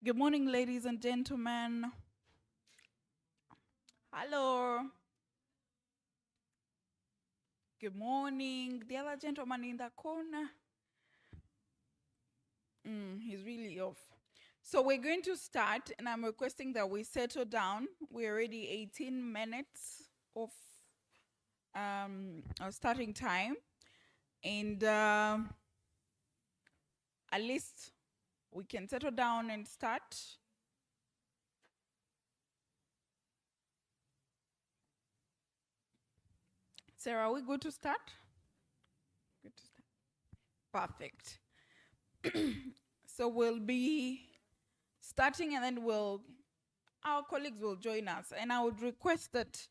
Good morning, ladies and gentlemen. Hello. Good morning. The other gentleman in the corner. He's really off. So we're going to start, and I'm requesting that we settle down. We're already 18 minutes of our starting time. And at least we can settle down and start. Sarah, are we good to start? Good to start. Perfect. So we'll be starting, and then our colleagues will join us. And I would request that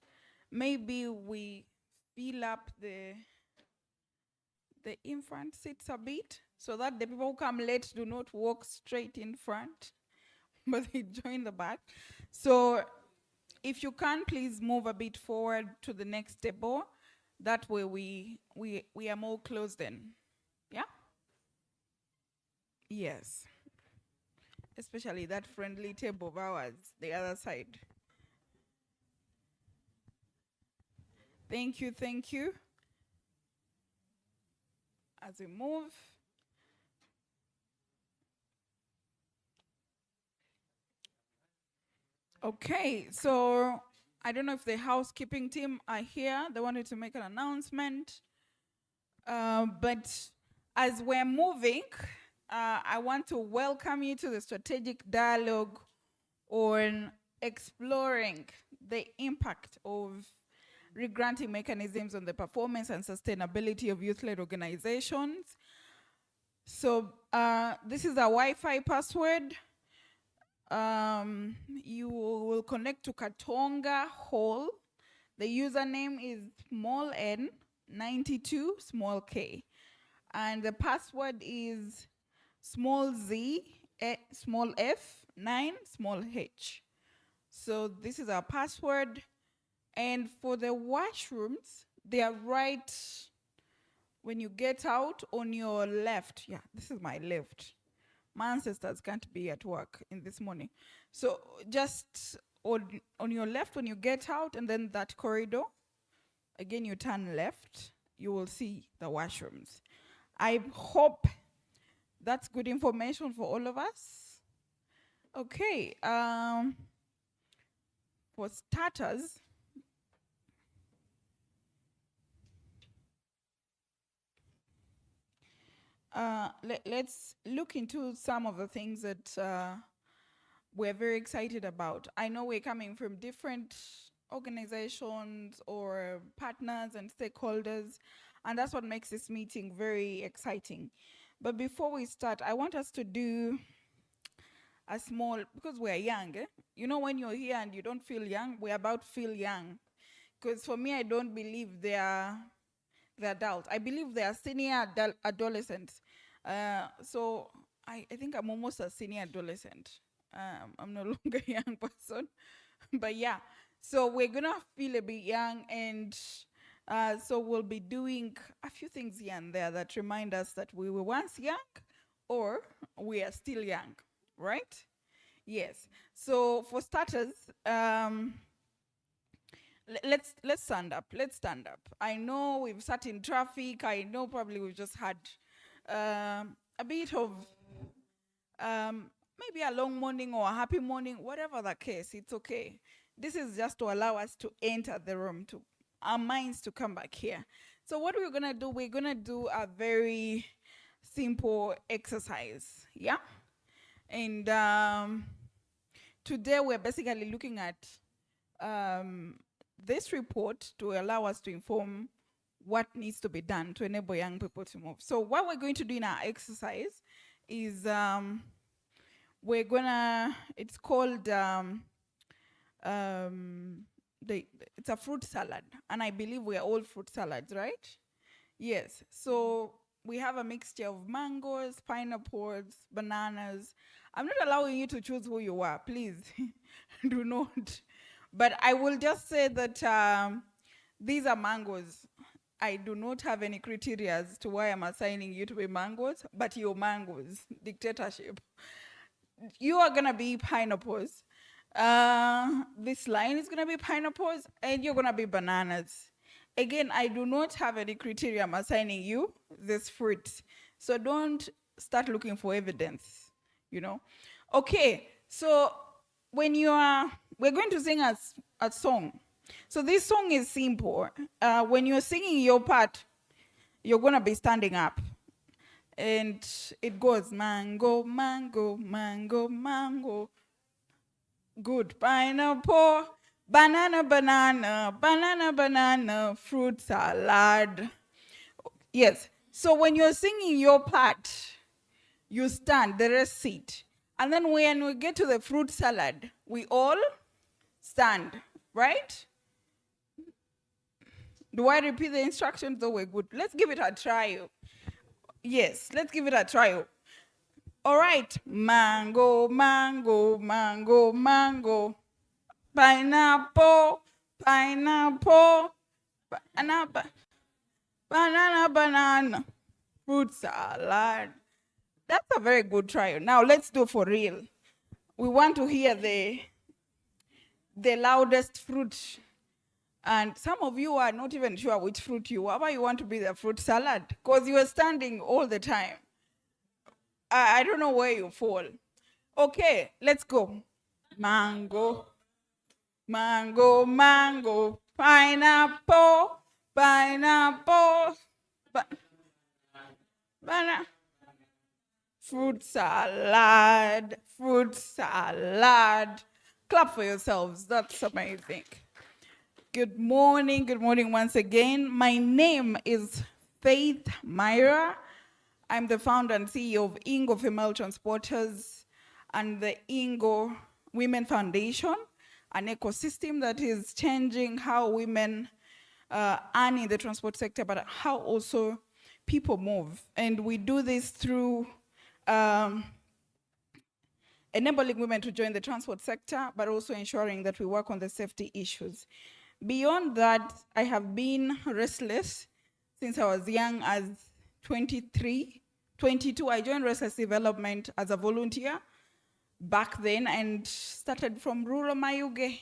maybe we fill up the in front seats a bit, so that the people who come late do not walk straight in front, but they join the back. So if you can, please move a bit forward to the next table. That way we are more closed in. Yeah? Yes. Especially that friendly table of ours, the other side. Thank you, thank you. As we move. Okay, so I don't know if the housekeeping team are here. They wanted to make an announcement. But as we're moving, I want to welcome you to the strategic dialogue on exploring the impact of regranting mechanisms on the performance and sustainability of youth-led organizations. So this is a Wi-Fi password. You will connect to Katonga Hall. The username is small n 92 small k. And the password is small z small f 9 small h. So this is our password. And for the washrooms, they are right when you get out on your left. Yeah, this is my left. My ancestors can't be at work in this morning. So just on your left when you get out, and then that corridor, again you turn left, you will see the washrooms. I hope that's good information for all of us. Okay, for starters, let's look into some of the things that we're very excited about. I know we're coming from different organizations or partners and stakeholders, and that's what makes this meeting very exciting. But before we start, I want us to do a small, because we're young, you know, when you're here and you don't feel young, we're about to feel young. Because for me, I don't believe they're adults. I believe they are senior adolescents. So I think I'm almost a senior adolescent. I'm no longer a young person. But yeah, so we're gonna feel a bit young, and so we'll be doing a few things here and there that remind us that we were once young or we are still young, right? Yes. So for starters, let's stand up. Let's stand up. I know we've sat in traffic. I know probably we've just had a bit of maybe a long morning or a happy morning, whatever the case, it's okay. This is just to allow us to enter the room, to our minds to come back here. So what we're gonna do, we're gonna do a very simple exercise, yeah? And today we're basically looking at this report to allow us to inform what needs to be done to enable young people to move. So what we're going to do in our exercise is we're gonna, it's called, it's a fruit salad. And I believe we are all fruit salads, right? Yes, so we have a mixture of mangoes, pineapples, bananas. I'm not allowing you to choose who you are, please, do not. But I will just say that these are mangoes. I do not have any criteria as to why I'm assigning you to be mangoes, but you're mangoes, dictatorship. you are gonna be pineapples. This line is gonna be pineapples, and you're gonna be bananas. Again, I do not have any criteria I'm assigning you this fruit, so don't start looking for evidence. You know. Okay, so when we're going to sing a song. So this song is simple. When you're singing your part, you're gonna be standing up. And it goes mango, mango, mango, mango. Good pineapple, banana, banana, banana, banana, fruit salad. Yes. So when you're singing your part, you stand, the rest sit. And then when we get to the fruit salad, we all stand, right? Do I repeat the instructions? Oh, we're good. Let's give it a try. Yes, let's give it a try. All right. Mango, mango, mango, mango. Pineapple, pineapple. Banana, banana, banana. Fruit salad. That's a very good try. Now let's do for real. We want to hear the loudest fruit. And some of you are not even sure which fruit you are, but you want to be the fruit salad because you are standing all the time. I don't know where you fall. Okay, let's go. Mango, mango, mango, pineapple, pineapple, banana, fruit salad, fruit salad. Clap for yourselves. That's amazing. Good morning once again. My name is Faith Myra. I'm the founder and CEO of INGO Female Transporters and the INGO Women Foundation, an ecosystem that is changing how women earn in the transport sector, but how also people move. And we do this through enabling women to join the transport sector, but also ensuring that we work on the safety issues. Beyond that, I have been restless since I was young as 23, 22. I joined Restless Development as a volunteer back then and started from rural Mayuge.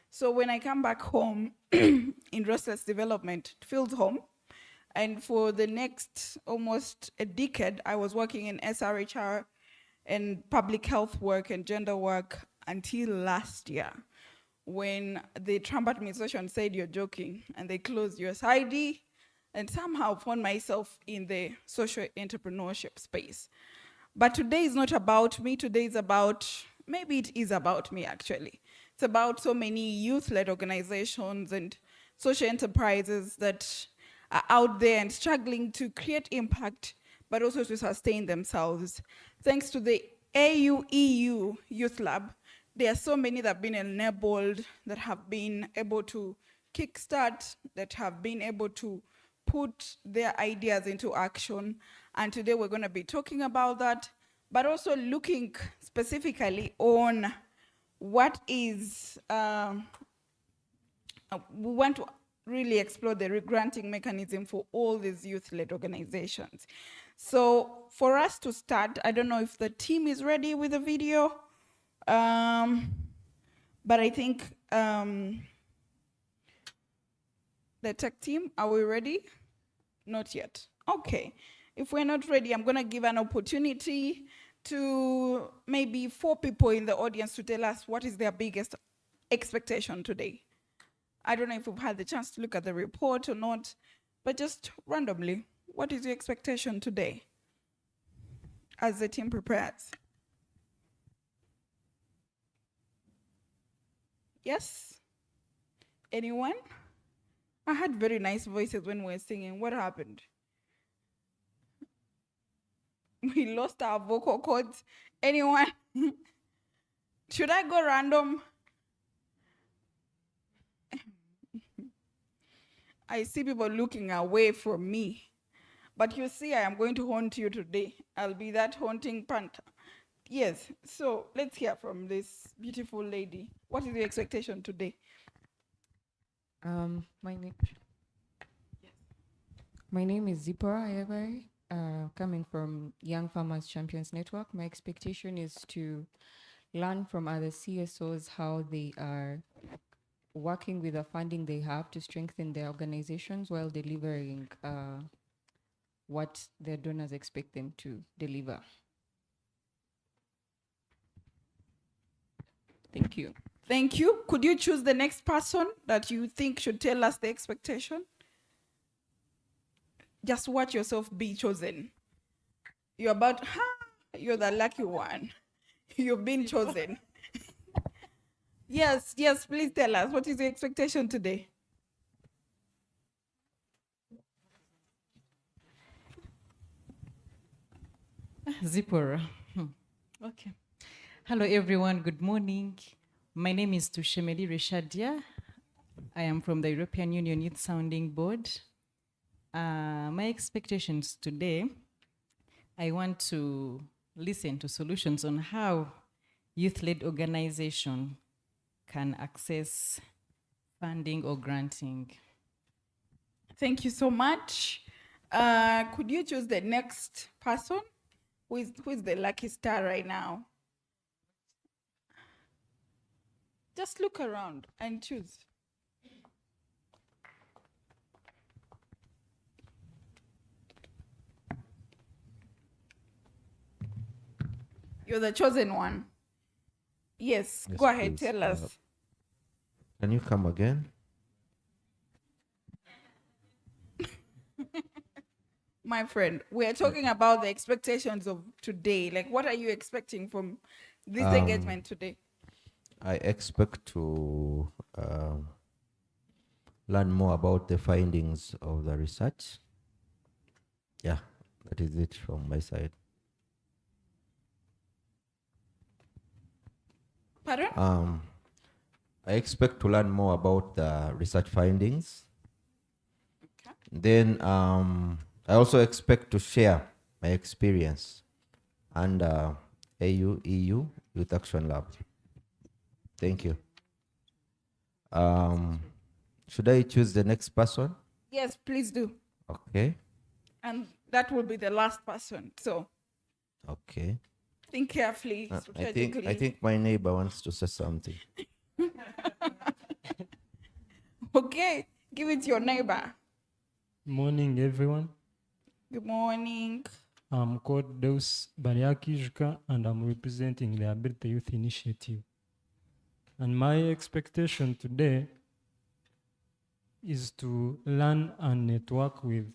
So when I come back home in Restless Development, it feels home. And for the next almost a decade, I was working in SRHR and public health work and gender work until last year, when the Trump administration said you're joking and they closed USID, and somehow found myself in the social entrepreneurship space. But today is not about me. Today is about, maybe it is about me actually. It's about so many youth-led organizations and social enterprises that are out there and struggling to create impact, but also to sustain themselves. Thanks to the AUEU Youth Lab, there are so many that have been enabled, that have been able to kickstart, that have been able to put their ideas into action. And today we're going to be talking about that, but also looking specifically on what is, we want to really explore the regranting mechanism for all these youth-led organizations. So for us to start, I don't know if the team is ready with the video, but I think the tech team, are we ready? Not yet. Okay. If we're not ready, I'm going to give an opportunity to maybe 4 people in the audience to tell us what is their biggest expectation today. I don't know if we've had the chance to look at the report or not, but just randomly, what is your expectation today as the team prepares? Yes? Anyone? I had very nice voices when we were singing. What happened? We lost our vocal cords. Anyone? Should I go random? I see people looking away from me. But you see, I am going to haunt you today. I'll be that haunting panther. Yes, so let's hear from this beautiful lady. What is your expectation today? My name is Zipporah Ayabari. coming from Young Farmers Champions Network, my expectation is to learn from other CSOs how they are working with the funding they have to strengthen their organizations while delivering what their donors expect them to deliver. Thank you. Thank you. Could you choose the next person that you think should tell us the expectation? Just watch yourself be chosen. You're about, you're the lucky one. You've been chosen. Yes, please tell us. What is the expectation today? Zipporah. Okay. Hello, everyone. Good morning. My name is Tushemeli Reshadia. I am from the European Union Youth Sounding Board. My expectations today, I want to listen to solutions on how youth-led organization can access funding or granting. Thank you so much. Could you choose the next person? Who is the lucky star right now? Just look around and choose. You're the chosen one. Yes, go ahead, please. tell us. Can you come again? My friend, we are talking about the expectations of today. Like, what are you expecting from this engagement today? I expect to learn more about the findings of the research. Yeah, that is it from my side. Pardon? I expect to learn more about the research findings. Okay. Then I also expect to share my experience and AUEU Youth Action Lab. Thank you. Should I choose the next person? Yes, please do. Okay. And that will be the last person. So Okay. think carefully, strategically. I think my neighbor wants to say something. Okay, give it to your neighbor. Morning, everyone. Good morning. I'm called Deus Bariakijka, and I'm representing the Ability Youth Initiative. And my expectation today is to learn and network with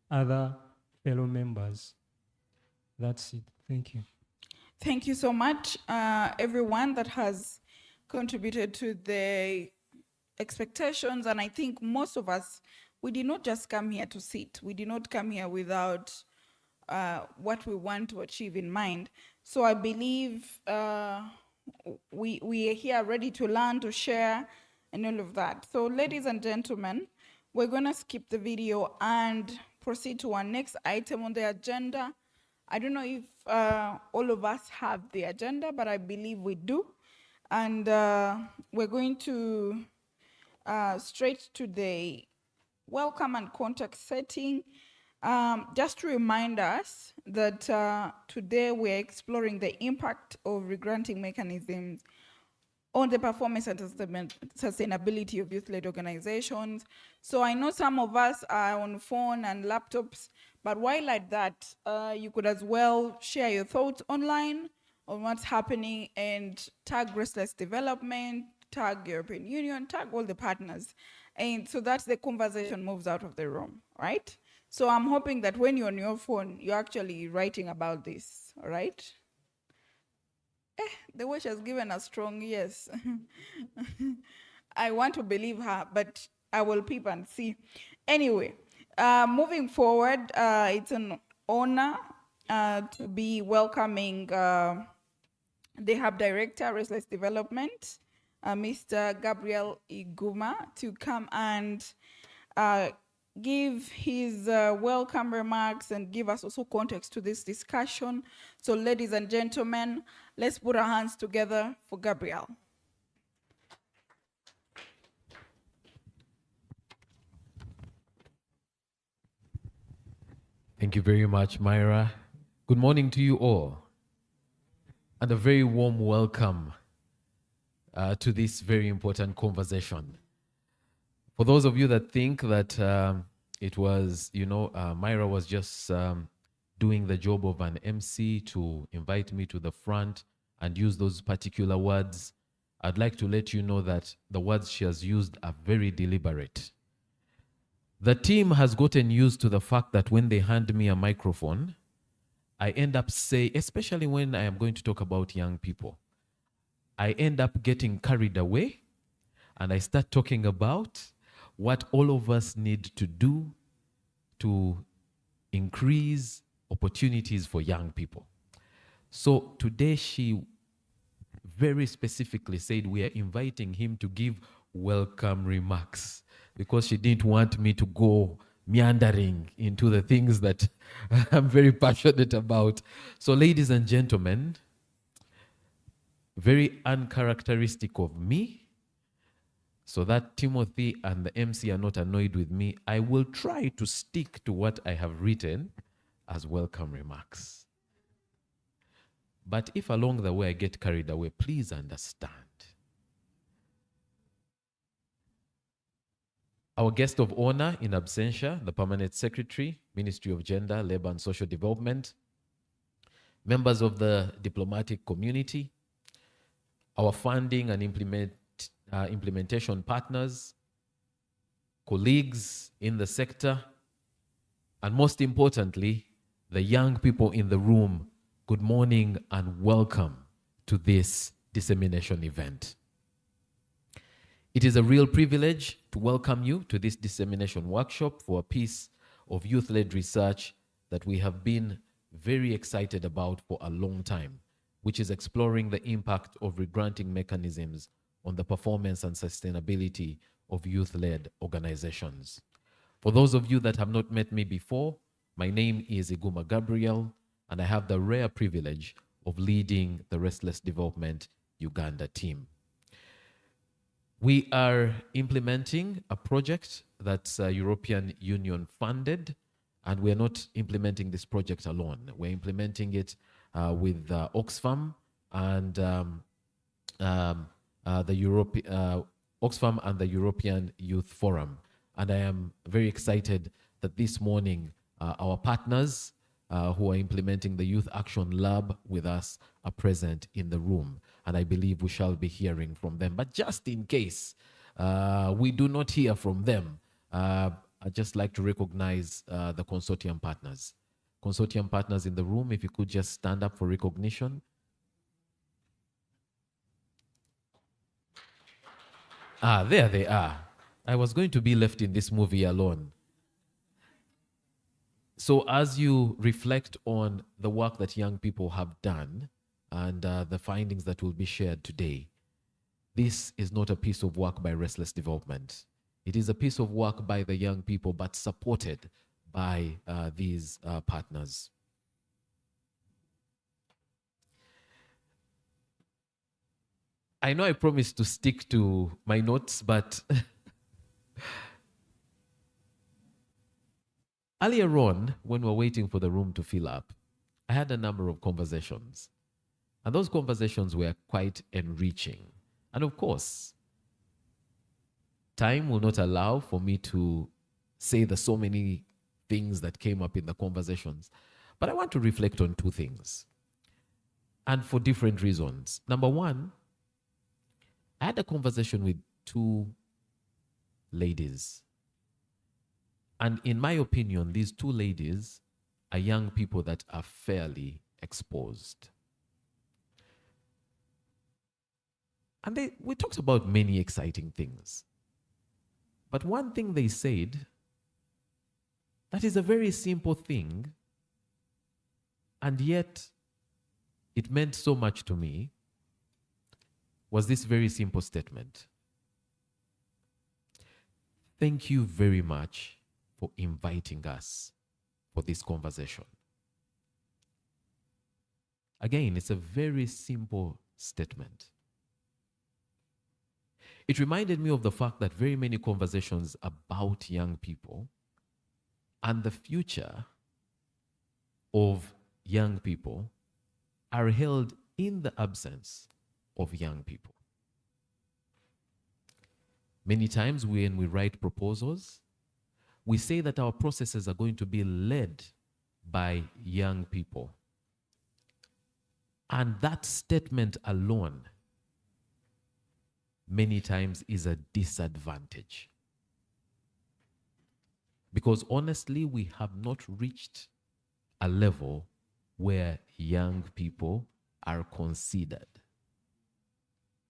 other fellow members. That's it. Thank you. Thank you so much, everyone that has contributed to the expectations. And I think most of us, we did not just come here to sit. We did not come here without what we want to achieve in mind. So I believe we are here ready to learn, to share, and all of that. So ladies and gentlemen, we're gonna skip the video and proceed to our next item on the agenda. I don't know if all of us have the agenda, but I believe we do. And we're going to straight to the welcome and context setting. Just to remind us that today we're exploring the impact of regranting mechanisms on the performance and sustainability of youth-led organizations. So I know some of us are on phone and laptops, but while like that, you could as well share your thoughts online on what's happening and tag Restless Development, tag European Union, tag all the partners. And so that the conversation moves out of the room, right? So I'm hoping that when you're on your phone, you're actually writing about this, all right? The watch has given a strong yes. I want to believe her, but I will peep and see. Anyway, moving forward, it's an honor to be welcoming the Hub Director, Restless Development, Mr. Gabriel Iguma, to come and give his welcome remarks and give us also context to this discussion. So ladies and gentlemen, let's put our hands together for Gabriel. Thank you very much, Myra. Good morning to you all, and a very warm welcome to this very important conversation. For those of you that think that it was, Myra was just doing the job of an MC to invite me to the front and use those particular words, I'd like to let you know that the words she has used are very deliberate. The team has gotten used to the fact that when they hand me a microphone, I end up saying, especially when I am going to talk about young people, I end up getting carried away and I start talking about what all of us need to do to increase opportunities for young people. So today she very specifically said we are inviting him to give welcome remarks because she didn't want me to go meandering into the things that I'm very passionate about. So ladies and gentlemen, very uncharacteristic of me, so that Timothy and the MC are not annoyed with me, I will try to stick to what I have written as welcome remarks. But if along the way I get carried away, please understand. Our guest of honor in absentia, the Permanent Secretary, Ministry of Gender, Labor and Social Development, members of the diplomatic community, our funding and implementation partners, colleagues in the sector, and most importantly, the young people in the room, good morning and welcome to this dissemination event. It is a real privilege to welcome you to this dissemination workshop for a piece of youth-led research that we have been very excited about for a long time, which is exploring the impact of regranting mechanisms on the performance and sustainability of youth-led organizations. For those of you that have not met me before, my name is Iguma Gabriel, and I have the rare privilege of leading the Restless Development Uganda team. We are implementing a project that's European Union funded, and we're not implementing this project alone. We're implementing it with Oxfam and Oxfam and the European Youth Forum. And I am very excited that this morning our partners who are implementing the Youth Action Lab with us are present in the room. And I believe we shall be hearing from them. But just in case we do not hear from them, I'd just like to recognize the consortium partners. Consortium partners in the room, if you could just stand up for recognition. Ah, there they are. I was going to be left in this movie alone. So as you reflect on the work that young people have done and the findings that will be shared today, this is not a piece of work by Restless Development. It is a piece of work by the young people, but supported by these partners. I know I promised to stick to my notes, but earlier on, when we were waiting for the room to fill up, I had a number of conversations. And those conversations were quite enriching. And of course, time will not allow for me to say the so many things that came up in the conversations. But I want to reflect on two things, and for different reasons. Number one, I had a conversation with two ladies. And in my opinion, these two ladies are young people that are fairly exposed. And we talked about many exciting things. But one thing they said, that is a very simple thing, and yet it meant so much to me, was this very simple statement. Thank you very much for inviting us for this conversation. Again, it's a very simple statement. It reminded me of the fact that very many conversations about young people and the future of young people are held in the absence of young people. Many times when we write proposals, we say that our processes are going to be led by young people. And that statement alone many times is a disadvantage. Because honestly, we have not reached a level where young people are considered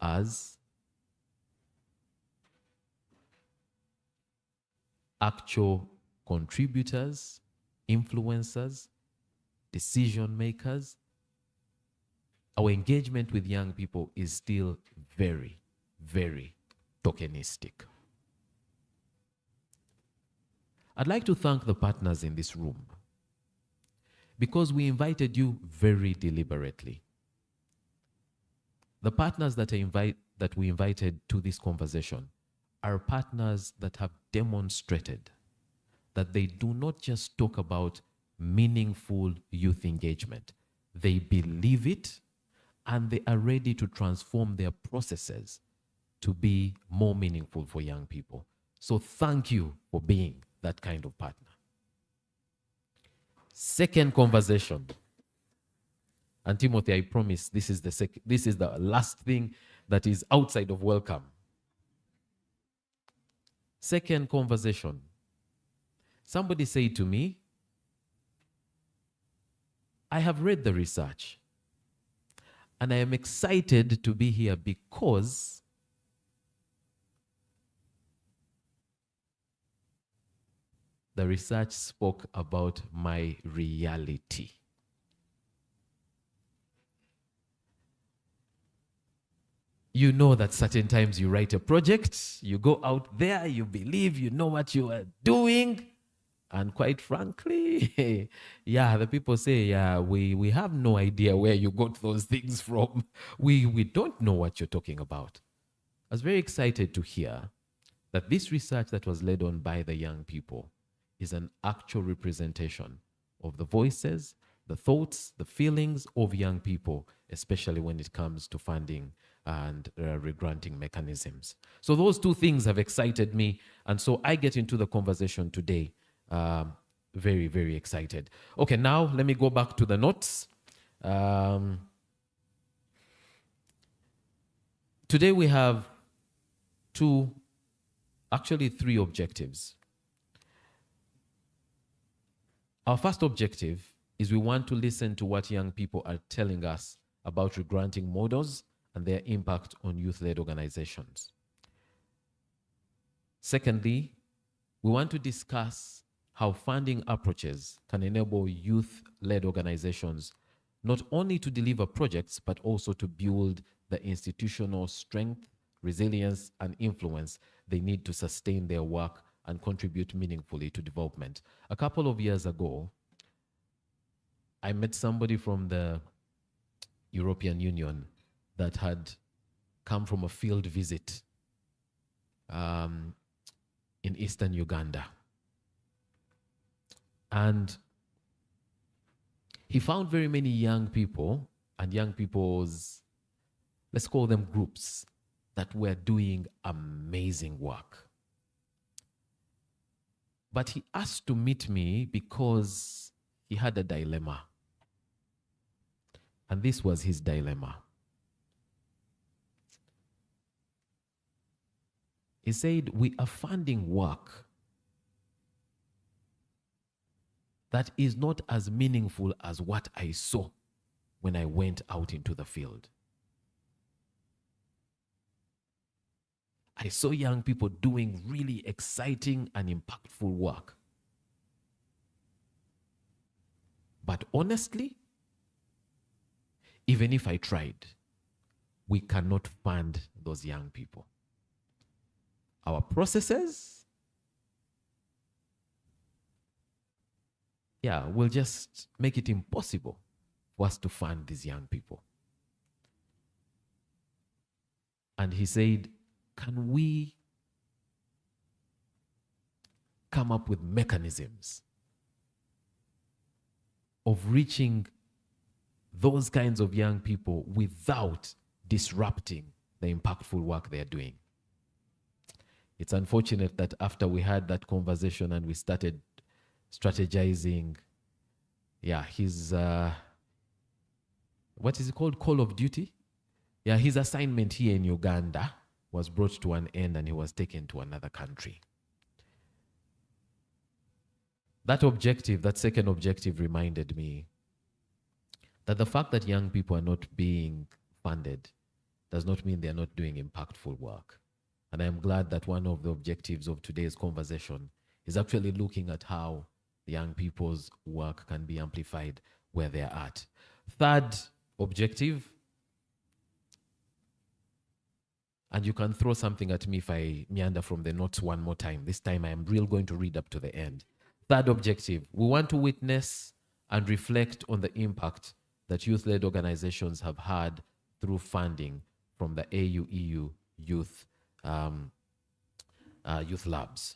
as actual contributors, influencers, decision makers. Our engagement with young people is still very, very tokenistic. I'd like to thank the partners in this room because we invited you very deliberately. The partners that we invited to this conversation are partners that have demonstrated that they do not just talk about meaningful youth engagement. They believe it, and they are ready to transform their processes to be more meaningful for young people. So thank you for being that kind of partner. Second conversation. And Timothy, I promise this is the last thing that is outside of welcome. Second conversation. Somebody said to me, I have read the research and I am excited to be here because the research spoke about my reality. You know that certain times you write a project, you go out there, you believe you know what you are doing, and quite frankly, yeah, the people say, yeah, we have no idea where you got those things from. We don't know what you're talking about. I was very excited to hear that this research that was led on by the young people is an actual representation of the voices, the thoughts, the feelings of young people, especially when it comes to funding and regranting mechanisms. So those two things have excited me, and so I get into the conversation today very, very excited. Okay, now let me go back to the notes. Today we have three objectives. Our first objective is we want to listen to what young people are telling us about regranting models and their impact on youth-led organizations. Secondly, we want to discuss how funding approaches can enable youth-led organizations not only to deliver projects, but also to build the institutional strength, resilience, and influence they need to sustain their work and contribute meaningfully to development. A couple of years ago, I met somebody from the European Union that had come from a field visit in eastern Uganda. And he found very many young people and young people's, let's call them groups, that were doing amazing work. But he asked to meet me because he had a dilemma. And this was his dilemma. He said, we are funding work that is not as meaningful as what I saw when I went out into the field. I saw young people doing really exciting and impactful work. But honestly, even if I tried, we cannot fund those young people. Our processes, will just make it impossible for us to fund these young people. And he said, can we come up with mechanisms of reaching those kinds of young people without disrupting the impactful work they are doing. It's unfortunate that after we had that conversation and we started strategizing, his, what is it called? Call of duty? Yeah, his assignment here in Uganda was brought to an end and he was taken to another country. That objective, that second objective, reminded me that the fact that young people are not being funded does not mean they're not doing impactful work. And I'm glad that one of the objectives of today's conversation is actually looking at how young people's work can be amplified where they're at. Third objective, and you can throw something at me if I meander from the notes one more time. This time I am really going to read up to the end. Third objective, we want to witness and reflect on the impact that youth-led organizations have had through funding from the AUEU youth labs.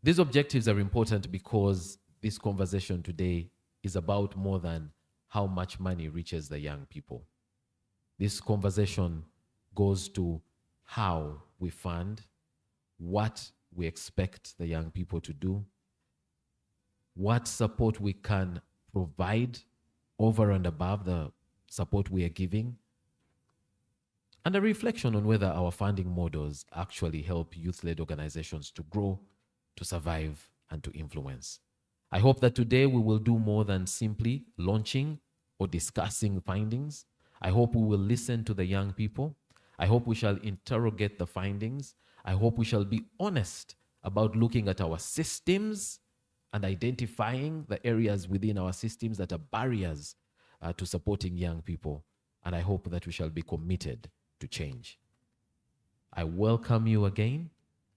These objectives are important because this conversation today is about more than how much money reaches the young people. This conversation goes to how we fund, what we expect the young people to do, what support we can provide over and above the support we are giving, and a reflection on whether our funding models actually help youth-led organizations to grow, to survive, and to influence. I hope that today we will do more than simply launching or discussing findings. I hope we will listen to the young people. I hope we shall interrogate the findings. I hope we shall be honest about looking at our systems and identifying the areas within our systems that are barriers to supporting young people. And I hope that we shall be committed to change. I welcome you again,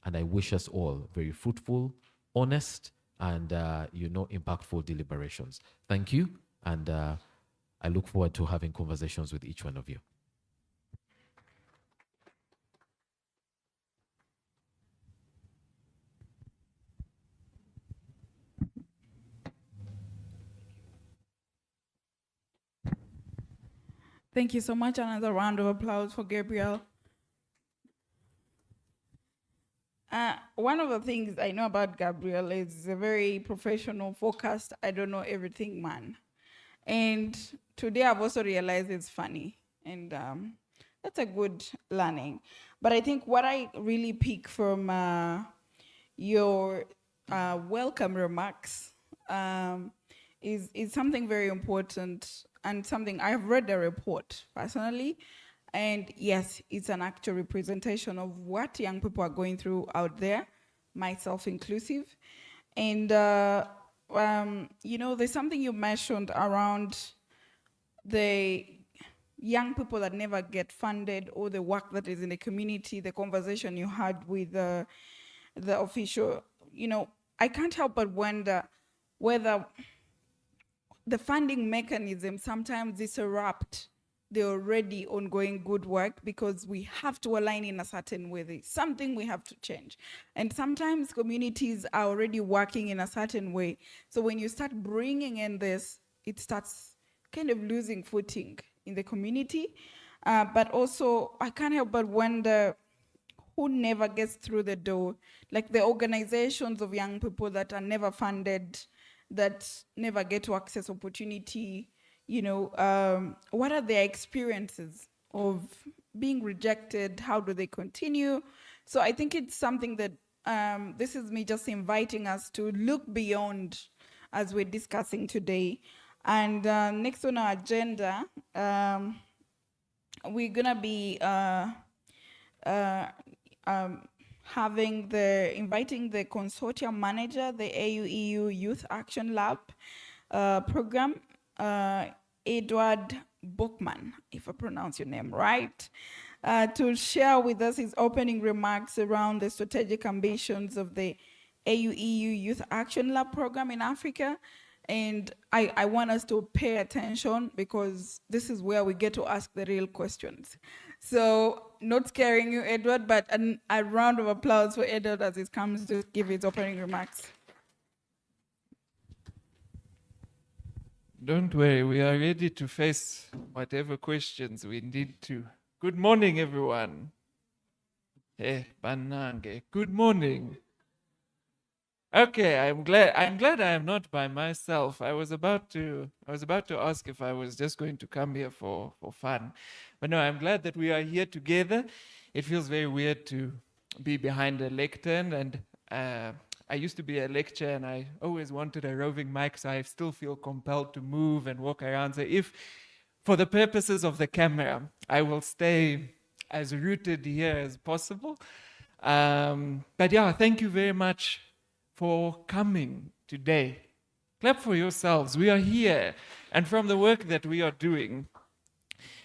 and I wish us all very fruitful, honest, and impactful deliberations. Thank you, and I look forward to having conversations with each one of you. Thank you so much. Another round of applause for Gabriel. One of the things I know about Gabriel is a very professional, focused, I don't know everything man. And today I've also realized it's funny. And that's a good learning. But I think what I really pick from your welcome remarks is something very important and something I've read the report personally. And yes, it's an actual representation of what young people are going through out there, myself inclusive. And, there's something you mentioned around the young people that never get funded or the work that is in the community, the conversation you had with the official. I can't help but wonder whether the funding mechanism sometimes disrupt the already ongoing good work because we have to align in a certain way. There's something we have to change. And sometimes communities are already working in a certain way. So when you start bringing in this, it starts kind of losing footing in the community. But also, I can't help but wonder who never gets through the door, like the organizations of young people that are never funded, that never get to access opportunity. What are their experiences of being rejected? How do they continue? So I think it's something that this is me just inviting us to look beyond as we're discussing today. And next on our agenda, we're gonna be inviting the consortium manager, the AUEU Youth Action Lab program, Edward Bookman, if I pronounce your name right, to share with us his opening remarks around the strategic ambitions of the AUEU Youth Action Lab program in Africa. And I want us to pay attention because this is where we get to ask the real questions. So, not scaring you, Edward, but a round of applause for Edward as he comes to give his opening remarks. Don't worry, we are ready to face whatever questions we need to. Good morning, everyone. Hey, Banange. Good morning. Okay, I'm glad I am not by myself. I was about to ask if I was just going to come here for fun. But no, I'm glad that we are here together. It feels very weird to be behind a lectern, and I used to be a lecturer and I always wanted a roving mic, so I still feel compelled to move and walk around. So if, for the purposes of the camera, I will stay as rooted here as possible. But yeah, thank you very much for coming today. Clap for yourselves. We are here, and from the work that we are doing,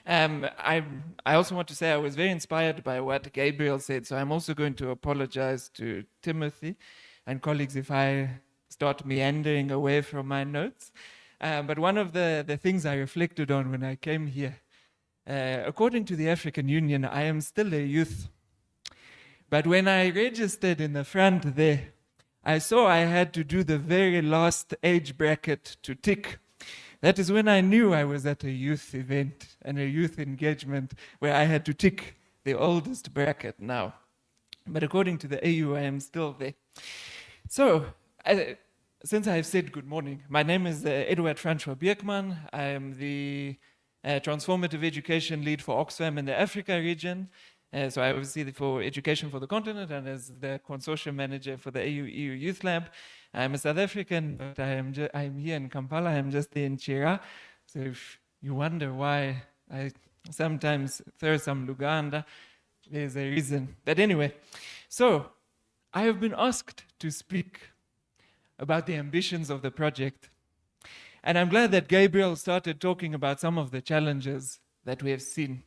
I also want to say I was very inspired by what Gabriel said, so I'm also going to apologize to Timothy and colleagues if I start meandering away from my notes. But one of the things I reflected on when I came here, according to the African Union, I am still a youth. But when I registered in the front there, I saw I had to do the very last age bracket to tick. That is when I knew I was at a youth event and a youth engagement where I had to tick the oldest bracket now. But according to the AU, I am still there. So, since I've said good morning, my name is Eduard Francois Bierkman. I am the Transformative Education Lead for Oxfam in the Africa region. So I oversee for education for the continent and as the consortium manager for the AUEU Youth Lab. I'm a South African, but I'm here in Kampala. I'm just in Chira. So if you wonder why I sometimes throw some Uganda, there's a reason. But anyway, so I have been asked to speak about the ambitions of the project. And I'm glad that Gabriel started talking about some of the challenges that we have seen.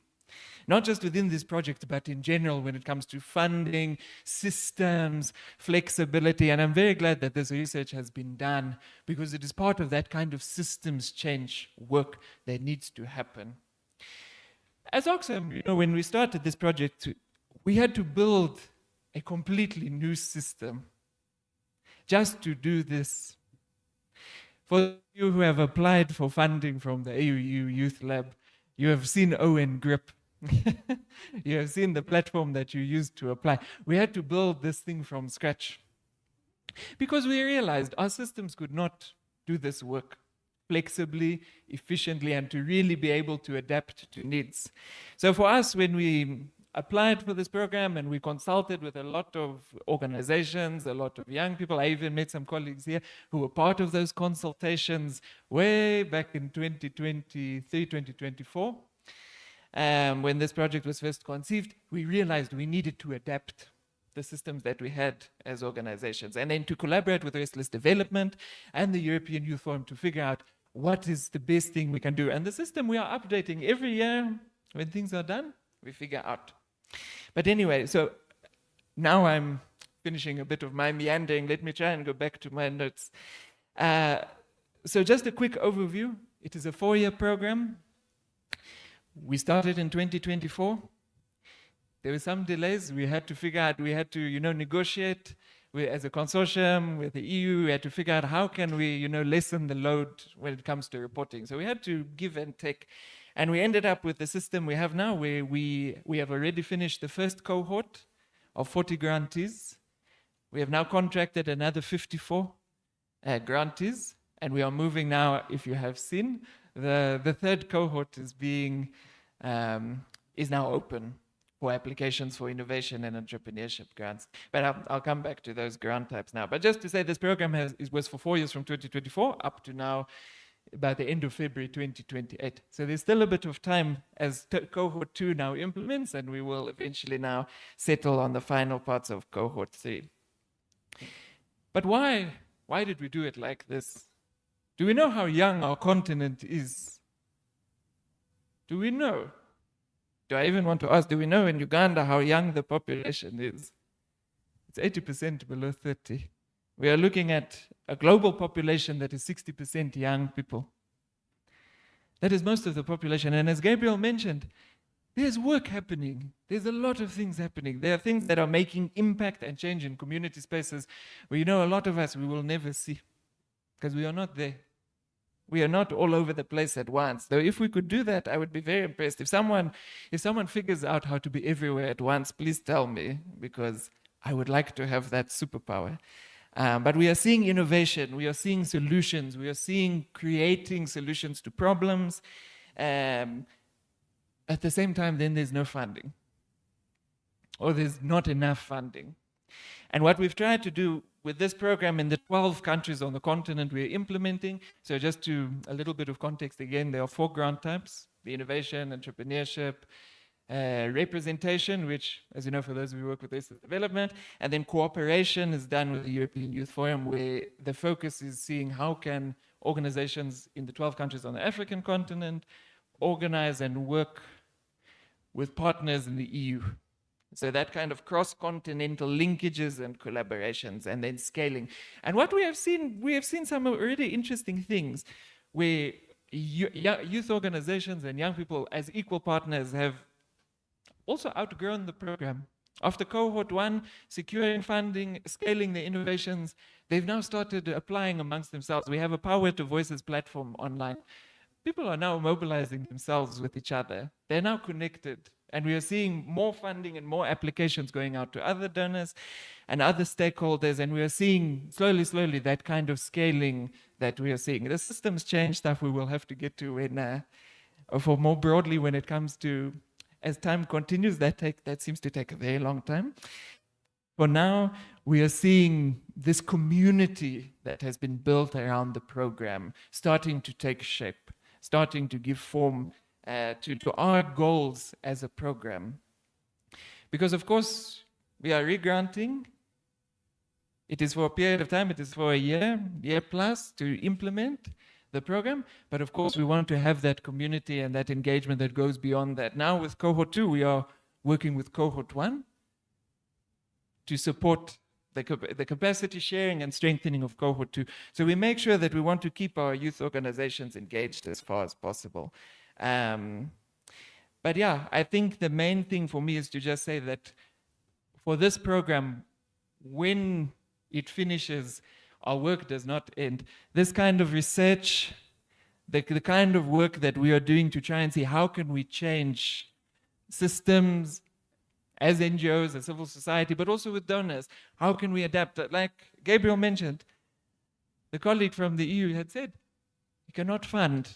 Not just within this project, but in general when it comes to funding, systems, flexibility. And I'm very glad that this research has been done because it is part of that kind of systems change work that needs to happen. As Oxfam, when we started this project, we had to build a completely new system just to do this. For you who have applied for funding from the AUEU Youth Lab, you have seen Owen Grip. You have seen the platform that you used to apply. We had to build this thing from scratch because we realized our systems could not do this work flexibly, efficiently, and to really be able to adapt to needs. So for us, when we applied for this program and we consulted with a lot of organizations, a lot of young people, I even met some colleagues here who were part of those consultations way back in 2023, 2024. When this project was first conceived, we realized we needed to adapt the systems that we had as organizations and then to collaborate with Restless Development and the European Youth Forum to figure out what is the best thing we can do. And the system we are updating every year. When things are done, we figure out. But anyway, so now I'm finishing a bit of my meandering. Let me try and go back to my notes. So just a quick overview. It is a 4-year program. We started in 2024. There were some delays. We had to figure out, we had to, negotiate as a consortium with the EU. We had to figure out how can we, lessen the load when it comes to reporting. So we had to give and take. And we ended up with the system we have now where we have already finished the first cohort of 40 grantees. We have now contracted another 54 grantees. And we are moving now, if you have seen, the third cohort is now open for applications for innovation and entrepreneurship grants. But I'll come back to those grant types now. But just to say, this program was for 4 years from 2024 up to now, by the end of February 2028. So there's still a bit of time as cohort 2 now implements, and we will eventually now settle on the final parts of cohort 3. But why did we do it like this? Do we know how young our continent is? Do we know? Do I even want to ask, do we know in Uganda how young the population is? It's 80% below 30. We are looking at a global population that is 60% young people. That is most of the population. And as Gabriel mentioned, there's work happening. There's a lot of things happening. There are things that are making impact and change in community spaces where a lot of us we will never see because we are not there. We are not all over the place at once. Though if we could do that, I would be very impressed. If someone figures out how to be everywhere at once, please tell me, because I would like to have that superpower. But we are seeing innovation, we are seeing solutions, we are seeing creating solutions to problems. At the same time, then there's no funding, or there's not enough funding. And what we've tried to do with this program in the 12 countries on the continent we're implementing, so just to a little bit of context again, there are 4 grant types: the innovation, entrepreneurship, representation, which, as you know, for those who work with Restless Development, and then cooperation is done with the European Youth Forum, where the focus is seeing how can organizations in the 12 countries on the African continent organize and work with partners in the EU. So that kind of cross-continental linkages and collaborations, and then scaling. And what we have seen some already interesting things where youth organizations and young people as equal partners have also outgrown the program. After cohort 1, securing funding, scaling the innovations, they've now started applying amongst themselves. We have a Power to Voices platform online. People are now mobilizing themselves with each other. They're now connected. And we are seeing more funding and more applications going out to other donors and other stakeholders. And we are seeing slowly that kind of scaling that we are seeing. The systems change stuff we will have to get to when, for more broadly when it comes to, as time continues, that seems to take a very long time. For now, we are seeing this community that has been built around the program starting to take shape, starting to give form to our goals as a program. Because of course, we are regranting. It is for a period of time, it is for a year plus to implement the program. But of course, we want to have that community and that engagement that goes beyond that. Now with cohort 2, we are working with cohort 1 to support the capacity sharing and strengthening of cohort 2. So we make sure that we want to keep our youth organizations engaged as far as possible. But yeah, I think the main thing for me is to just say that for this program, when it finishes, our work does not end. This kind of research, the kind of work that we are doing to try and see how can we change systems as NGOs, as civil society, but also with donors, how can we adapt? Like Gabriel mentioned, the colleague from the EU had said, you cannot fund,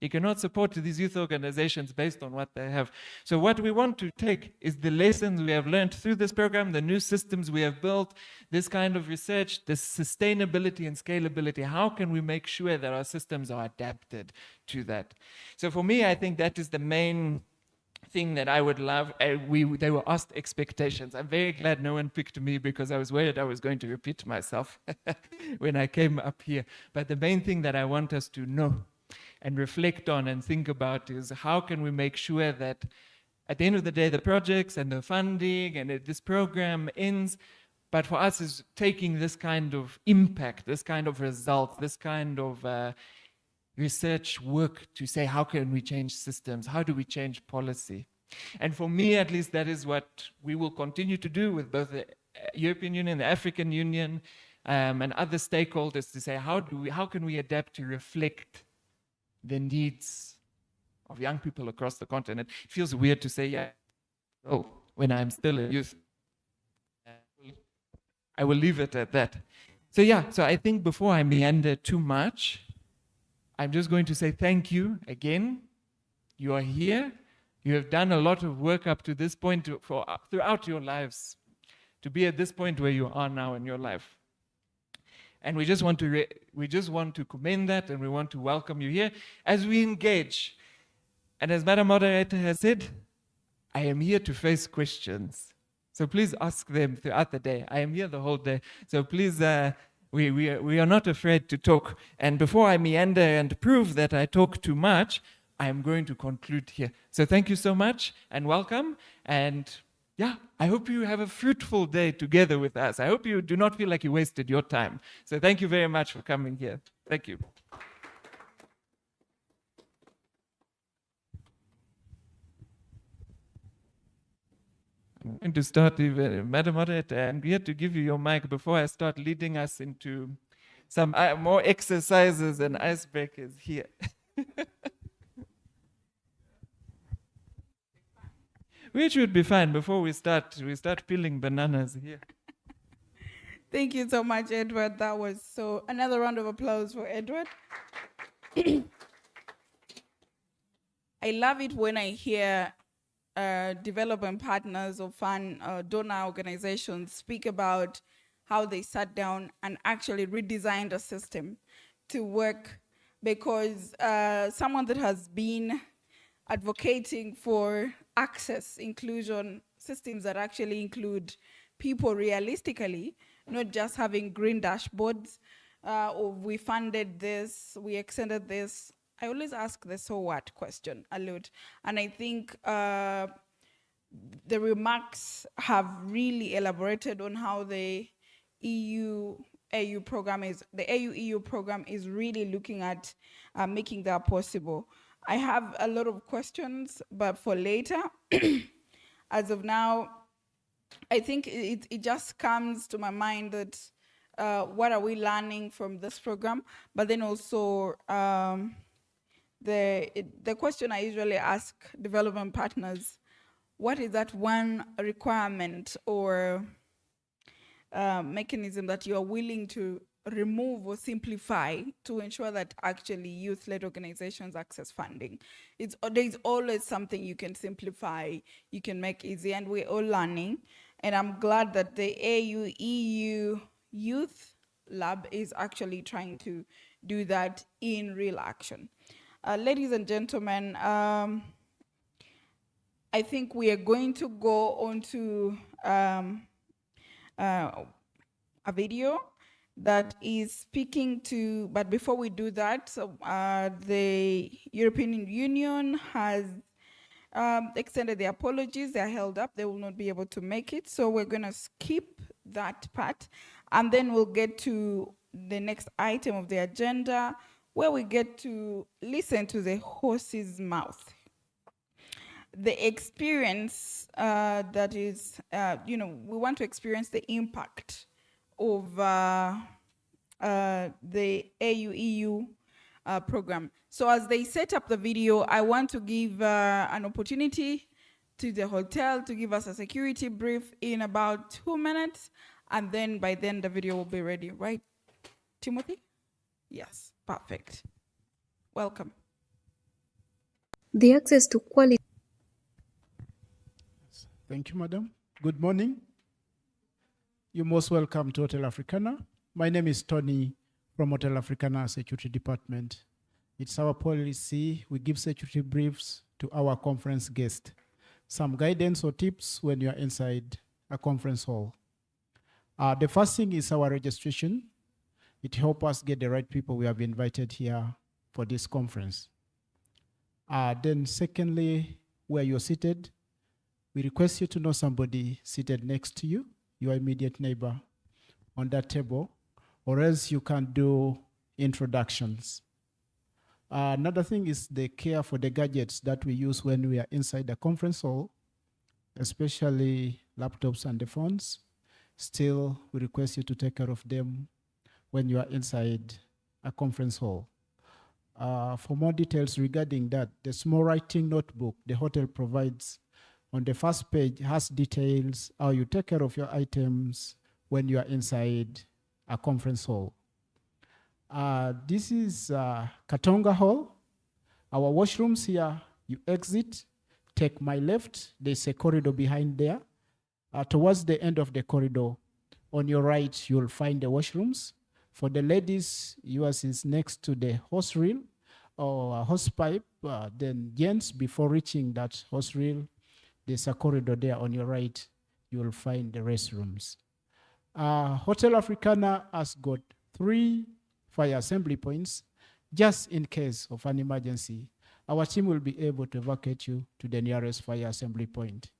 you cannot support these youth organizations based on what they have. So what we want to take is the lessons we have learned through this program, the new systems we have built, this kind of research, this sustainability and scalability. How can we make sure that our systems are adapted to that? So for me, I think that is the main thing that I would love. They were asked expectations. I'm very glad no one picked me because I was worried I was going to repeat myself when I came up here. But the main thing that I want us to know and reflect on and think about is how can we make sure that at the end of the day, the projects and the funding and this program ends, but for us is taking this kind of impact, this kind of result, this kind of research work to say, how can we change systems? How do we change policy? And for me, at least, that is what we will continue to do with both the European Union, the African Union, and other stakeholders to say, how can we adapt to reflect the needs of young people across the continent? It feels weird to say, when I'm still a youth. I will leave it at that. So I think before I meander too much, I'm just going to say thank you again. You are here. You have done a lot of work up to this point throughout your lives to be at this point where you are now in your life. And we just want to commend that, and we want to welcome you here as we engage. And as Madam Moderator has said, I am here to face questions. So please ask them throughout the day. I am here the whole day. So please, we are not afraid to talk. And before I meander and prove that I talk too much, I am going to conclude here. So thank you so much and welcome. And I hope you have a fruitful day together with us. I hope you do not feel like you wasted your time. So thank you very much for coming here. Thank you. I'm going to start, Madam Moderator, I'm here to give you your mic before I start leading us into some more exercises and icebreakers here. Which would be fine before we start peeling bananas here. Thank you so much, Edward. That was so. Another round of applause for Edward. I love it when I hear development partners or donor organizations speak about how they sat down and actually redesigned a system to work, because someone that has been advocating for access, inclusion, systems that actually include people realistically, not just having green dashboards, or we funded this, we extended this. I always ask the so what question a lot. And I think the remarks have really elaborated on how the AU program is, the AUEU program is really looking at making that possible. I have a lot of questions, but for later. As of now, I think it just comes to my mind that what are we learning from this program? But then also the question I usually ask development partners, what is that one requirement or mechanism that you are willing to remove or simplify to ensure that actually youth-led organizations access funding? There's always something you can simplify, you can make easy, and we're all learning. And I'm glad that the AUEU Youth Lab is actually trying to do that in real action. Ladies and gentlemen, I think we are going to go on to a video that is speaking to, but before we do that, the European Union has extended their apologies. They're held up. They will not be able to make it. So we're going to skip that part. And then we'll get to the next item of the agenda, where we get to listen to the horse's mouth. The experience that is, we want to experience the impact of the AUEU program. So as they set up the video, I want to give an opportunity to the hotel to give us a security brief in about 2 minutes, and then by then the video will be ready, right, Timothy? Yes, perfect. Welcome. The access to quality. Thank you, madam. Good morning. You're most welcome to Hotel Africana. My name is Tony from Hotel Africana Security Department. It's our policy, we give security briefs to our conference guests. Some guidance or tips when you're inside a conference hall. The first thing is our registration. It helps us get the right people we have invited here for this conference. Then secondly, where you're seated, we request you to know somebody seated next to you, your immediate neighbor on that table, or else you can do introductions. Another thing is the care for the gadgets that we use when we are inside the conference hall, especially laptops and the phones. Still, we request you to take care of them when you are inside a conference hall. For more details regarding that, the small writing notebook the hotel provides on the first page has details how you take care of your items when you are inside a conference hall. This is Katonga Hall. Our washrooms here, you exit, take my left, there's a corridor behind there. Towards the end of the corridor, on your right, you'll find the washrooms. For the ladies, yours is next to the hose reel or hose pipe. Then gents, before reaching that hose reel, there's a corridor there on your right. You will find the restrooms. Hotel Africana has got 3 fire assembly points, just in case of an emergency. Our team will be able to evacuate you to the nearest fire assembly point.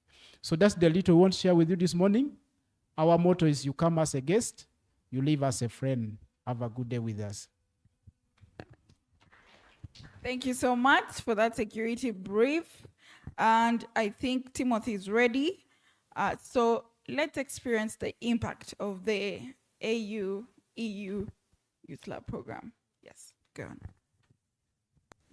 So that's the little we want to share with you this morning. Our motto is you come as a guest, you leave as a friend. Have a good day with us. Thank you so much for that security brief. And I think Timothy is ready. So let's experience the impact of the AUEU Youth Lab program. Yes, go on.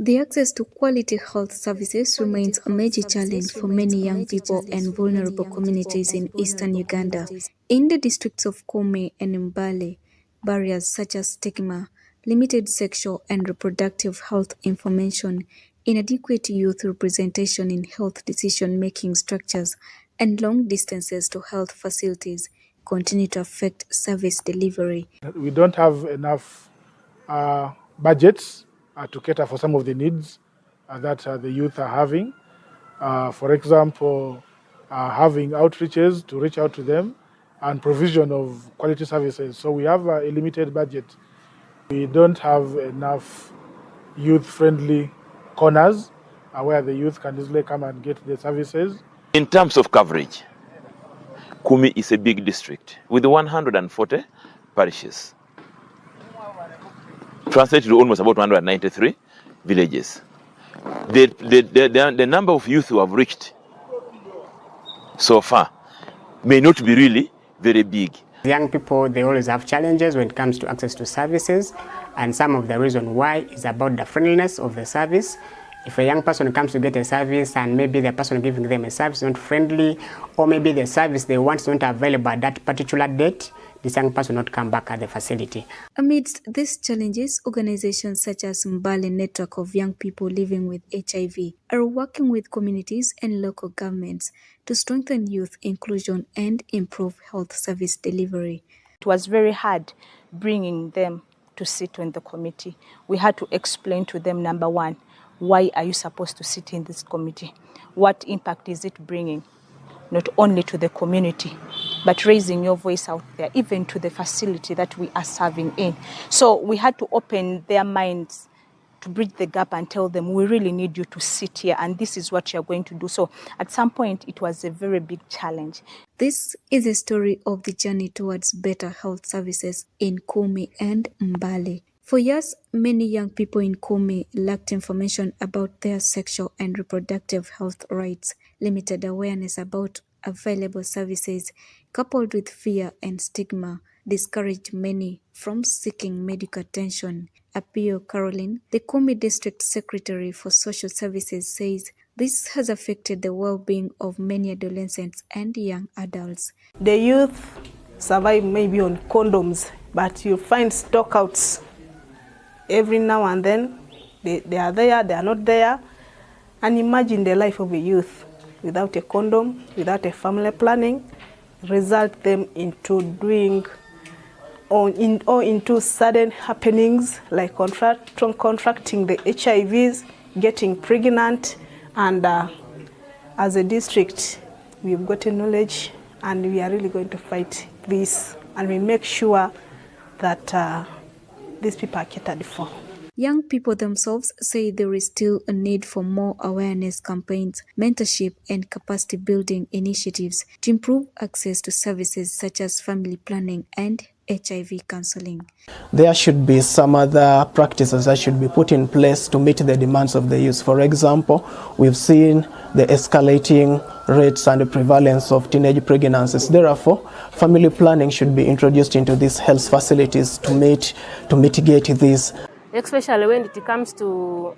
The access to quality health services remains a major challenge for many young people and vulnerable communities in eastern Uganda. In the districts of Kome and Mbale, barriers such as stigma, limited sexual and reproductive health information, inadequate youth representation in health decision-making structures, and long distances to health facilities continue to affect service delivery. We don't have enough budgets to cater for some of the needs that the youth are having. For example, having outreaches to reach out to them and provision of quality services. So we have a limited budget. We don't have enough youth-friendly corners where the youth can easily come and get the services. In terms of coverage, Kumi is a big district with 140 parishes, translated to almost about 193 villages. The number of youth who have reached so far may not be really very big. Young people, they always have challenges when it comes to access to services, and some of the reason why is about the friendliness of the service. If a young person comes to get a service and maybe the person giving them a service is not friendly, or maybe the service they want is not available at that particular date, this young person will not come back at the facility. Amidst these challenges, organizations such as Mbale Network of Young People Living with HIV are working with communities and local governments to strengthen youth inclusion and improve health service delivery. It was very hard bringing them to sit in the committee. We had to explain to them, number one, why are you supposed to sit in this committee? What impact is it bringing? Not only to the community, but raising your voice out there, even to the facility that we are serving in. So we had to open their minds to bridge the gap and tell them, we really need you to sit here, and this is what you're going to do. So at some point, it was a very big challenge. This is a story of the journey towards better health services in Kome and Mbale. For years, many young people in Kome lacked information about their sexual and reproductive health rights. Limited awareness about available services, coupled with fear and stigma, discouraged many from seeking medical attention. Apio Caroline, the Kome District Secretary for Social Services, says this has affected the well-being of many adolescents and young adults. The youth survive maybe on condoms, but you find stockouts every now and then. They are there, they are not there. And imagine the life of a youth without a condom, without a family planning, result them into doing or into sudden happenings like contracting the HIVs, getting pregnant. And as a district, we've gotten knowledge and we are really going to fight this, and we make sure that these people are catered for. Young people themselves say there is still a need for more awareness campaigns, mentorship, and capacity building initiatives to improve access to services such as family planning and HIV counseling. There should be some other practices that should be put in place to meet the demands of the youth. For example, we've seen the escalating rates and the prevalence of teenage pregnancies. Therefore, family planning should be introduced into these health facilities to mitigate this. Especially when it comes to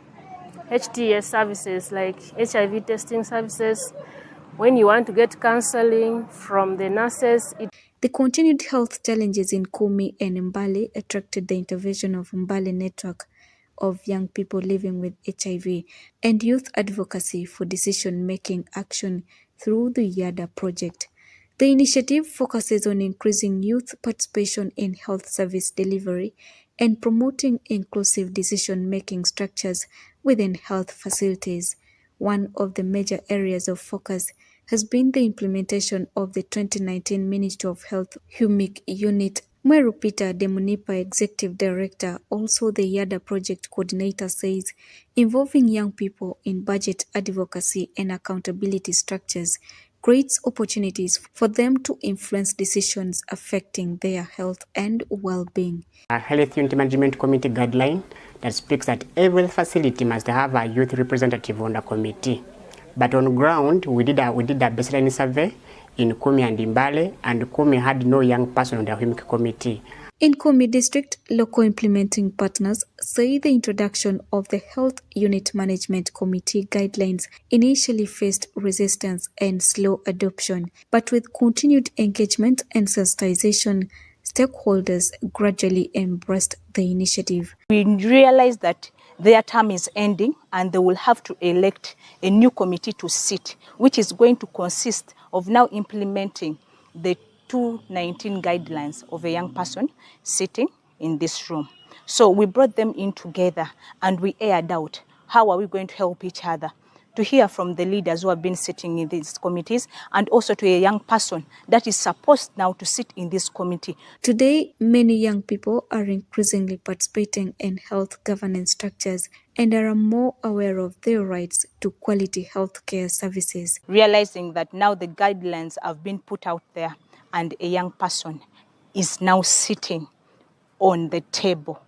HTS services like HIV testing services, when you want to get counseling from the nurses. The continued health challenges in Kome and Mbale attracted the intervention of Mbale Network of Young People Living with HIV and Youth Advocacy for Decision-Making Action through the YADA project. The initiative focuses on increasing youth participation in health service delivery and promoting inclusive decision-making structures within health facilities. One of the major areas of focus has been the implementation of the 2019 Ministry of Health HUMIC unit. Mweru Peter Demunipa, Executive Director, also the YADA project coordinator, says involving young people in budget advocacy and accountability structures creates opportunities for them to influence decisions affecting their health and well-being. A Health Unit Management Committee guideline that speaks that every facility must have a youth representative on the committee. But on ground, we did a baseline survey in Kome and Mbale, and Kome had no young person on the HUMIC committee. In Kumi District, local implementing partners say the introduction of the Health Unit Management Committee guidelines initially faced resistance and slow adoption, but with continued engagement and sensitization, stakeholders gradually embraced the initiative. We realized that their term is ending and they will have to elect a new committee to sit, which is going to consist of now implementing the 219 guidelines of a young person sitting in this room. So we brought them in together and we aired out how are we going to help each other, to hear from the leaders who have been sitting in these committees and also to a young person that is supposed now to sit in this committee. Today, many young people are increasingly participating in health governance structures and are more aware of their rights to quality healthcare services. Realizing that now the guidelines have been put out there and a young person is now sitting on the table.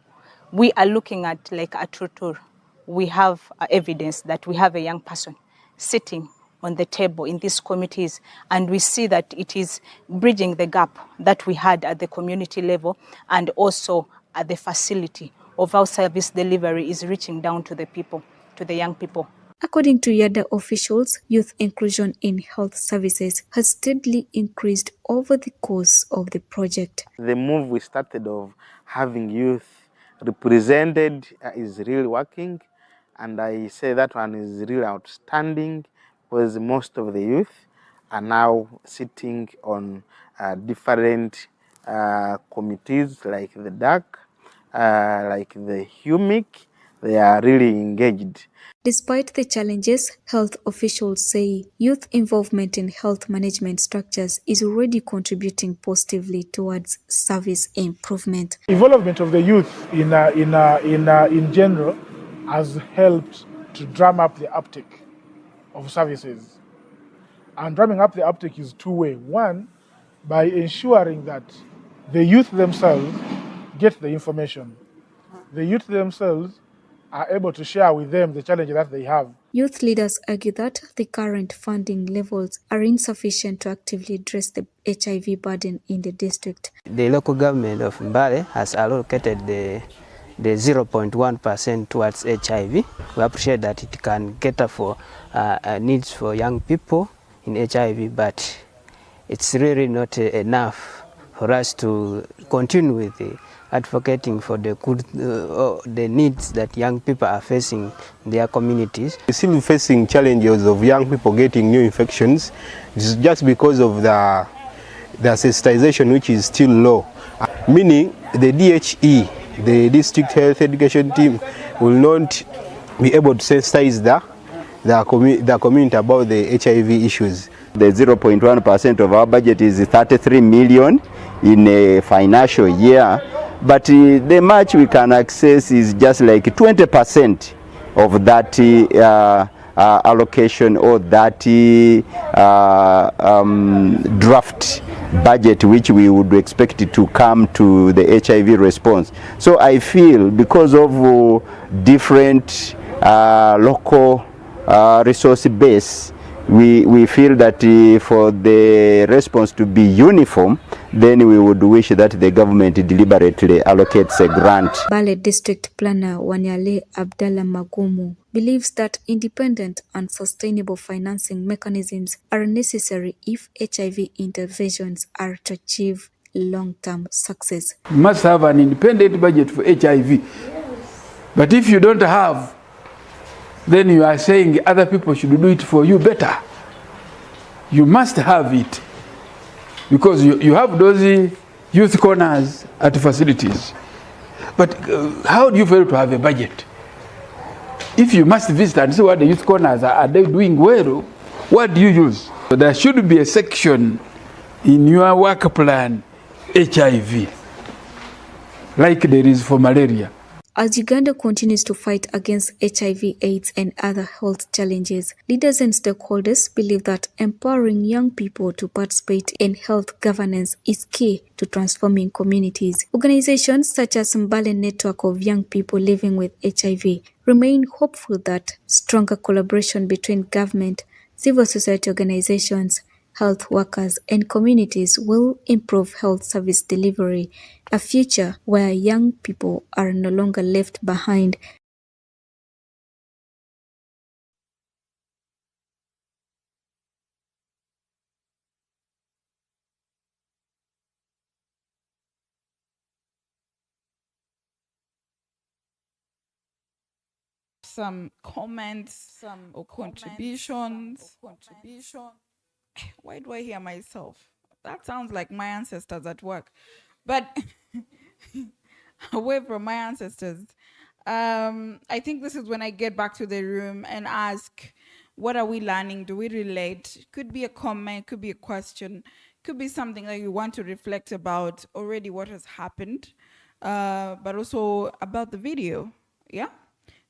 We are looking at like a tutor. We have evidence that we have a young person sitting on the table in these committees, and we see that it is bridging the gap that we had at the community level and also at the facility of how service delivery is reaching down to the people, to the young people. According to YADA officials, youth inclusion in health services has steadily increased over the course of the project. The move we started of having youth represented is really working, and I say that one is really outstanding because most of the youth are now sitting on different committees like the DAC, like the HUMIC. They are really engaged. Despite the challenges, health officials say youth involvement in health management structures is already contributing positively towards service improvement. Involvement of the youth in general has helped to drum up the uptake of services. And drumming up the uptake is two-way. One, by ensuring that the youth themselves get the information. The youth themselves are able to share with them the challenges that they have. Youth leaders argue that the current funding levels are insufficient to actively address the HIV burden in the district. The local government of Mbale has allocated the 0.1% towards HIV. We appreciate that it can cater for needs for young people in HIV, but it's really not enough for us to continue with advocating for the good, the needs that young people are facing in their communities. We're still facing challenges of young people getting new infections. This is just because of the sensitization, which is still low. Meaning the DHE, the District Health Education Team, will not be able to sensitize the community about the HIV issues. The 0.1% of our budget is 33 million in a financial year, but the much we can access is just like 20% of that allocation or that draft budget which we would expect it to come to the HIV response. So I feel because of different local resource base, we feel that for the response to be uniform, then we would wish that the government deliberately allocates a grant. Mbale District Planner Wanyale Abdallah Magumu believes that independent and sustainable financing mechanisms are necessary if HIV interventions are to achieve long-term success. You must have an independent budget for HIV. But if you don't have, then you are saying other people should do it for you better. You must have it. Because you have those youth corners at facilities. But how do you fail to have a budget? If you must visit and see what the youth corners are they doing well, what do you use? So there should be a section in your work plan, HIV, like there is for malaria. As Uganda continues to fight against HIV, AIDS, and other health challenges, leaders and stakeholders believe that empowering young people to participate in health governance is key to transforming communities. Organizations such as Mbale Network of Young People Living with HIV remain hopeful that stronger collaboration between government, civil society organizations, health workers, and communities will improve health service delivery, a future where young people are no longer left behind. Some comments, or contributions. Why do I hear myself? That sounds like my ancestors at work. But away from my ancestors, I think this is when I get back to the room and ask, what are we learning? Do we relate? Could be a comment, could be a question, could be something that you want to reflect about already what has happened, but also about the video, yeah?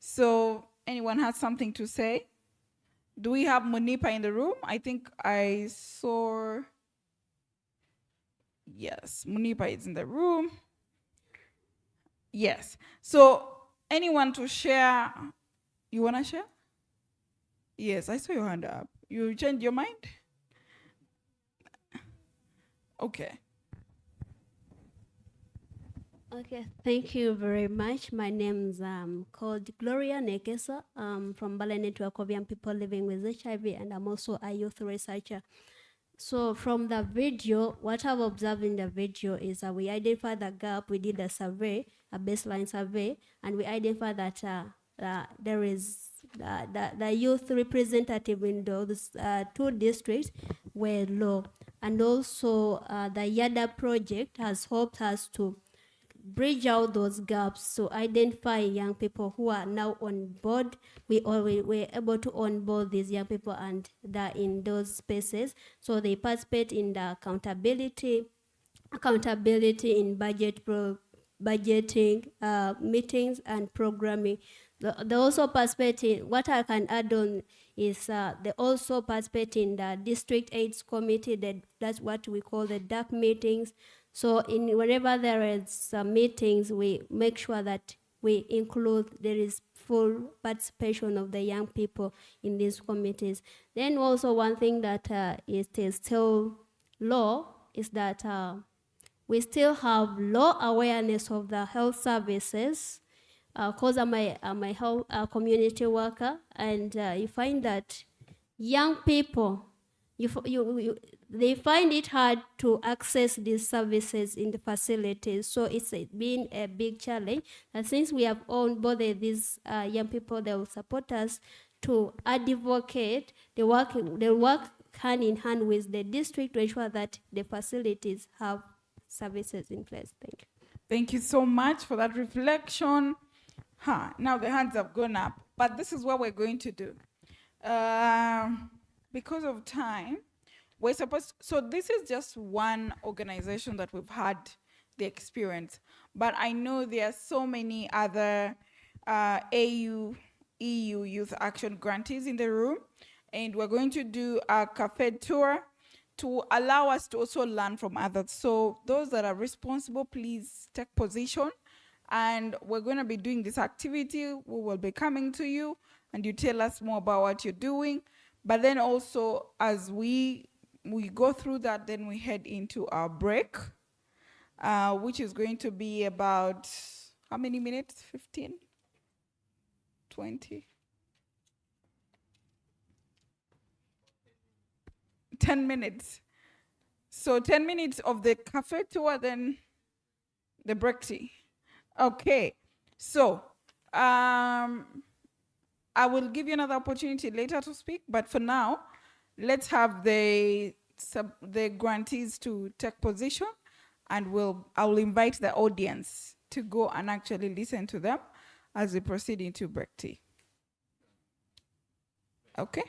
So anyone has something to say? Do we have Munipa in the room? I think I saw, yes, Munipa is in the room. Yes, so anyone to share, you wanna share? Yes, I saw your hand up. You changed your mind? Okay. Okay, thank you very much. My name's called Gloria Nekesa. I'm from Mbale Network of Young People Living with HIV, and I'm also a youth researcher. So from the video, what I've observed in the video is that we identified the gap. We did a survey, a baseline survey, and we identified that there is the youth representative in those two districts were low. And also the YADA project has helped us to bridge out those gaps to identify young people who are now on board. We were able to onboard these young people, and they're in those spaces. So they participate in the accountability in budgeting, meetings and programming. They also participate in, what I can add on is they also participate in the district aids committee. That's what we call the DAC meetings. So whenever there is meetings, we make sure that we include, there is full participation of the young people in these committees. Then also one thing that is still low is that we still have low awareness of the health services, because I'm a health community worker, and you find that young people, they find it hard to access these services in the facilities. So it's been a big challenge. And since we have onboarded these young people, they will support us to advocate. They work hand in hand with the district to ensure that the facilities have services in place. Thank you. Thank you so much for that reflection. Now the hands have gone up, but this is what we're going to do. Because of time, we're supposed, so this is just one organization that we've had the experience, but I know there are so many other EU Youth Action grantees in the room, and we're going to do a cafe tour to allow us to also learn from others. So those that are responsible, please take position, and we're going to be doing this activity. We will be coming to you, and you tell us more about what you're doing. But then also, as we go through that, then we head into our break, which is going to be about, how many minutes? 15? 20? 10 minutes. So 10 minutes of the cafe tour, then the break tea. Okay, so I will give you another opportunity later to speak, but for now, let's have the grantees to take position, and I will invite the audience to go and actually listen to them as we proceed into break tea. Okay?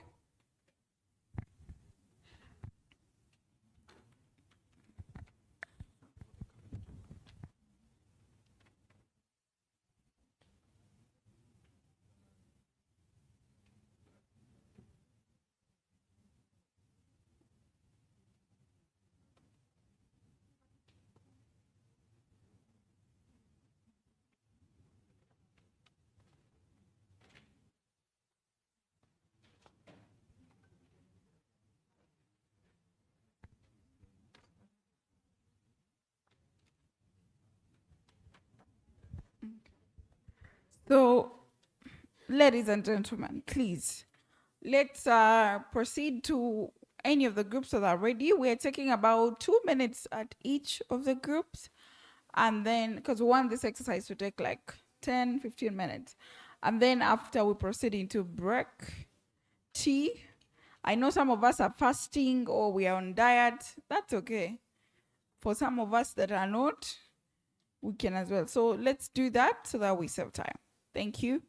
So, ladies and gentlemen, please, let's proceed to any of the groups that are ready. We're taking about 2 minutes at each of the groups. And then, because we want this exercise to take like 10, 15 minutes. And then after we proceed into break, tea. I know some of us are fasting or we are on diet. That's okay. For some of us that are not, we can as well. So let's do that so that we save time. Thank you.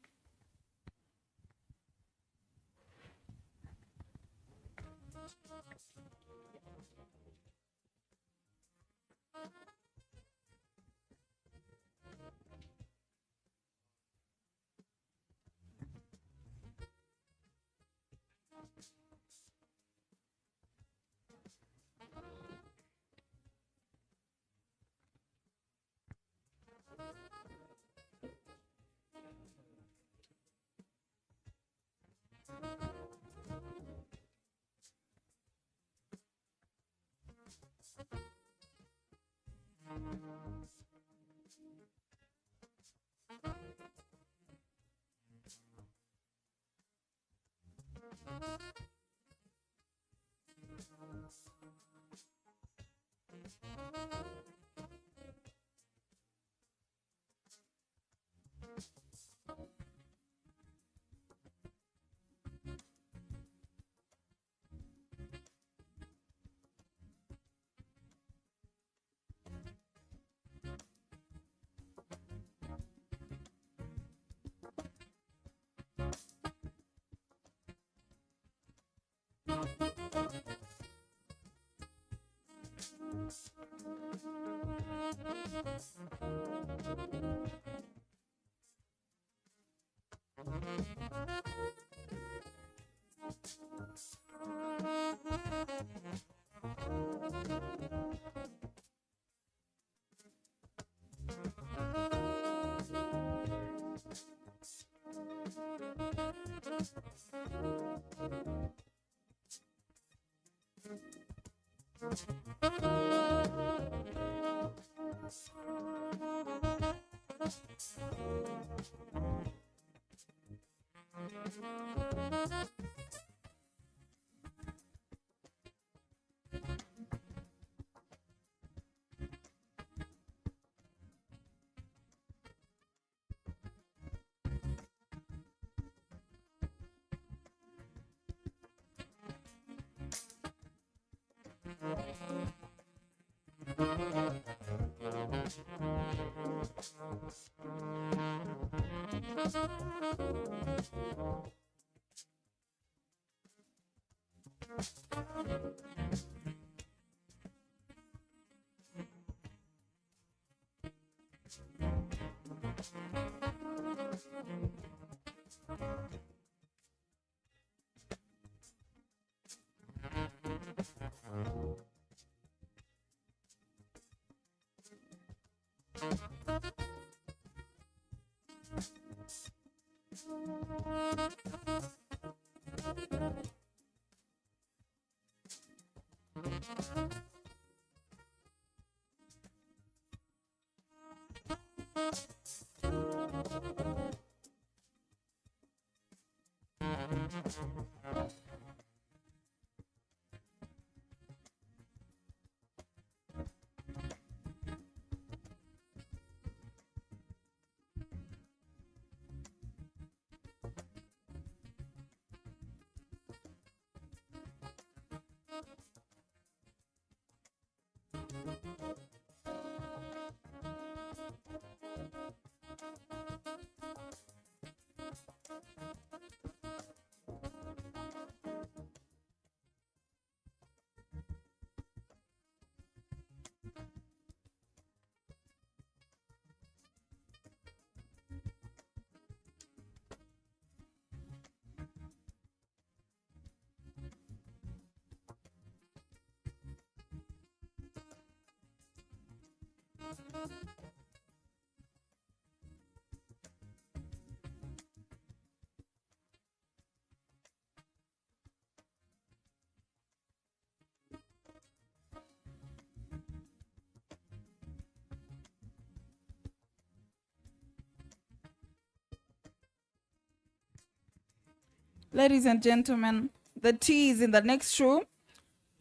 Ladies and gentlemen, the tea is in the next room.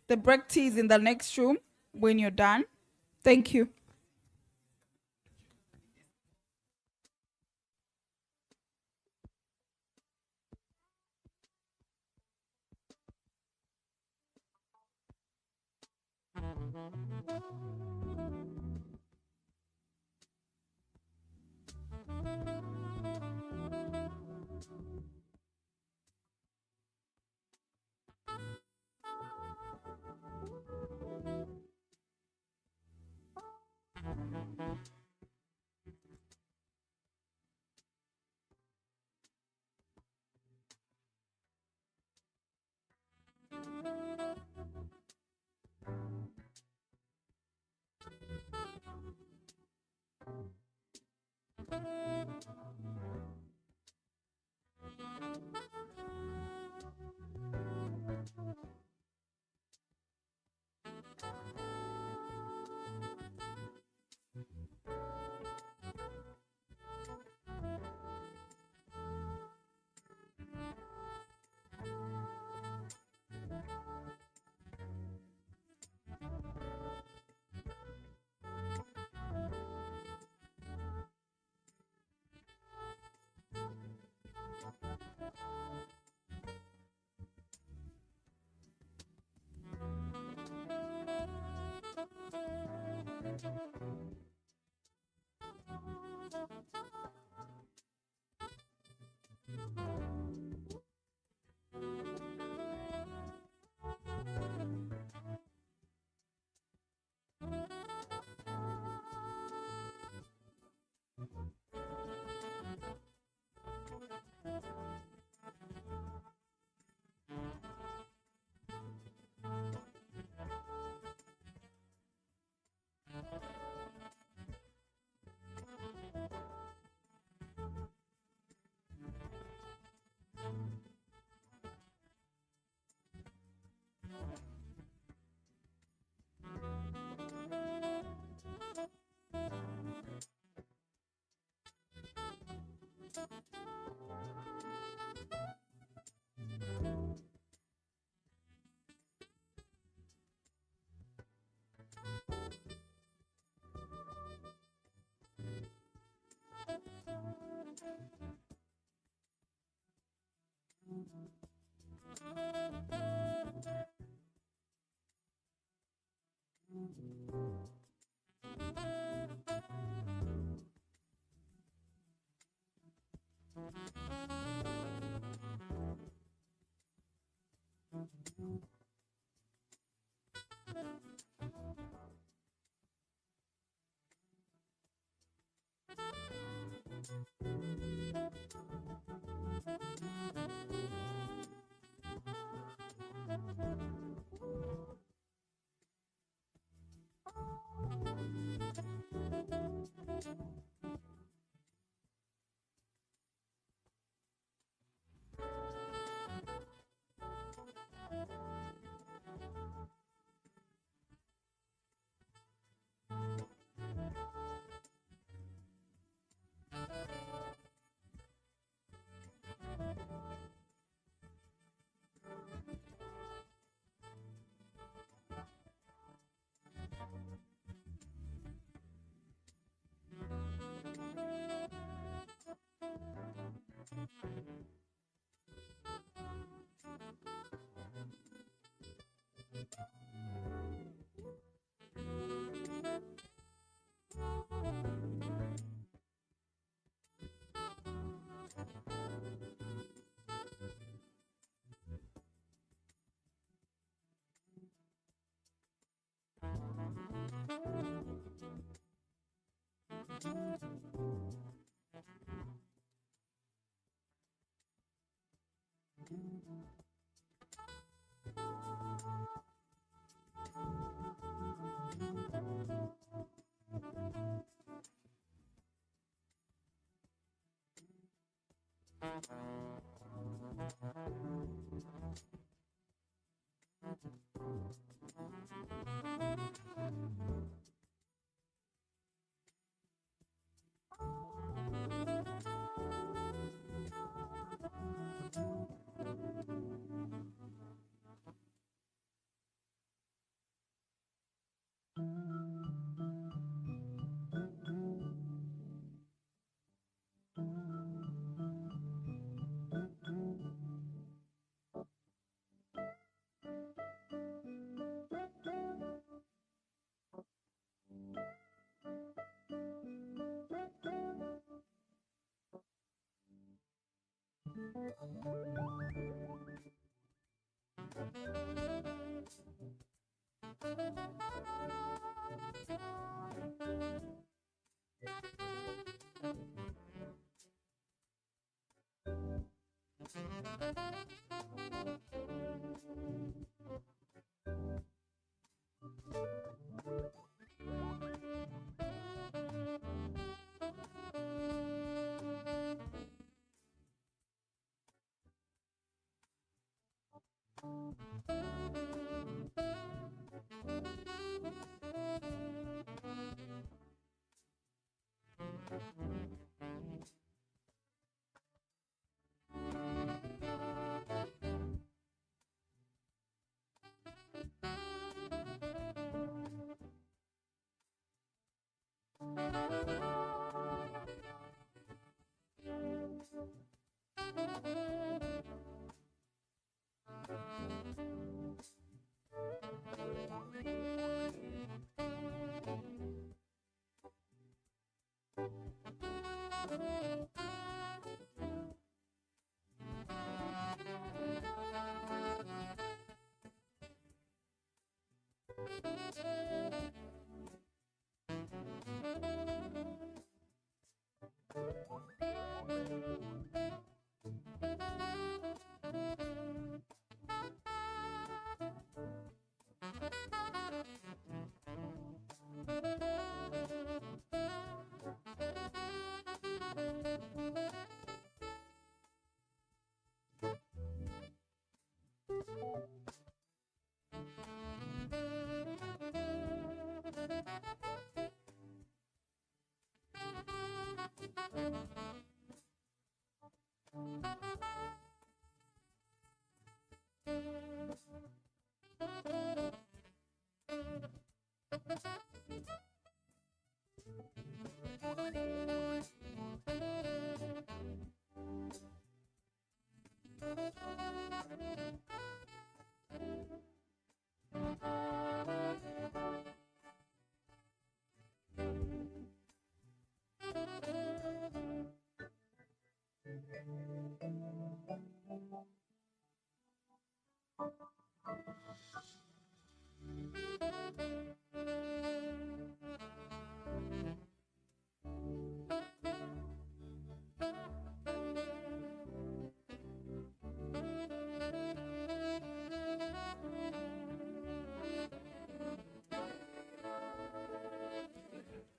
The break tea is in the next room when you're done. Thank you.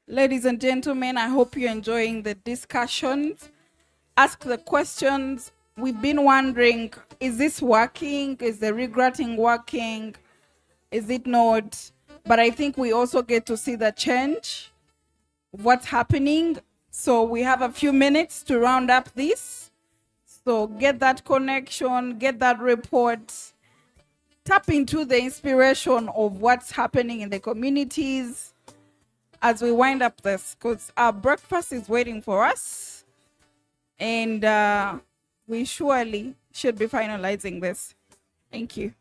Ladies and gentlemen, I hope you're enjoying the discussions. Ask the questions. We've been wondering, is this working? Is the regranting working? Is it not? But I think we also get to see the change, what's happening. So we have a few minutes to round up this. So get that connection, get that report, tap into the inspiration of what's happening in the communities as we wind up this, because our breakfast is waiting for us. And we surely should be finalizing this. Thank you.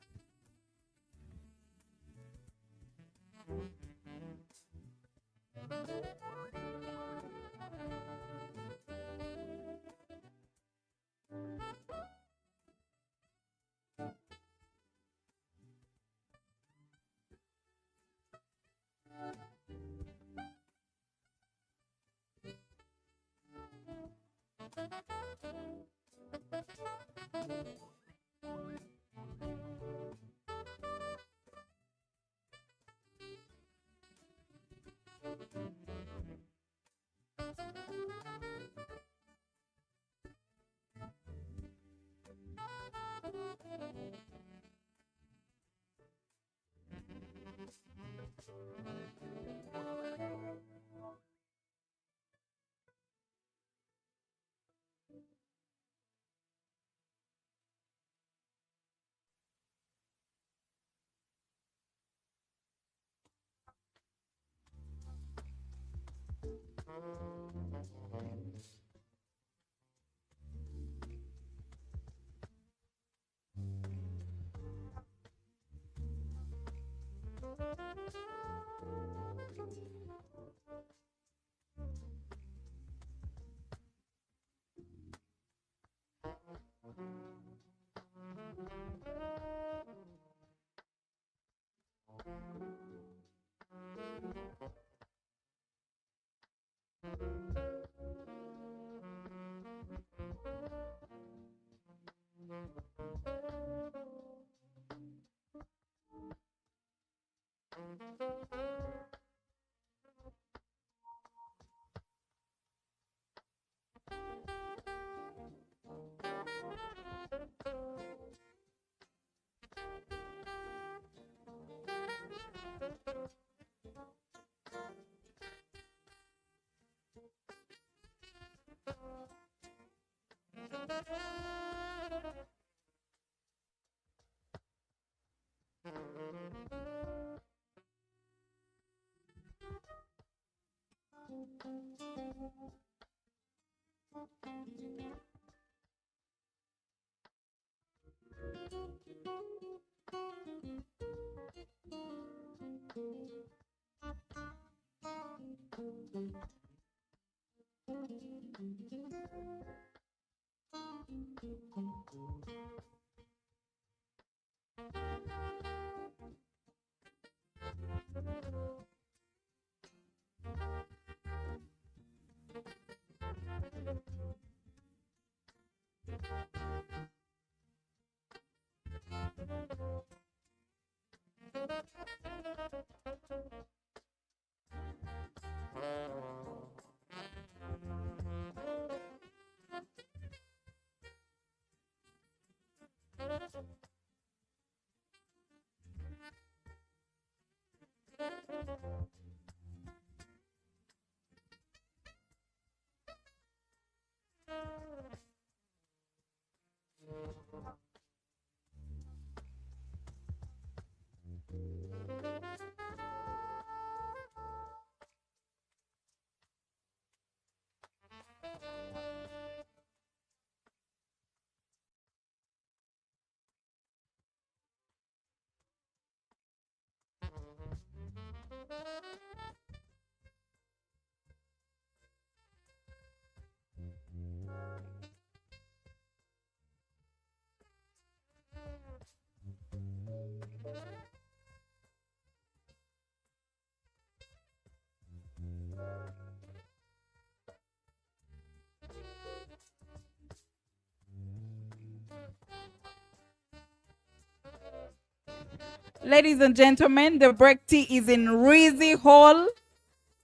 Ladies and gentlemen, the break tea is in Rizzi Hall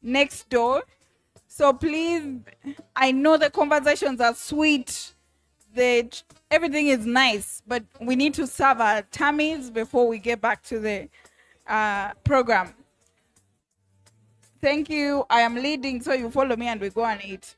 next door. So please, I know the conversations are sweet, everything is nice, but we need to serve our tummies before we get back to the program. Thank you. I am leading, so you follow me and we go and eat.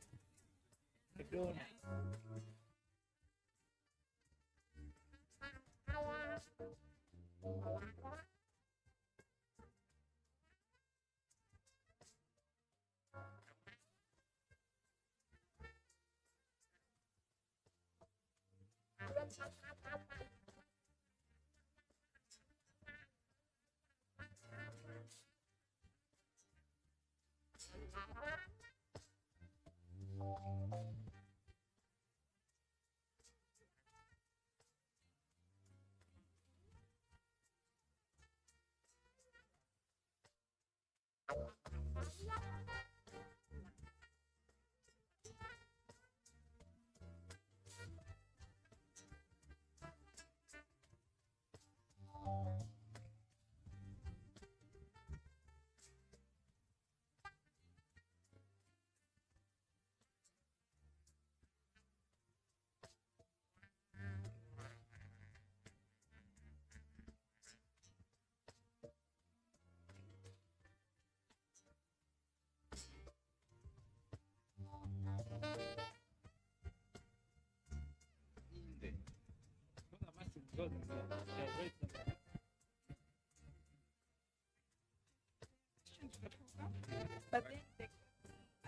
But then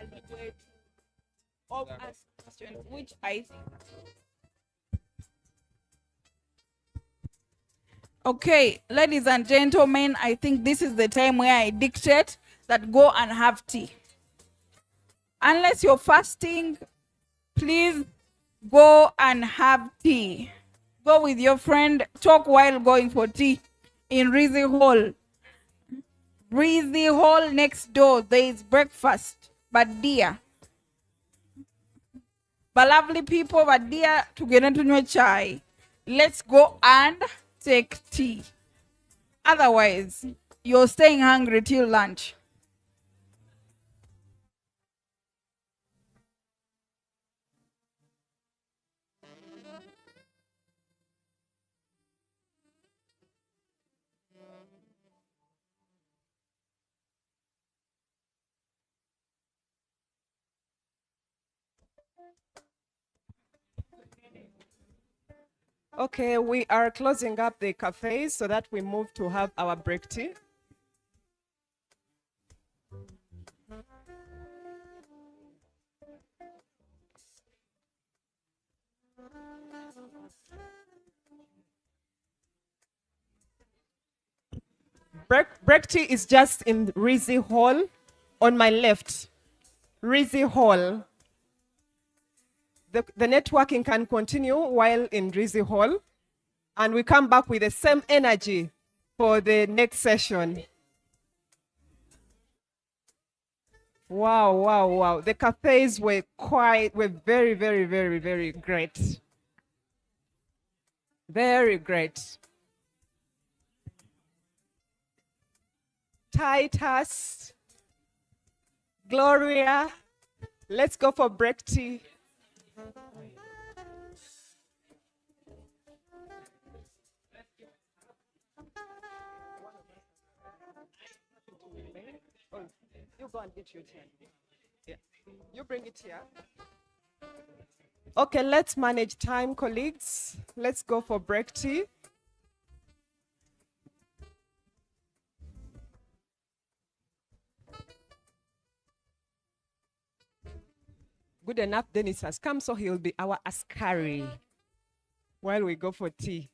a way to ask questions, which I think. Okay, ladies and gentlemen, I think this is the time where I dictate that go and have tea. Unless you're fasting, please go and have tea. Go with your friend, talk while going for tea in Rizzi Hall. Rizzi Hall next door, there is breakfast, but dear, But lovely people, but dear, together to know chai. Let's go and take tea. Otherwise, you're staying hungry till lunch. Okay, we are closing up the cafes so that we move to have our break tea. Break tea is just in Rizzi Hall on my left. Rizzi Hall. The networking can continue while in Rizzi Hall, and we come back with the same energy for the next session. Wow, wow, wow. The cafes were very, very, very, very great. Very great. Titus, Gloria, let's go for break tea. Oh, you go and get your tea. Yeah. You bring it here. Okay, let's manage time, colleagues. Let's go for break tea. Good enough, Dennis has come, so he'll be our askari while we go for tea.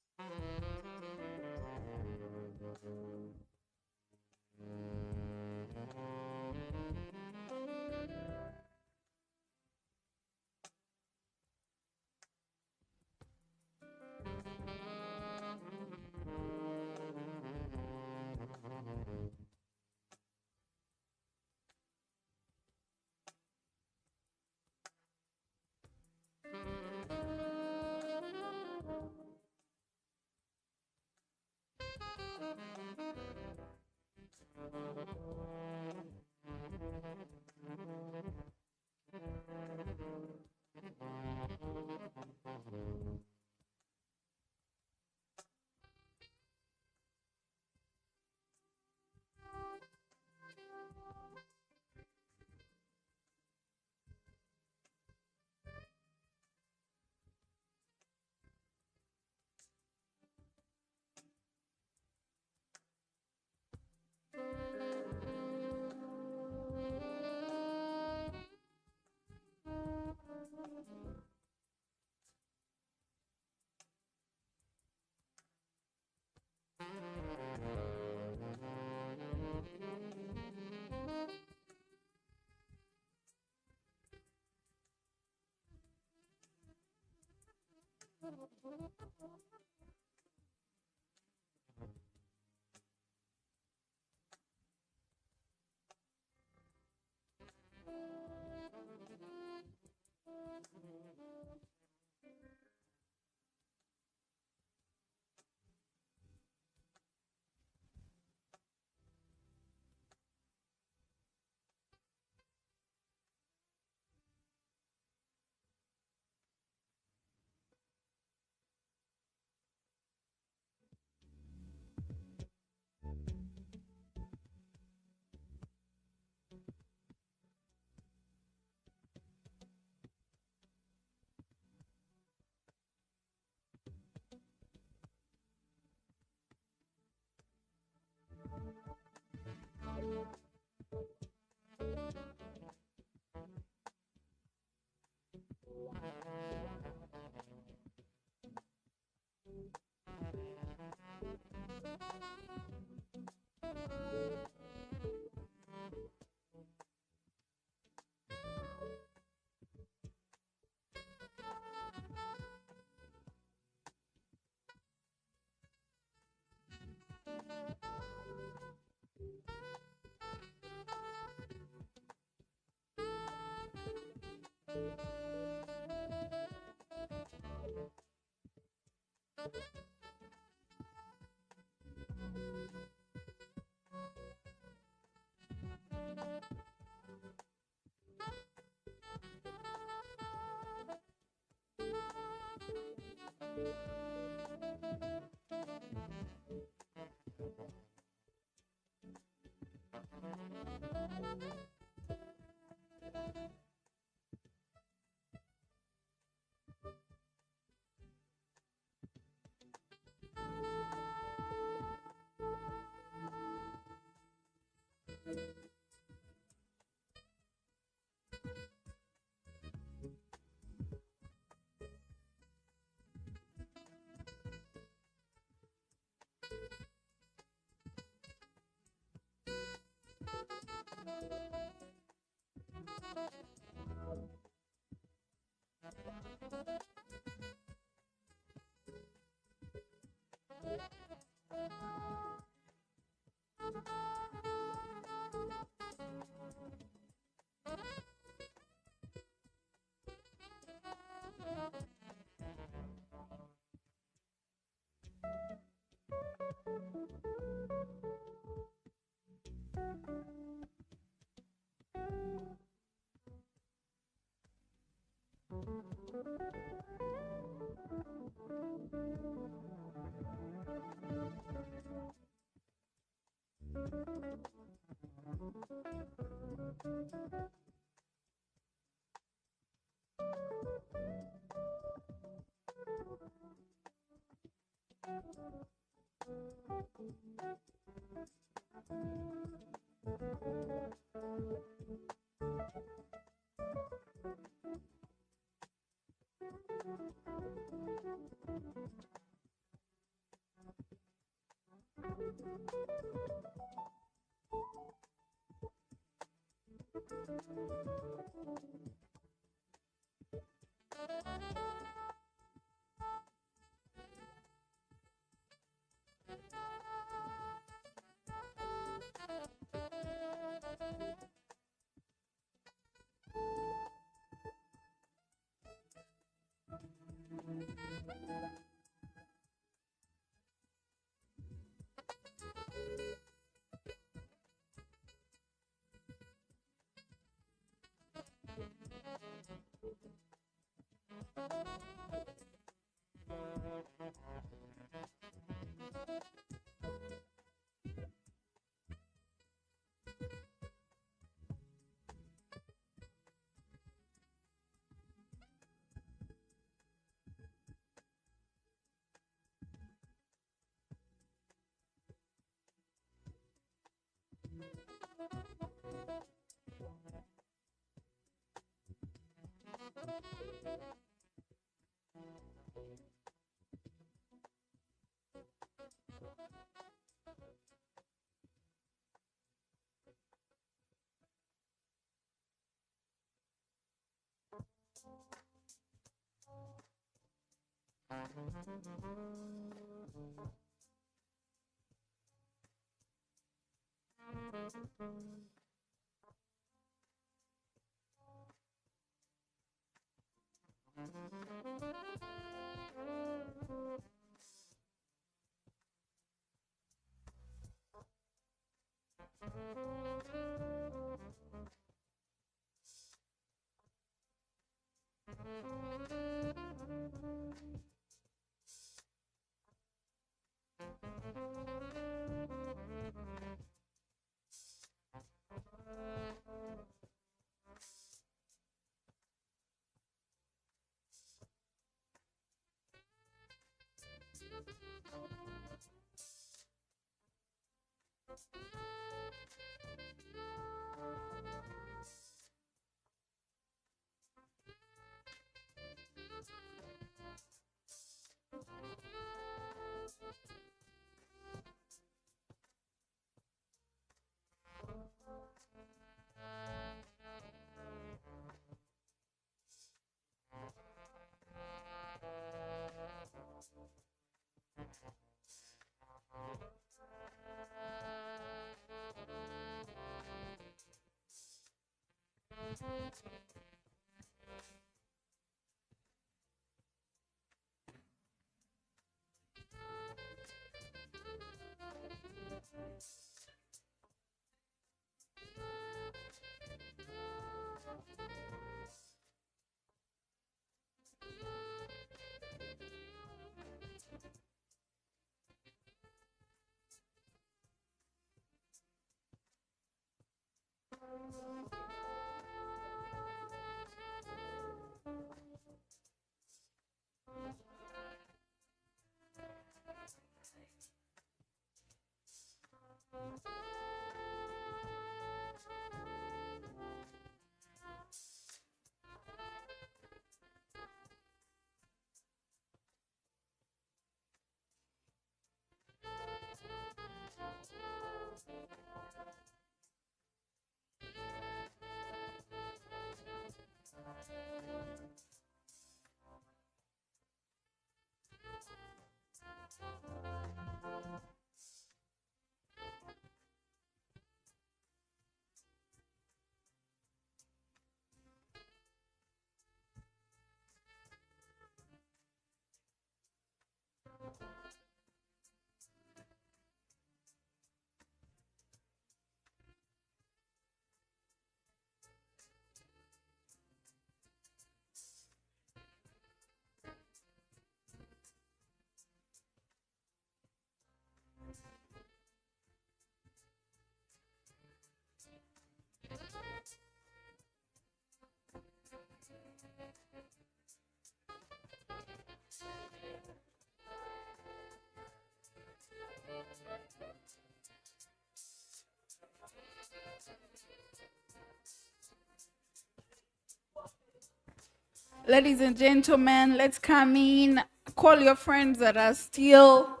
Ladies and gentlemen, let's come in. Call your friends that are still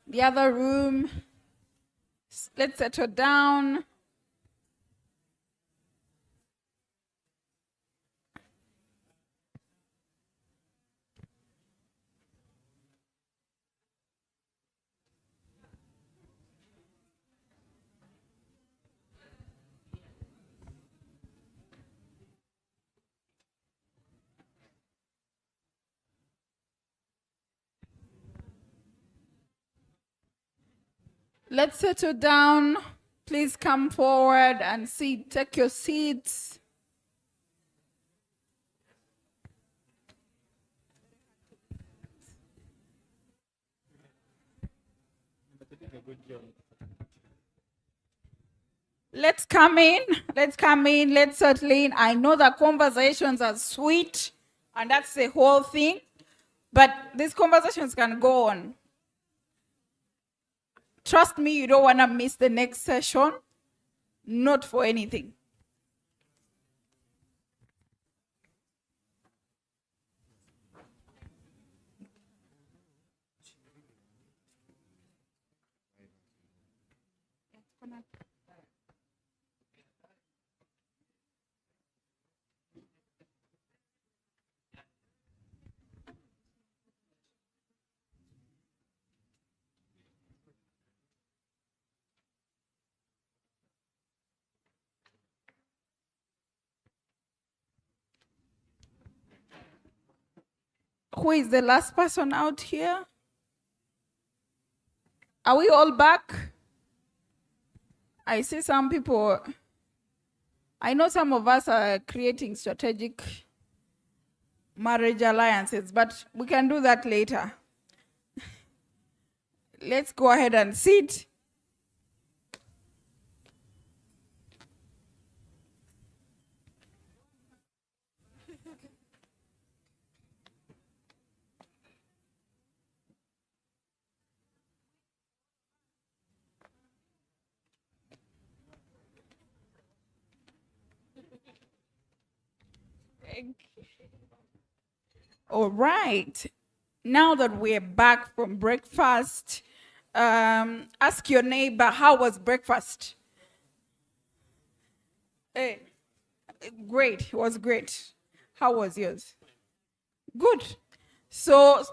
the other room. Let's settle down. Let's settle down. Please come forward and take your seats. Let's come in, let's settle in. I know the conversations are sweet, and that's the whole thing, but these conversations can go on. Trust me, you don't want to miss the next session, not for anything. Who is the last person out here? Are we all back? I see some people. I know some of us are creating strategic marriage alliances, but we can do that later. Let's go ahead and sit. All right. Now that we're back from breakfast, ask your neighbor, how was breakfast? Hey, great, it was great. How was yours? Good. So,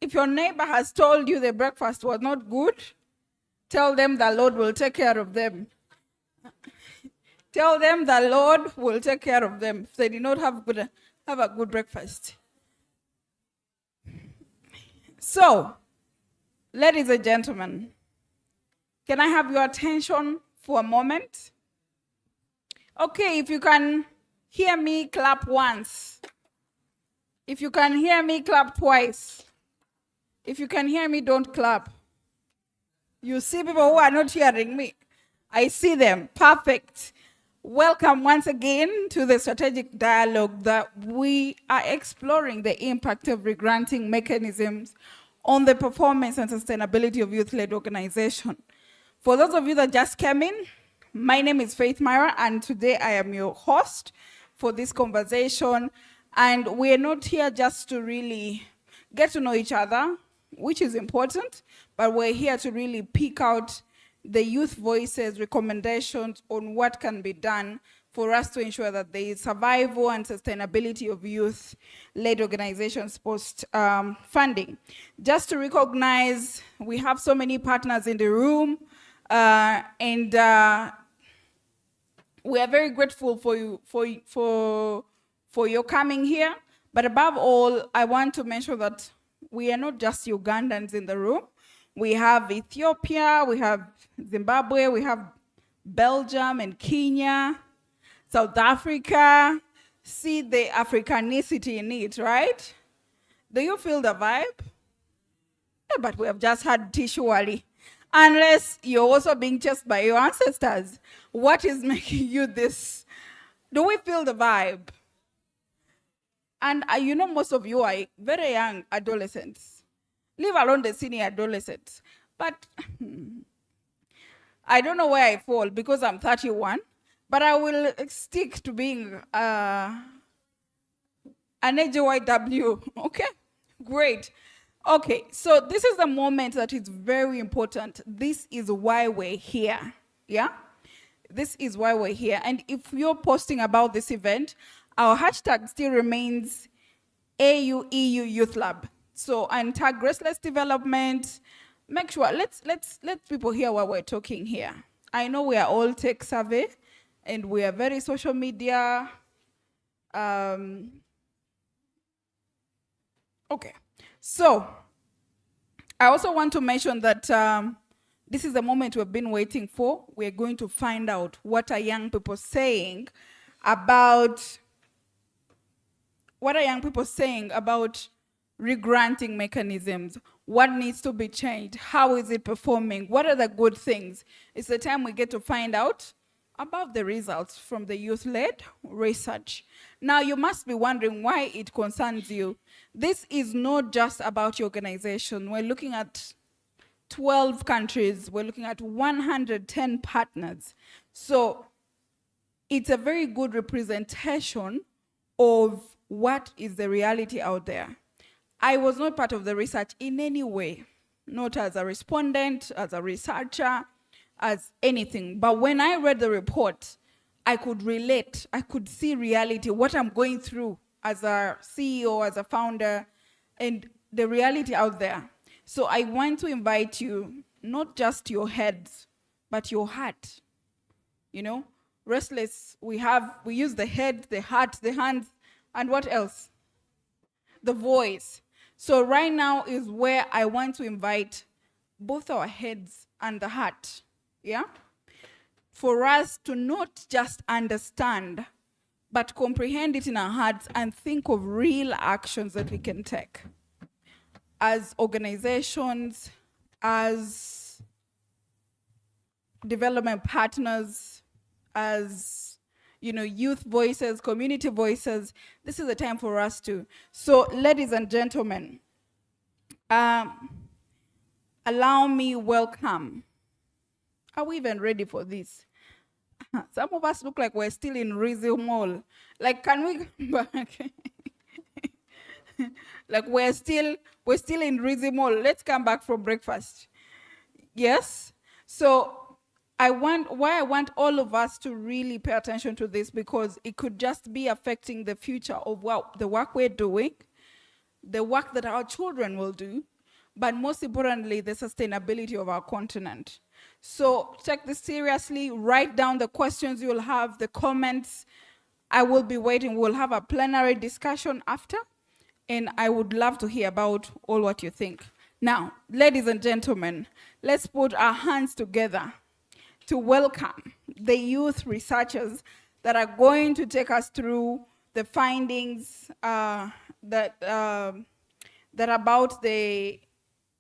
if your neighbor has told you the breakfast was not good, tell them the Lord will take care of them. Tell them the Lord will take care of them if they did not have a good breakfast. So, ladies and gentlemen, can I have your attention for a moment? Okay, if you can hear me, clap once. If you can hear me, clap twice. If you can hear me, don't clap. You see people who are not hearing me. I see them. Perfect. Welcome once again to the strategic dialogue that we are exploring the impact of regranting mechanisms on the performance and sustainability of youth-led organization. For those of you that just came in, my name is Faith Myra, and today I am your host for this conversation. And we're not here just to really get to know each other, which is important, but we're here to really pick out the youth voices, recommendations on what can be done for us to ensure that there is survival and sustainability of youth-led organizations post-funding. Just to recognize, we have so many partners in the room, and we are very grateful for you, for your coming here. But above all, I want to mention that we are not just Ugandans in the room. We have Ethiopia, we have Zimbabwe, we have Belgium and Kenya, South Africa. See the Africanicity in it, right? Do you feel the vibe? Yeah, but we have just had Tishuali. Unless you're also being chased by your ancestors. What is making you this? Do we feel the vibe? And you know, most of you are very young adolescents. Leave alone the senior adolescents. But I don't know where I fall because I'm 31, but I will stick to being an AJYW, okay? Great. Okay, so this is the moment that is very important. This is why we're here, yeah? This is why we're here. And if you're posting about this event, our hashtag still remains AUEU Youth Lab. So, and tag Restless Development. Make sure, let people hear what we're talking here. I know we are all tech savvy, and we are very social media. Okay, so I also want to mention that this is the moment we've been waiting for. We're going to find out what are young people saying about regranting mechanisms. What needs to be changed? How is it performing? What are the good things? It's the time we get to find out about the results from the youth-led research. Now, you must be wondering why it concerns you. This is not just about your organization. We're looking at 12 countries. We're looking at 110 partners. So it's a very good representation of what is the reality out there. I was not part of the research in any way, not as a respondent, as a researcher, as anything. But when I read the report, I could relate, I could see reality, what I'm going through as a CEO, as a founder, and the reality out there. So I want to invite you, not just your heads, but your heart. You know, Restless, we use the head, the heart, the hands, and what else? the voice. So right now is where I want to invite both our heads and the heart, yeah? For us to not just understand, but comprehend it in our hearts and think of real actions that we can take as organizations, as development partners, as youth voices, community voices. This is the time for us to. So, ladies and gentlemen, allow me welcome. Are we even ready for this? Some of us look like we're still in Rizzo Mall. Like, can we come back? Like we're still in Rizzo Mall. Let's come back from breakfast. Yes? So I want all of us to really pay attention to this, because it could just be affecting the future of the work we're doing, the work that our children will do, but most importantly, the sustainability of our continent. So take this seriously, write down the questions you'll have, the comments. I will be waiting. We'll have a plenary discussion after, and I would love to hear about all what you think. Now, ladies and gentlemen, let's put our hands together to welcome the youth researchers that are going to take us through the findings that about the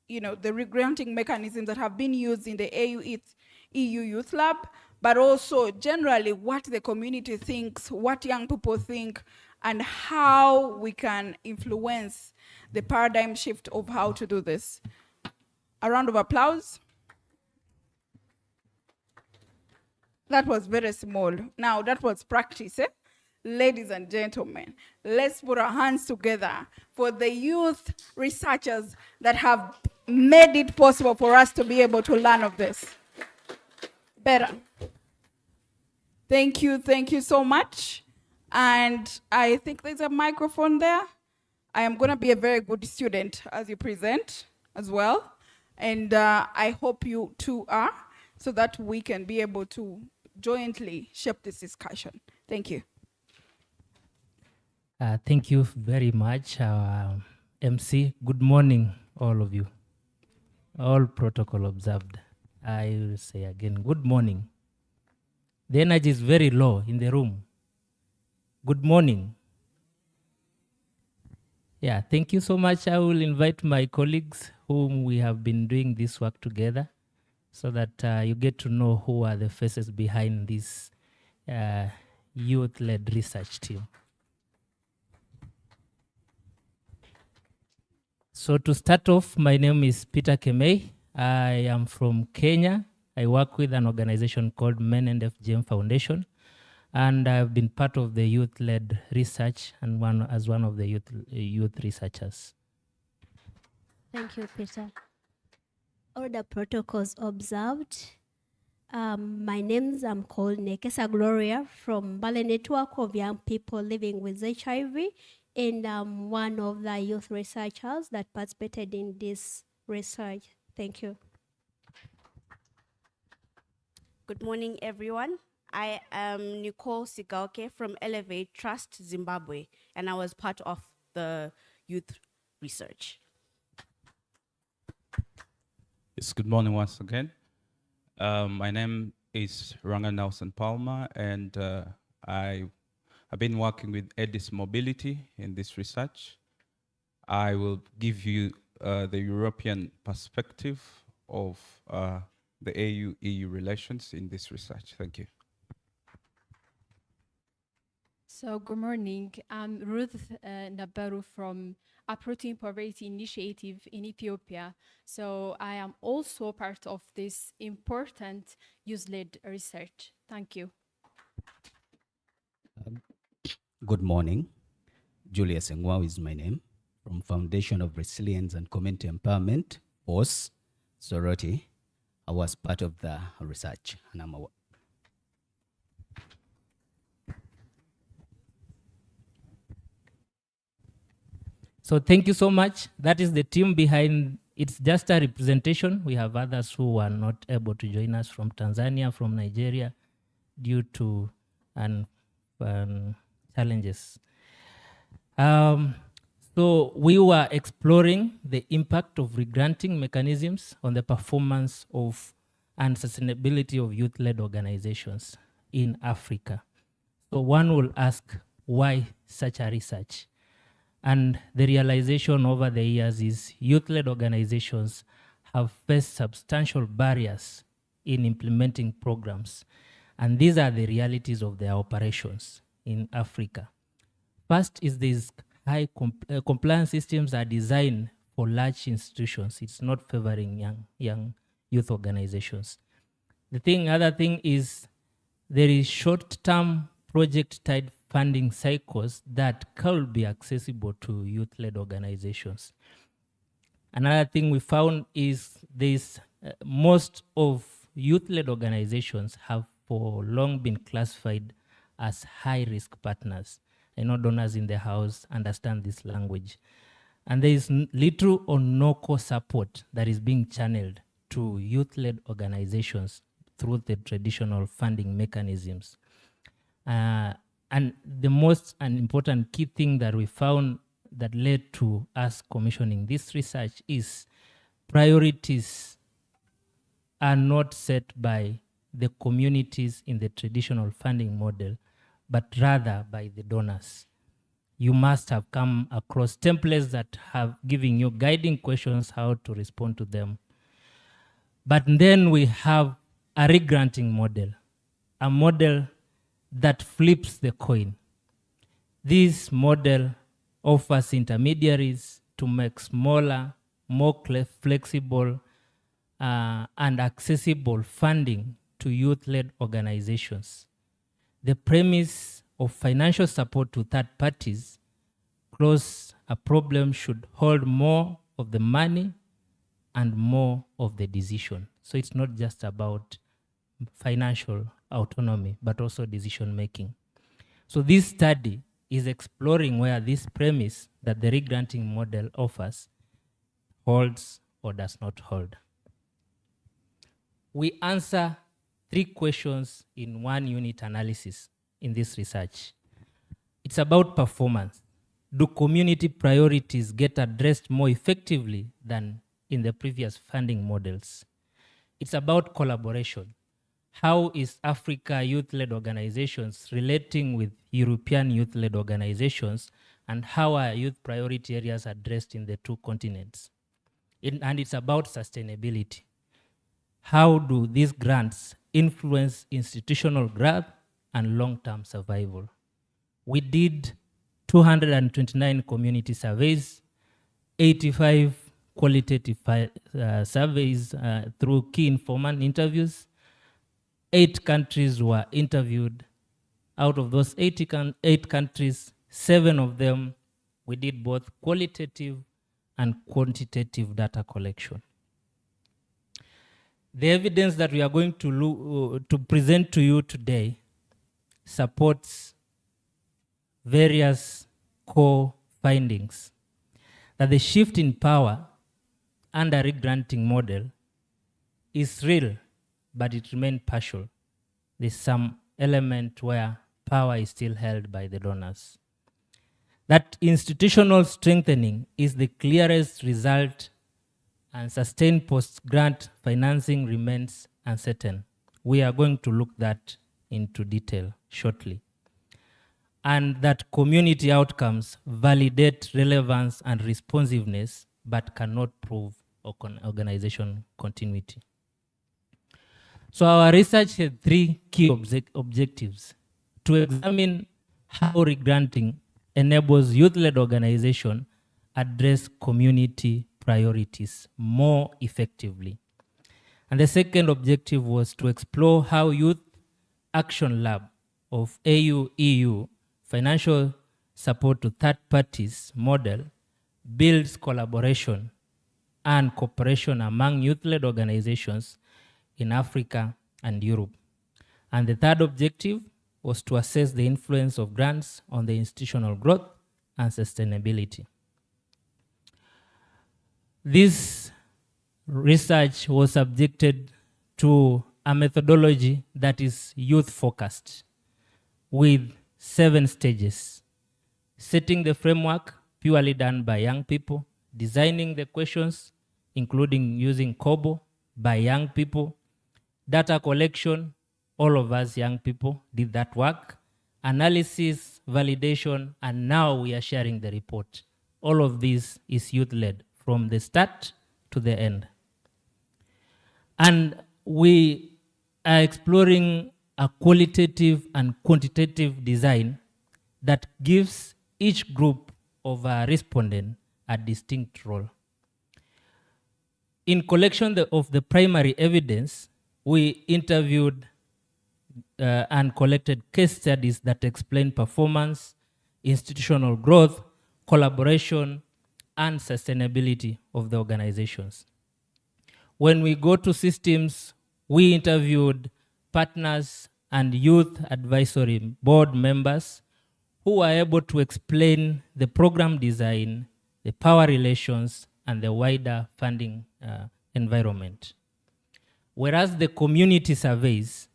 regranting mechanisms that have been used in the EU Youth Lab, but also generally what the community thinks, what young people think, and how we can influence the paradigm shift of how to do this. A round of applause. That was very small. Now that was practice, eh? Ladies and gentlemen, let's put our hands together for the youth researchers that have made it possible for us to be able to learn of this. Better. Thank you so much. And I think there's a microphone there. I am gonna be a very good student as you present as well. And I hope you too are, so that we can be able to jointly shape this discussion. Thank you. Thank you very much, MC. Good morning, all of you. All protocol observed. I will say again, good morning. The energy is very low in the room. Good morning. Yeah, thank you so much. I will invite my colleagues whom we have been doing this work together, so that you get to know who are the faces behind this youth-led research team. So to start off, my name is Peter Kemei. I am from Kenya. I work with an organization called Men and FGM Foundation, and I've been part of the youth-led research and as one of the youth researchers. Thank you, Peter. All the protocols observed. My name's I'm called Nekesa Gloria from Mbale Network of Young People Living with HIV, and I'm one of the youth researchers that participated in this research. Thank you. Good morning, everyone. I am Nicole Sigaoke from Elevate Trust Zimbabwe, and I was part of the youth research. Yes, good morning once again. My name is Ranga Nelson Palmer, and I've been working with EDIS Mobility in this research. I will give you the European perspective of the AU-EU relations in this research. Thank you. So good morning. I'm Ruth Nabaru from Uprooting Poverty Initiative in Ethiopia. So I am also part of this important youth-led research. Thank you. Good morning. Julius Engwao is my name, from Foundation of Resilience and Community Empowerment, FORCE, Sorority. I was part of the research, and I'm So thank you so much. That is the team behind. It's just a representation. We have others who are not able to join us from Tanzania, from Nigeria, due to challenges. So we were exploring the impact of regranting mechanisms on the performance of and sustainability of youth-led organizations in Africa. So one will ask, why such a research? And the realization over the years is youth-led organizations have faced substantial barriers in implementing programs. And these are the realities of their operations in Africa. First is these high compliance systems are designed for large institutions. It's not favoring young youth organizations. Other thing is there is short-term project-tied funding cycles that could be accessible to youth-led organizations. Another thing we found is this: most of youth-led organizations have for long been classified as high-risk partners. I know donors in the house understand this language. And there is little or no core support that is being channeled to youth-led organizations through the traditional funding mechanisms. And the most important key thing that we found that led to us commissioning this research is priorities are not set by the communities in the traditional funding model, but rather by the donors. You must have come across templates that have given you guiding questions how to respond to them. But then we have a regranting model, a model that flips the coin. This model offers intermediaries to make smaller, more flexible, and accessible funding to youth-led organizations. The premise of financial support to third parties close a problem should hold more of the money and more of the decision. So it's not just about financial autonomy, but also decision making. So this study is exploring where this premise that the regranting model offers holds or does not hold. We answer 3 questions in 1 unit analysis in this research. It's about performance. Do community priorities get addressed more effectively than in the previous funding models? It's about collaboration. How is Africa youth-led organizations relating with European youth-led organizations, and how are youth priority areas addressed in the 2 continents? And it's about sustainability. How do these grants influence institutional growth and long-term survival? We did 229 community surveys, 85 qualitative surveys through key informant interviews. 8 countries were interviewed. Out of those 8 countries, 7 of them, we did both qualitative and quantitative data collection. The evidence that we are going to present to you today supports various core findings. That the shift in power under regranting model is real, but it remains partial. There's some element where power is still held by the donors. That institutional strengthening is the clearest result, and sustained post-grant financing remains uncertain. We are going to look that into detail shortly. And that community outcomes validate relevance and responsiveness, but cannot prove organization continuity. So our research had 3 key objectives: to examine how regranting enables youth-led organization address community priorities more effectively. And the second objective was to explore how Youth Action Lab of AUEU financial support to third parties model builds collaboration and cooperation among youth-led organizations in Africa and Europe. And the third objective was to assess the influence of grants on the institutional growth and sustainability. This research was subjected to a methodology that is youth-focused with 7 stages: setting the framework, purely done by young people, designing the questions, including using Kobo by young people, data collection, all of us young people did that work, analysis, validation, and now we are sharing the report. All of this is youth-led from the start to the end. And we are exploring a qualitative and quantitative design that gives each group of a respondent a distinct role. In collection of the primary evidence, we interviewed and collected case studies that explain performance, institutional growth, collaboration, and sustainability of the organizations. When we go to systems, we interviewed partners and youth advisory board members who are able to explain the program design, the power relations, and the wider funding environment. Whereas the community surveys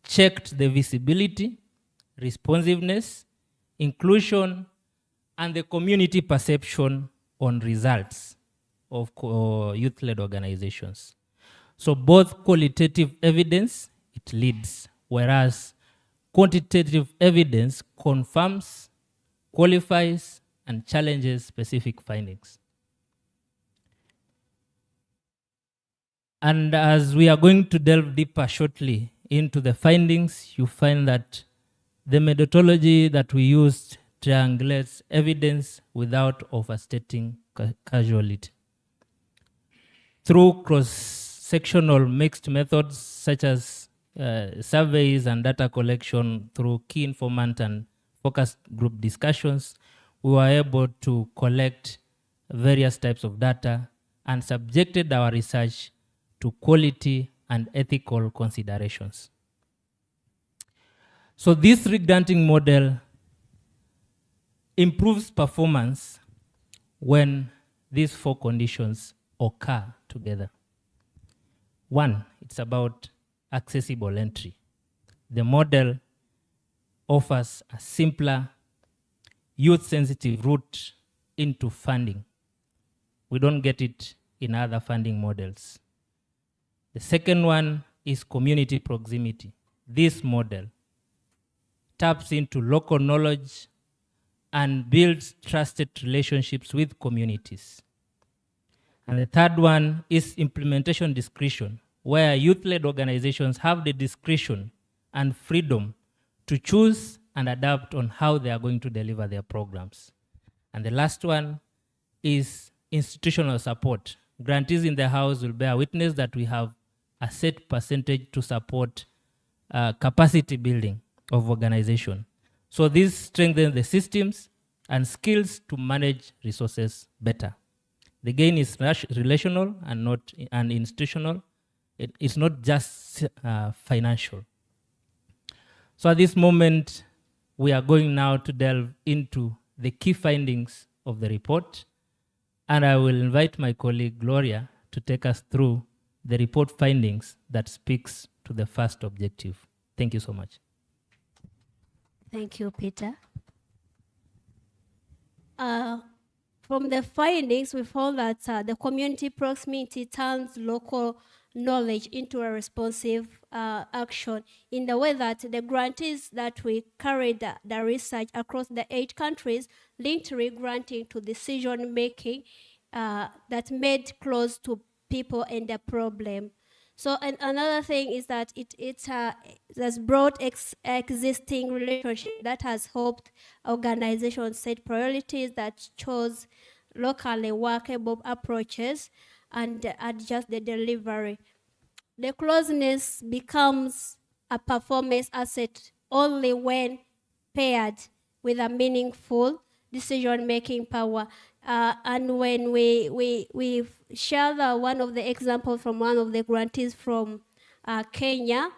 checked the visibility, responsiveness, inclusion, and the community perception on results of youth-led organizations. So both qualitative evidence, it leads, whereas quantitative evidence confirms, qualifies, and challenges specific findings. And as we are going to delve deeper shortly into the findings, you find that the methodology that we used triangulates evidence without overstating causality. Through cross-sectional mixed methods such as surveys and data collection through key informant and focus group discussions, we were able to collect various types of data and subjected our research to quality and ethical considerations. So this regranting model improves performance when these four conditions occur together. One, it's about accessible entry. The model offers a simpler, youth-sensitive route into funding. We don't get it in other funding models. The second one is community proximity. This model taps into local knowledge and builds trusted relationships with communities. And the third one is implementation discretion, where youth-led organizations have the discretion and freedom to choose and adapt on how they are going to deliver their programs. And the last one is institutional support. Grantees in the house will bear witness that we have a set percentage to support capacity building of organization. So this strengthens the systems and skills to manage resources better. The gain is relational and not institutional. It's not just financial. So at this moment, we are going now to delve into the key findings of the report. And I will invite my colleague Gloria to take us through the report findings that speaks to the first objective. Thank you so much. Thank you, Peter. From the findings, we found that the community proximity turns local knowledge into a responsive action in the way that the grantees that we carried the research across the 8 countries linked regranting to decision-making that made close to people and the problem. So another thing is that it has brought existing relationship that has helped organizations set priorities that chose locally workable approaches and adjust the delivery. The closeness becomes a performance asset only when paired with a meaningful decision-making power. And when we share one of the examples from one of the grantees from Kenya,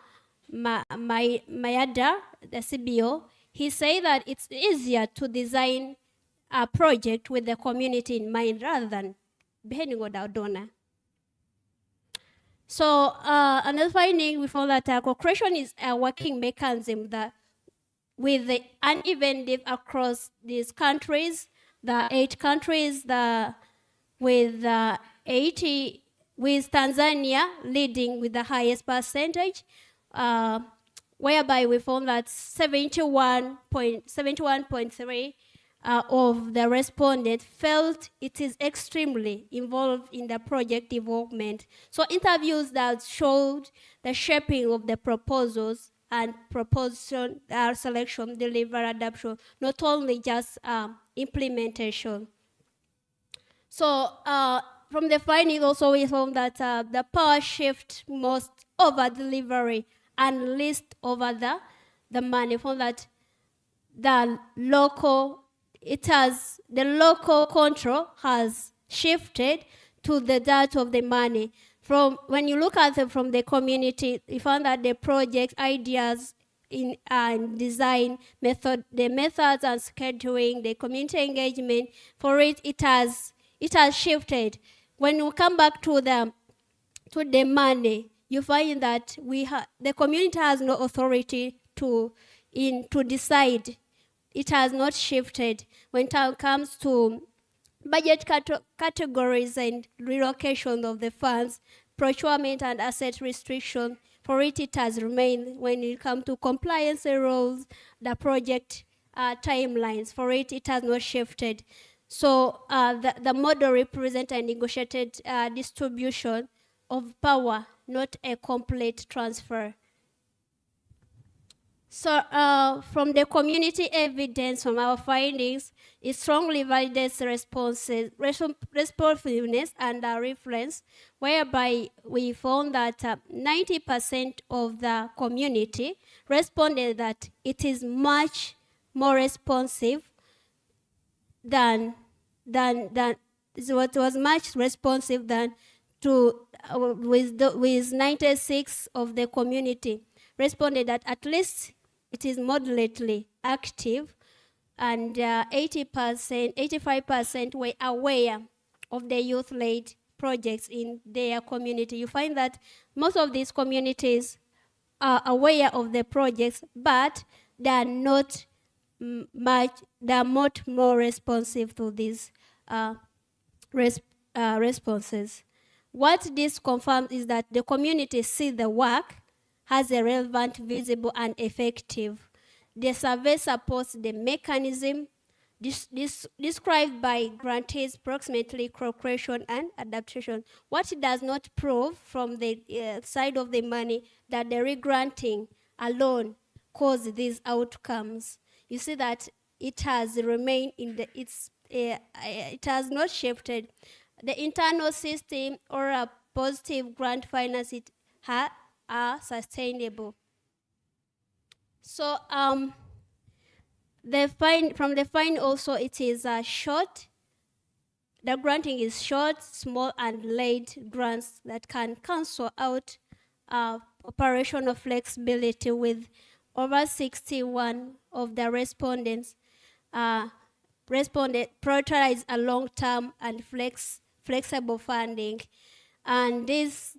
Mayada, the CBO, he said that it's easier to design a project with the community in mind rather than depending on the donor. So another finding, we found that co-creation is a working mechanism that with the uneven depth across these countries the 8 countries, with 80, with Tanzania leading with the highest percentage, whereby we found that 71.3 of the respondents felt it is extremely involved in the project development. So interviews that showed the shaping of the proposals and proposition, selection, delivery, adoption, not only just implementation. So from the findings also we found that the power shift most over delivery and least over the money. Found that the local control has shifted to the that of the money. From when you look at it from the community, you found that the project ideas in and design method, the methods and scheduling, the community engagement, for it has shifted. When you come back to the money, you find that the community has no authority to decide. It has not shifted when it comes to budget categories and relocation of the funds, procurement and asset restriction. For it has remained. When it comes to compliance rules, the project timelines, for it has not shifted. So the model represents a negotiated distribution of power, not a complete transfer. So from the community evidence, from our findings, it strongly validates responsiveness and reference, whereby we found that 90% of the community responded that it is much more responsive than what was much responsive than to with 96 of the community responded that at least it is moderately active, and 85% were aware of the youth-led projects in their community. You find that most of these communities are aware of the projects, but they are not more responsive to these responses. What this confirms is that the community see the work as a relevant, visible, and effective. The survey supports the mechanism described by grantees, approximately co-creation and adaptation. What it does not prove from the side of the money that the regranting alone caused these outcomes. You see that it has remained in it has not shifted. The internal system or a positive grant finance are sustainable. So from the find also, it is short. The granting is short, small, and late grants that can cancel out operational flexibility, with over 61 of the respondents prioritize a long-term and flexible funding. And these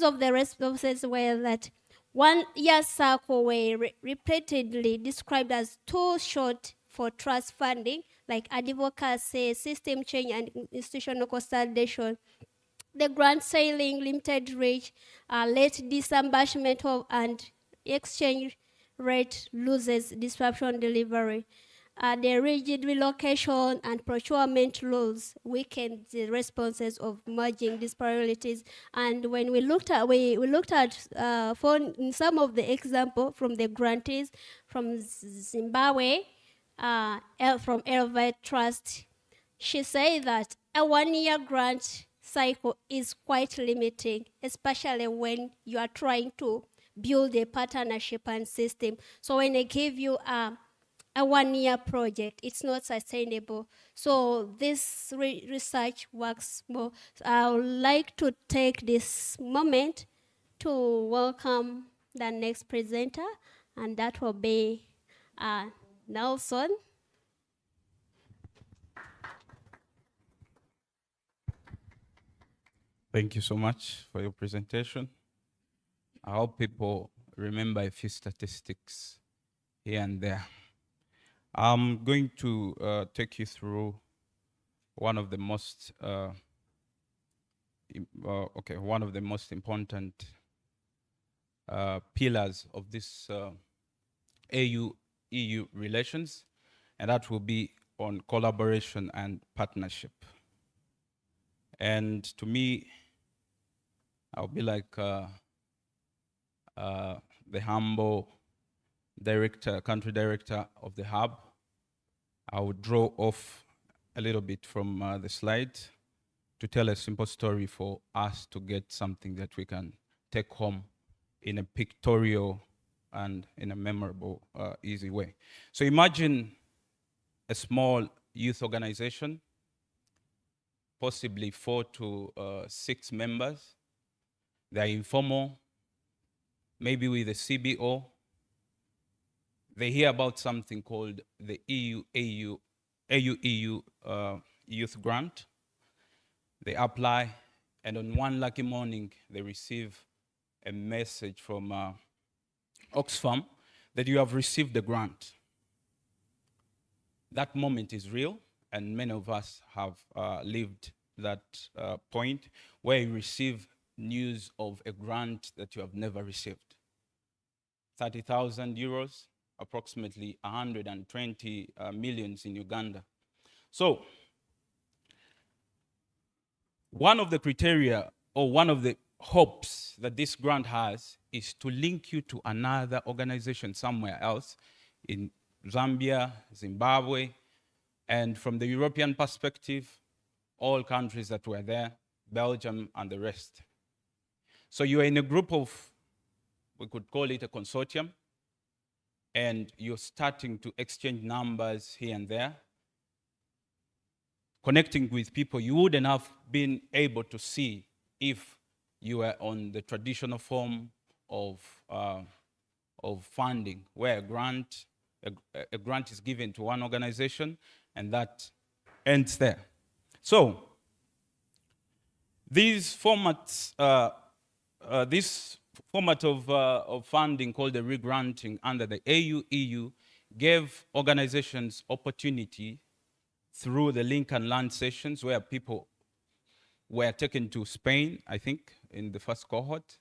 of the responses were that 1 year cycle were repeatedly described as too short for trust funding, like advocacy, system change, and institutional consolidation. The grant ceiling, limited reach, late disbursement and exchange rate loses disruption delivery. The rigid relocation and procurement rules weakened the responses of merging disparities. And when we looked at in some of the example from the grantees from Zimbabwe, from Elevate Trust, she said that a 1-year grant cycle is quite limiting, especially when you are trying to build a partnership and system. So when they give you a 1-year project, it's not sustainable. So this research works more. So I would like to take this moment to welcome the next presenter, and that will be Nelson. Thank you so much for your presentation. I hope people remember a few statistics here and there. I'm going to take you through one of the most one of the most important pillars of this AU-EU relations, and that will be on collaboration and partnership. And to me, I'll be like the humble country director of the hub. I would draw off a little bit from the slide to tell a simple story for us to get something that we can take home in a pictorial and in a memorable, easy way. So imagine a small youth organization, possibly 4 to 6 members. They're informal, maybe with a CBO. They hear about something called the AUEU Youth Grant. They apply, and on one lucky morning, they receive a message from Oxfam that you have received the grant. That moment is real, and many of us have lived that point where you receive news of a grant that you have never received. 30,000 euros, approximately 120 millions in Uganda. So, one of the criteria or one of the hopes that this grant has is to link you to another organization somewhere else in Zambia, Zimbabwe, and from the European perspective, all countries that were there, Belgium and the rest. So you are in a group of, we could call it a consortium, and you're starting to exchange numbers here and there, connecting with people you wouldn't have been able to see if you were on the traditional form of funding, where a grant is given to one organization, and that ends there. So these formats, this format of funding called the regranting under the AUEU gave organizations opportunity through the link and learn sessions where people were taken to Spain, I think, in the first cohort,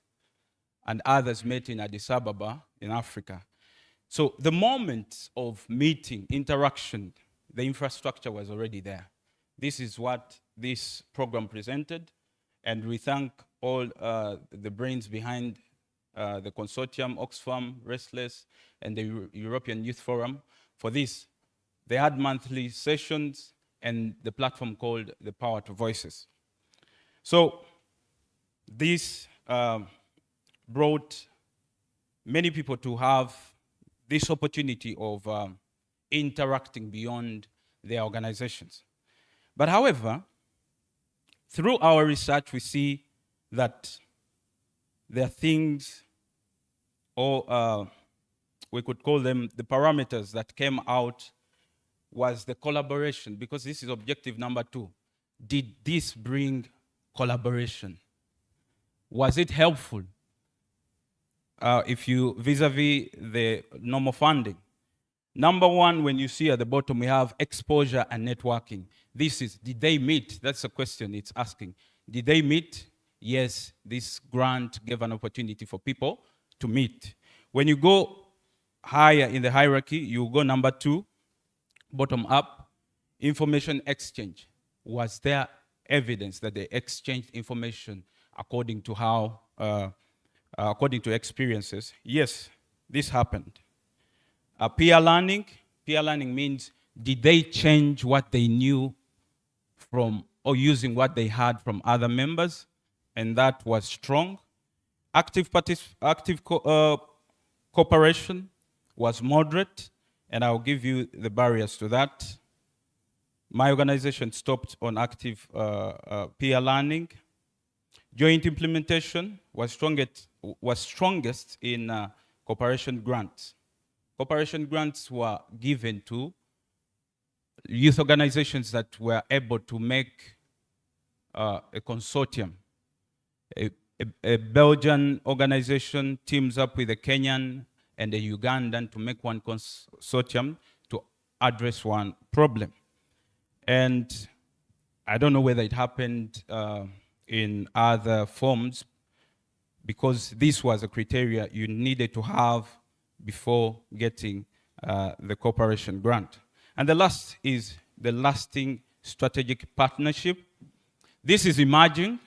and others met in Addis Ababa in Africa. So the moment of meeting, interaction, the infrastructure was already there. This is what this program presented, and we thank all the brains behind the consortium, Oxfam, Restless, and the European Youth Forum for this. They had monthly sessions and the platform called the Power to Voices. So this brought many people to have this opportunity of interacting beyond their organizations. But however, through our research, we see that there are things, or we could call them the parameters that came out was the collaboration, because this is objective number 2. Did this bring collaboration? Was it helpful? If you vis-a-vis the normal funding. Number 1, when you see at the bottom, we have exposure and networking. This is, did they meet? That's a question it's asking. Did they meet? Yes, this grant gave an opportunity for people to meet. When you go higher in the hierarchy, you go number 2, bottom up, information exchange. Was there evidence that they exchanged information according to how, according to experiences? Yes, this happened. Peer learning means, did they change what they knew from, or using what they had from other members? And that was strong. Active cooperation was moderate, and I'll give you the barriers to that. My organization stopped on active peer learning. Joint implementation was strongest in cooperation grants. Cooperation grants were given to youth organizations that were able to make a consortium. A Belgian organization teams up with a Kenyan and a Ugandan to make one consortium to address one problem. And I don't know whether it happened in other forms, because this was a criteria you needed to have before getting the cooperation grant. And the last is the lasting strategic partnership. This is emerging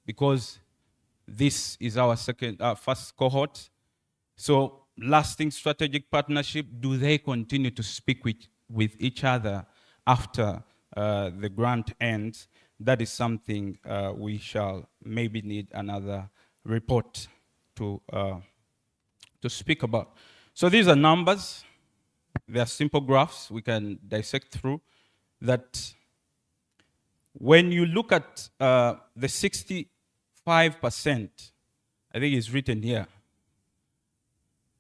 because this is our first cohort. So lasting strategic partnership, do they continue to speak with each other after the grant ends? That is something we shall maybe need another report to speak about. So these are numbers. They are simple graphs we can dissect through. That when you look at the 65%, I think it's written here,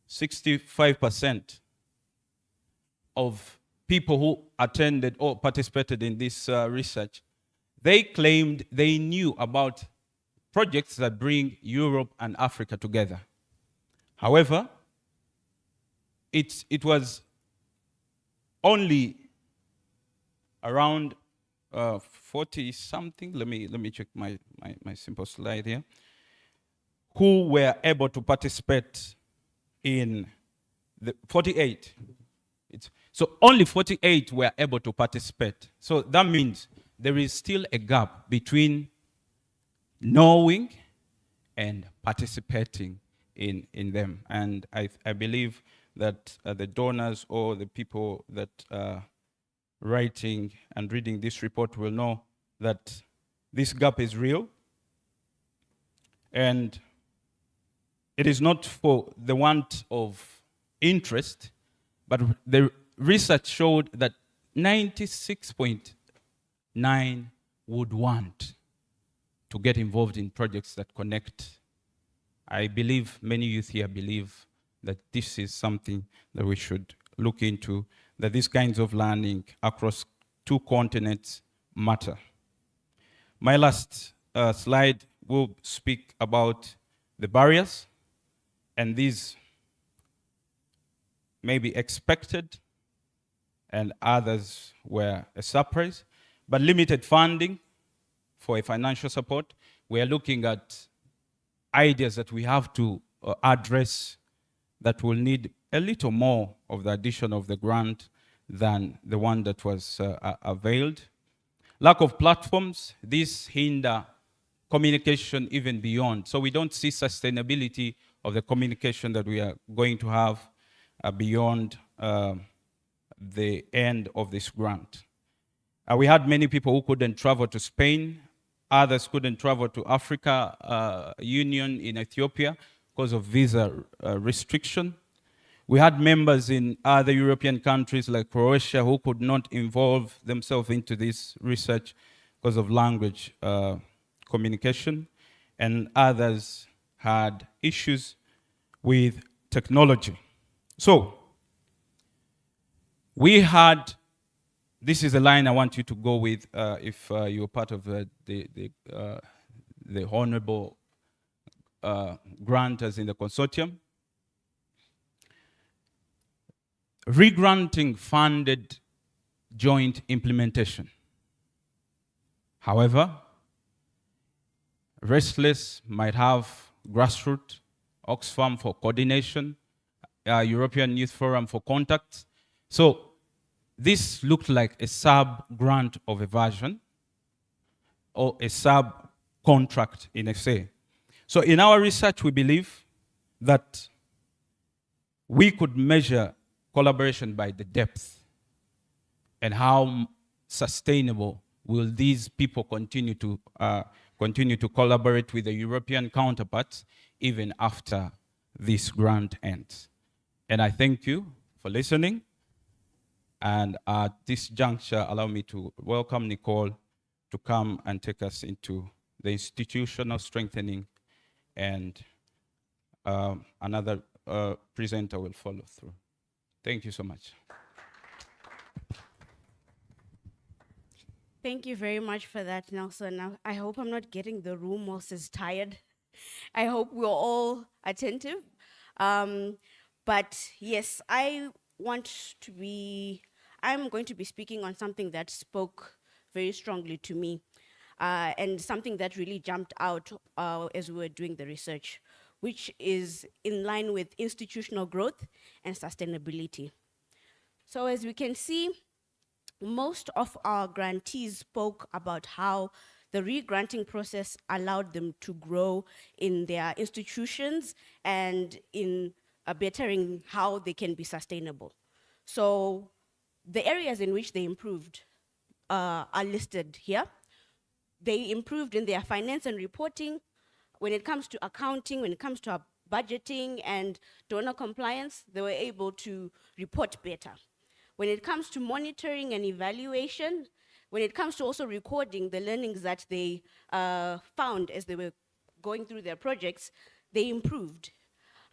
65% of people who attended or participated in this research, they claimed they knew about projects that bring Europe and Africa together. However, it was only around 40 something, let me check my simple slide here, who were able to participate in the 48. So only 48 were able to participate. So that means there is still a gap between knowing and participating in them. And I believe that the donors or the people that are writing and reading this report will know that this gap is real. And it is not for the want of interest, but the research showed that 96.9% would want to get involved in projects that connect. I believe many youth here believe that this is something that we should look into, that these kinds of learning across 2 continents matter. My last slide will speak about the barriers, and these may be expected and others were a surprise, but limited funding for a financial support. We are looking at ideas that we have to address that will need a little more of the addition of the grant than the one that was availed. Lack of platforms, these hinder communication even beyond. So we don't see sustainability of the communication that we are going to have beyond the end of this grant. We had many people who couldn't travel to Spain. Others couldn't travel to Africa Union in Ethiopia because of visa restriction. We had members in other European countries like Croatia who could not involve themselves into this research because of language communication, and others had issues with technology. So we had, this is a line I want you to go with if you're part of the honorable grantors in the consortium. Regranting funded joint implementation. However, Restless might have grassroots, Oxfam for coordination, European Youth Forum for contacts. So this looked like a sub-grant of a version or a sub-contract in a say. So in our research, we believe that we could measure collaboration by the depth and how sustainable will these people continue to collaborate with the European counterparts even after this grant ends. And I thank you for listening. And at this juncture, allow me to welcome Nicole to come and take us into the institutional strengthening, and another presenter will follow through. Thank you so much. Thank you very much for that, Nelson. Now, I hope I'm not getting the room whilst it's tired. I hope we're all attentive. But yes, I I'm going to be speaking on something that spoke very strongly to me, and something that really jumped out as we were doing the research, which is in line with institutional growth and sustainability. So as we can see, most of our grantees spoke about how the re-granting process allowed them to grow in their institutions and in bettering how they can be sustainable. So the areas in which they improved are listed here. They improved in their finance and reporting. When it comes to accounting, when it comes to budgeting and donor compliance, they were able to report better. When it comes to monitoring and evaluation, when it comes to also recording the learnings that they found as they were going through their projects, they improved.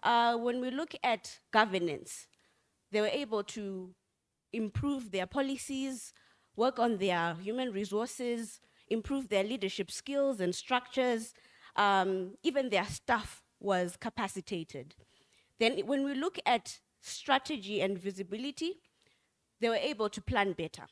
When we look at governance, they were able to improve their policies, work on their human resources, improve their leadership skills and structures. Even their staff was capacitated. Then when we look at strategy and visibility, they were able to plan better.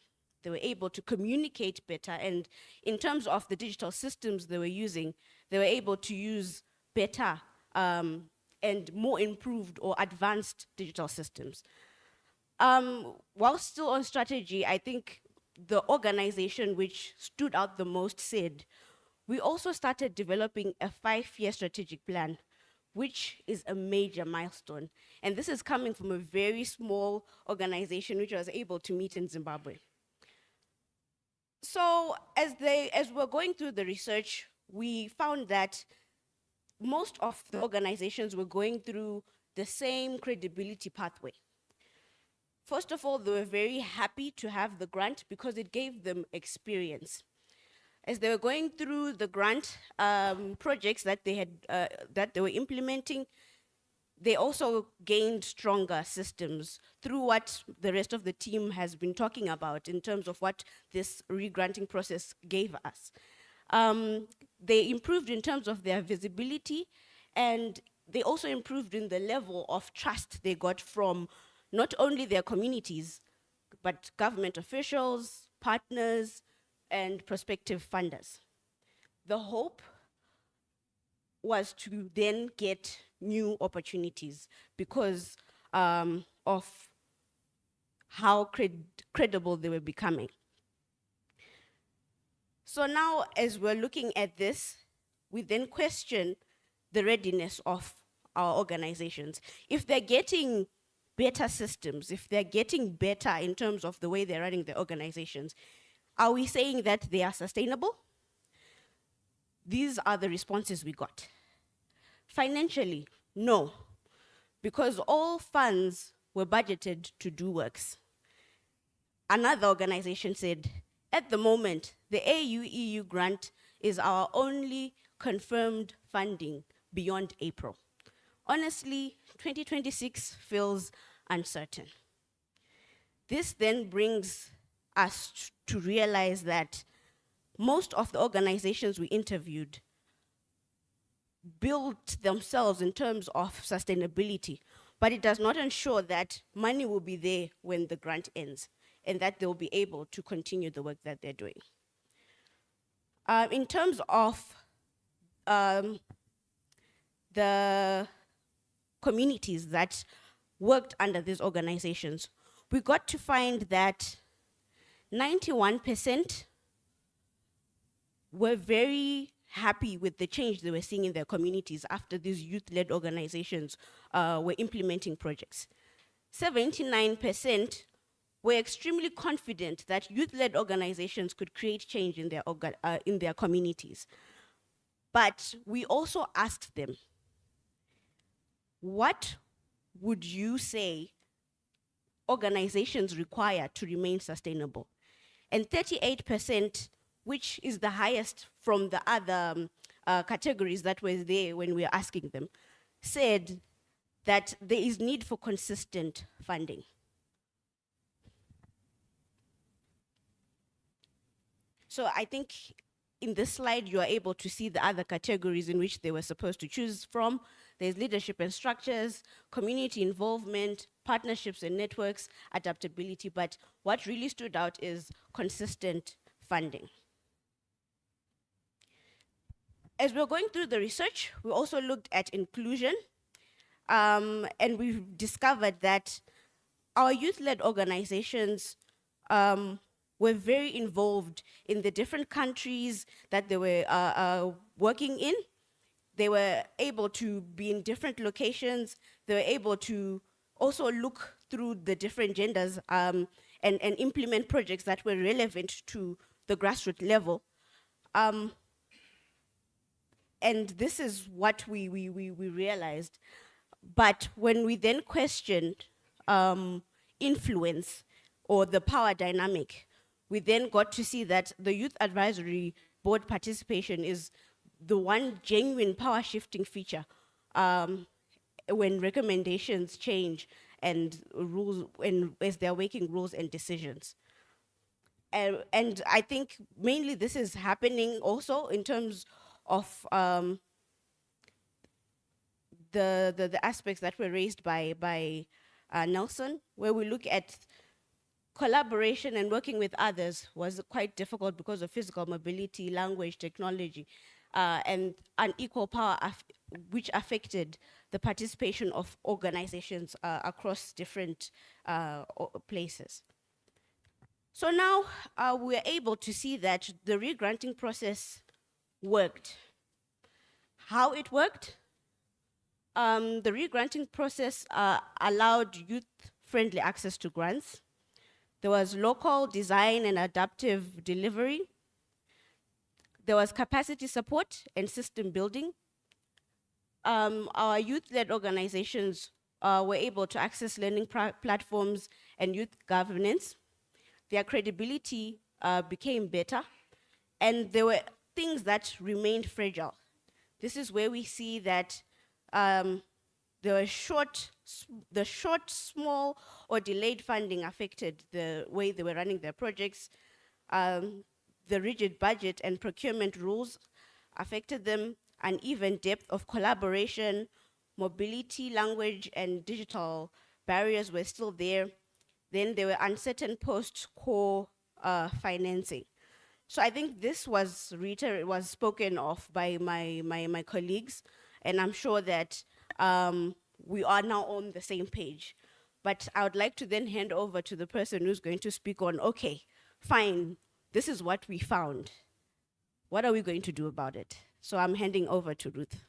They were able to communicate better. And in terms of the digital systems they were using, they were able to use better and more improved or advanced digital systems. While still on strategy, I think the organization which stood out the most said, we also started developing a 5-year strategic plan, which is a major milestone. And this is coming from a very small organization which was able to meet in Zimbabwe. So as we're going through the research, we found that most of the organizations were going through the same credibility pathway. First of all, they were very happy to have the grant because it gave them experience. As they were going through the grant projects that they were implementing, they also gained stronger systems through what the rest of the team has been talking about in terms of what this re-granting process gave us. They improved in terms of their visibility, and they also improved in the level of trust they got from not only their communities, but government officials, partners, and prospective funders. The hope was to then get new opportunities because of how credible they were becoming. So now, as we're looking at this, we then question the readiness of our organizations. If they're getting better systems, if they're getting better in terms of the way they're running their organizations, are we saying that they are sustainable? These are the responses we got. Financially, no, because all funds were budgeted to do works. Another organization said, at the moment, the AUEU grant is our only confirmed funding beyond April. Honestly, 2026 feels uncertain. This then brings us to realize that most of the organizations we interviewed built themselves in terms of sustainability, but it does not ensure that money will be there when the grant ends and that they'll be able to continue the work that they're doing. In terms of the communities that worked under these organizations, we got to find that 91% were very happy with the change they were seeing in their communities after these youth-led organizations were implementing projects. 79% were extremely confident that youth-led organizations could create change in their communities. But we also asked them, what would you say organizations require to remain sustainable? And 38%, which is the highest from the other categories that were there when we were asking them, said that there is need for consistent funding. So I think in this slide, you are able to see the other categories in which they were supposed to choose from. There's leadership and structures, community involvement, partnerships and networks, adaptability, but what really stood out is consistent funding. As we're going through the research, we also looked at inclusion, and we've discovered that our youth-led organizations were very involved in the different countries that they were working in. They were able to be in different locations. They were able to also look through the different genders and implement projects that were relevant to the grassroots level. And this is what we realized. But when we then questioned influence or the power dynamic, we then got to see that the Youth Advisory Board participation is the one genuine power shifting feature when recommendations change and rules, as they're making rules and decisions. And I think mainly this is happening also in terms of the aspects that were raised by Nelson, where we look at collaboration and working with others was quite difficult because of physical mobility, language, technology, and unequal power which affected the participation of organizations across different places. So now we're able to see that the regranting process worked. How it worked? The regranting process allowed youth-friendly access to grants. There was local design and adaptive delivery. There was capacity support and system building. Our youth-led organizations were able to access learning platforms and youth governance. Their credibility became better, and there were things that remained fragile. This is where we see that the short, small, or delayed funding affected the way they were running their projects. The rigid budget and procurement rules affected them. Uneven depth of collaboration, mobility, language, and digital barriers were still there. Then there were uncertain post-core financing. So I think this was spoken of by my colleagues, and I'm sure that we are now on the same page. But I would like to then hand over to the person who's going to speak on, okay, fine, this is what we found. What are we going to do about it? So I'm handing over to Ruth.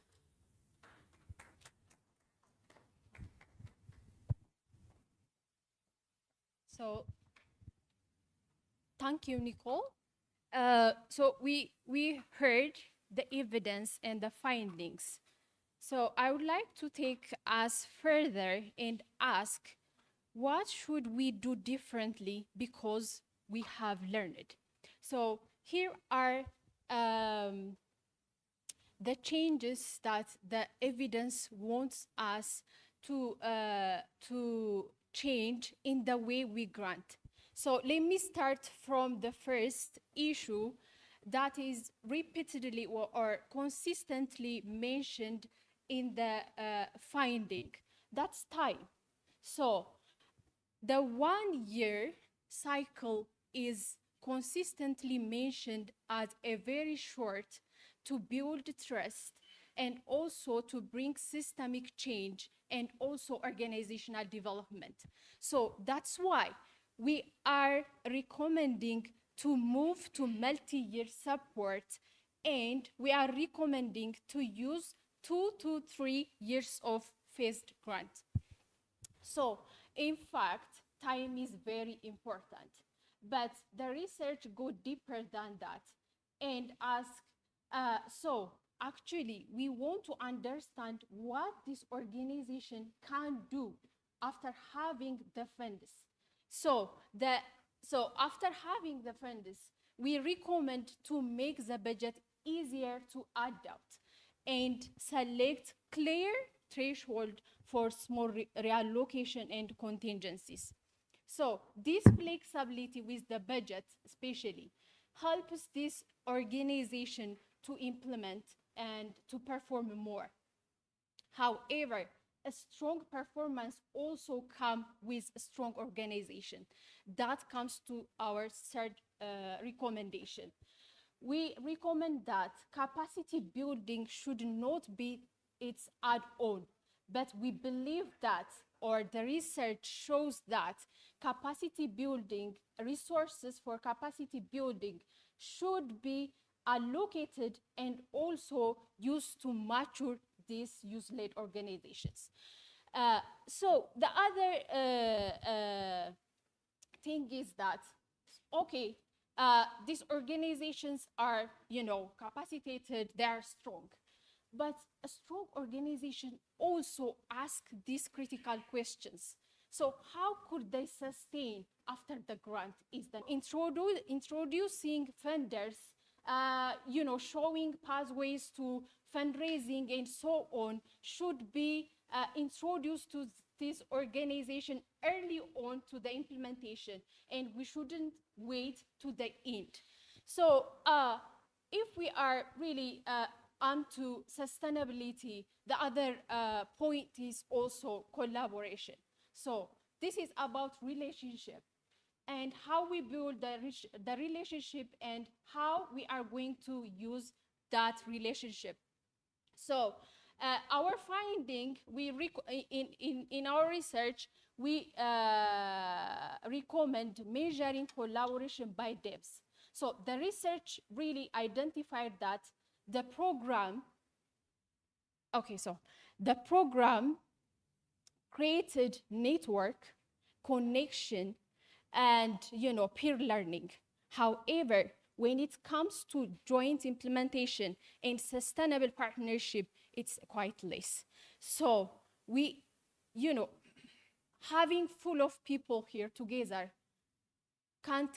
So thank you, Nicole. So we heard the evidence and the findings. So I would like to take us further and ask, what should we do differently because we have learned? So here are the changes that the evidence wants us to change in the way we grant. So let me start from the first issue that is repeatedly or consistently mentioned in the finding. That's time. So the 1 year cycle is consistently mentioned as a very short to build trust and also to bring systemic change and also organizational development. So that's why we are recommending to move to multi-year support, and we are recommending to use 2 to 3 years of phased grant. So in fact, time is very important, but the research go deeper than that and ask, so actually we want to understand what this organization can do after having the funds. So after having the funds, we recommend to make the budget easier to adapt and select clear threshold for small reallocation and contingencies. So this flexibility with the budget especially helps this organization to implement and to perform more. However, a strong performance also comes with a strong organization. That comes to our third recommendation. We recommend that capacity building should not be its add-on, but we believe that, or the research shows that, capacity building, resources for capacity building should be allocated and also used to mature these youth-led organizations. So the other thing is that, okay, these organizations are, capacitated, they are strong. But a strong organization also asks these critical questions. So how could they sustain after the grant is done? Introducing funders, showing pathways to fundraising and so on should be introduced to this organization early on to the implementation, and we shouldn't wait to the end. So if we are really onto sustainability, the other point is also collaboration. So this is about relationship and how we build the relationship and how we are going to use that relationship. So our finding, in our research, we recommend measuring collaboration by depth. So the research really identified that the program created network, connection, and peer learning. However, when it comes to joint implementation and sustainable partnership, it's quite less. So we, having full of people here together can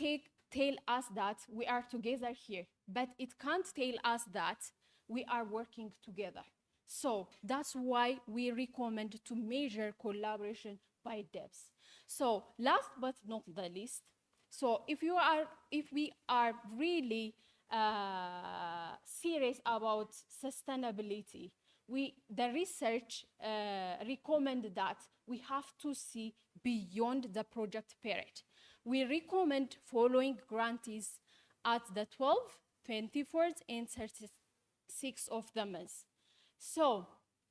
tell us that we are together here, but it can't tell us that we are working together. So that's why we recommend to measure collaboration by depth. So last but not the least, so if we are really serious about sustainability, the research recommend that we have to see beyond the project period. We recommend following grantees at the 12th, 24th, and 36th of the month. So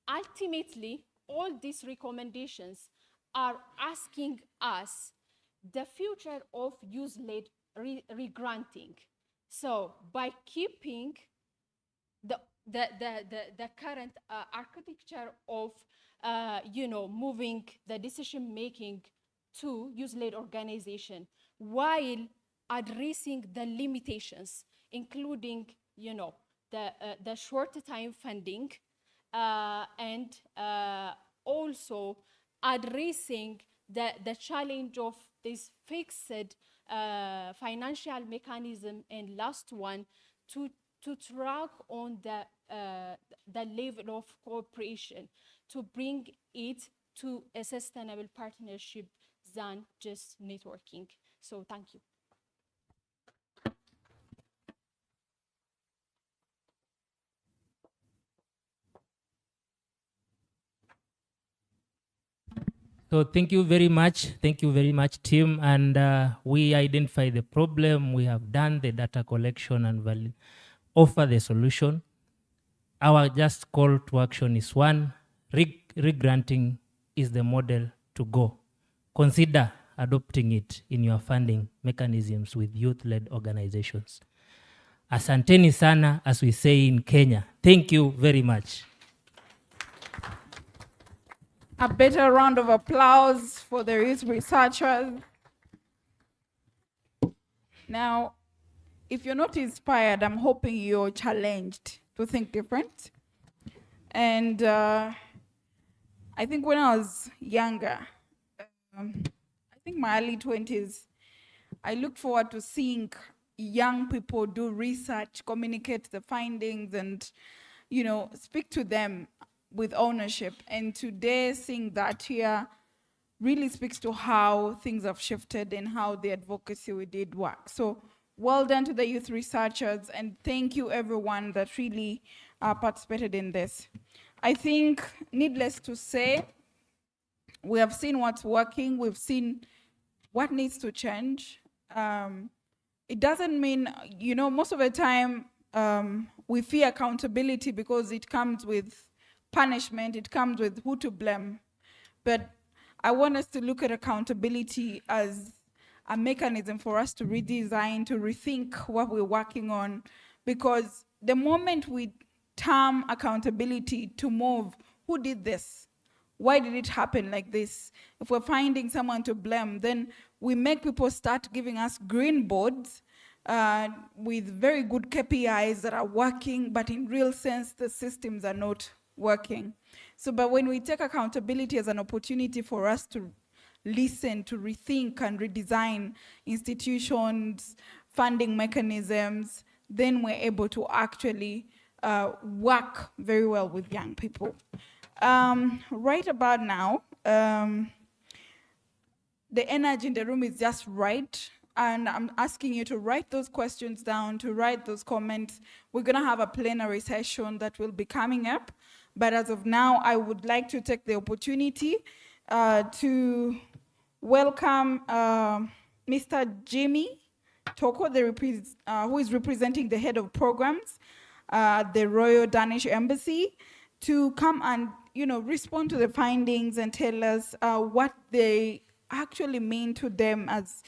ultimately, all these recommendations are asking us the future of youth-led regranting. So by keeping the current architecture of moving the decision making to youth-led organization, while addressing the limitations, including the short time funding, and also addressing the challenge of this fixed financial mechanism, and last one, to track on the level of cooperation to bring it to a sustainable partnership than just networking. So thank you. So thank you very much. Thank you very much, team. And we identify the problem. We have done the data collection and offer the solution. Our just call to action is one, regranting is the model to go. Consider adopting it in your funding mechanisms with youth-led organizations. Asanteni sana, as we say in Kenya. Thank you very much. A better round of applause for the youth researchers. Now, if you're not inspired, I'm hoping you're challenged to think different. And I think when I was younger, I think my early 20s, I looked forward to seeing young people do research, communicate the findings, and speak to them with ownership. And today, seeing that here really speaks to how things have shifted and how the advocacy we did work. So Well done to the youth researchers, and thank you everyone that really participated in this. I think, needless to say, we have seen what's working, we've seen what needs to change. It doesn't mean, most of the time we fear accountability because it comes with punishment, it comes with who to blame. But I want us to look at accountability as a mechanism for us to redesign, to rethink what we're working on. Because the moment we term accountability to move, who did this? Why did it happen like this? If we're finding someone to blame, then we make people start giving us green boards with very good KPIs that are working, but in real sense, the systems are not working. So, but when we take accountability as an opportunity for us to listen, to rethink and redesign institutions, funding mechanisms, then we're able to actually work very well with young people. Right about now, the energy in the room is just right. And I'm asking you to write those questions down, to write those comments. We're gonna have a plenary session that will be coming up. But as of now, I would like to take the opportunity to welcome Mr. Jimmy Toko, who is representing the head of programs at the Royal Danish Embassy, to come and respond to the findings and tell us what they actually mean to them as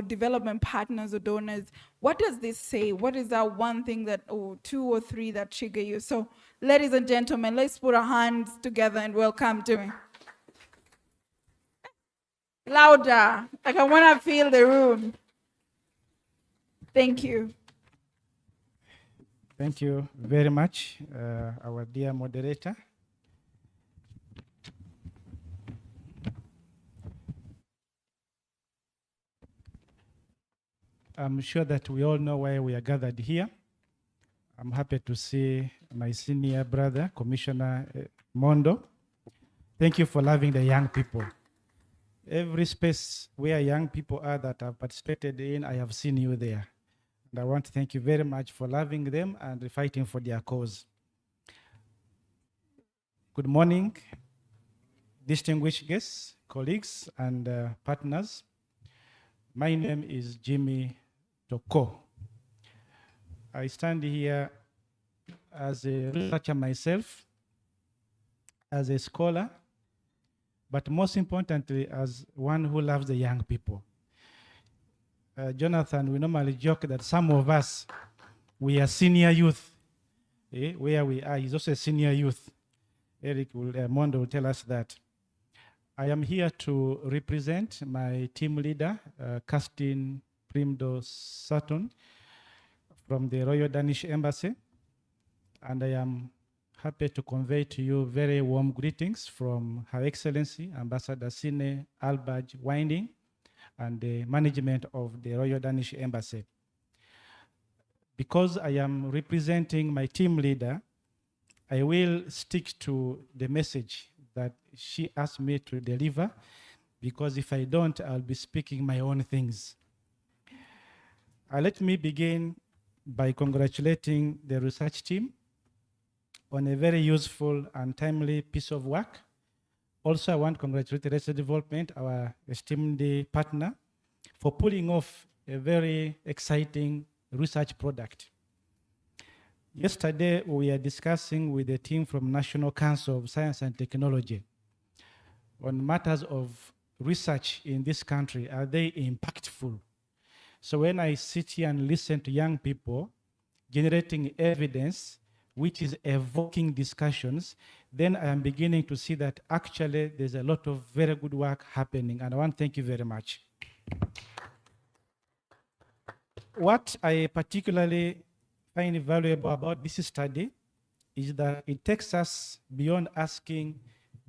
development partners or donors. What does this say? What is that one thing that, or two or three that trigger you? So, ladies and gentlemen, let's put our hands together and welcome Jimmy. Louder, like I want to feel the room. Thank you. Thank you very much, our dear moderator. I'm sure that we all know why we are gathered here. I'm happy to see my senior brother, Commissioner Mondo. Thank you for loving the young people. Every space where young people are that I've participated in, I have seen you there. And I want to thank you very much for loving them and fighting for their cause. Good morning, distinguished guests, colleagues, and partners. My name is Jimmy Toko. I stand here as a researcher myself, as a scholar, but most importantly, as one who loves the young people. Jonathan, we normally joke that some of us, we are senior youth. Where we are, he's also a senior youth. Eric Mondo will tell us that. I am here to represent my team leader, Kerstin Primdo Sutton, from the Royal Danish Embassy. And I am happy to convey to you very warm greetings from Her Excellency Ambassador Sine Albaj Winding and the management of the Royal Danish Embassy. Because I am representing my team leader, I will stick to the message that she asked me to deliver, because if I don't, I'll be speaking my own things. Let me begin by congratulating the research team on a very useful and timely piece of work. Also, I want to congratulate Restless Development, our esteemed partner, for pulling off a very exciting research product. Yesterday, we were discussing with the team from National Council of Science and Technology on matters of research in this country. Are they impactful? So when I sit here and listen to young people generating evidence, which is evoking discussions, then I am beginning to see that actually there's a lot of very good work happening, and I want to thank you very much. What I particularly find valuable about this study is that it takes us beyond asking,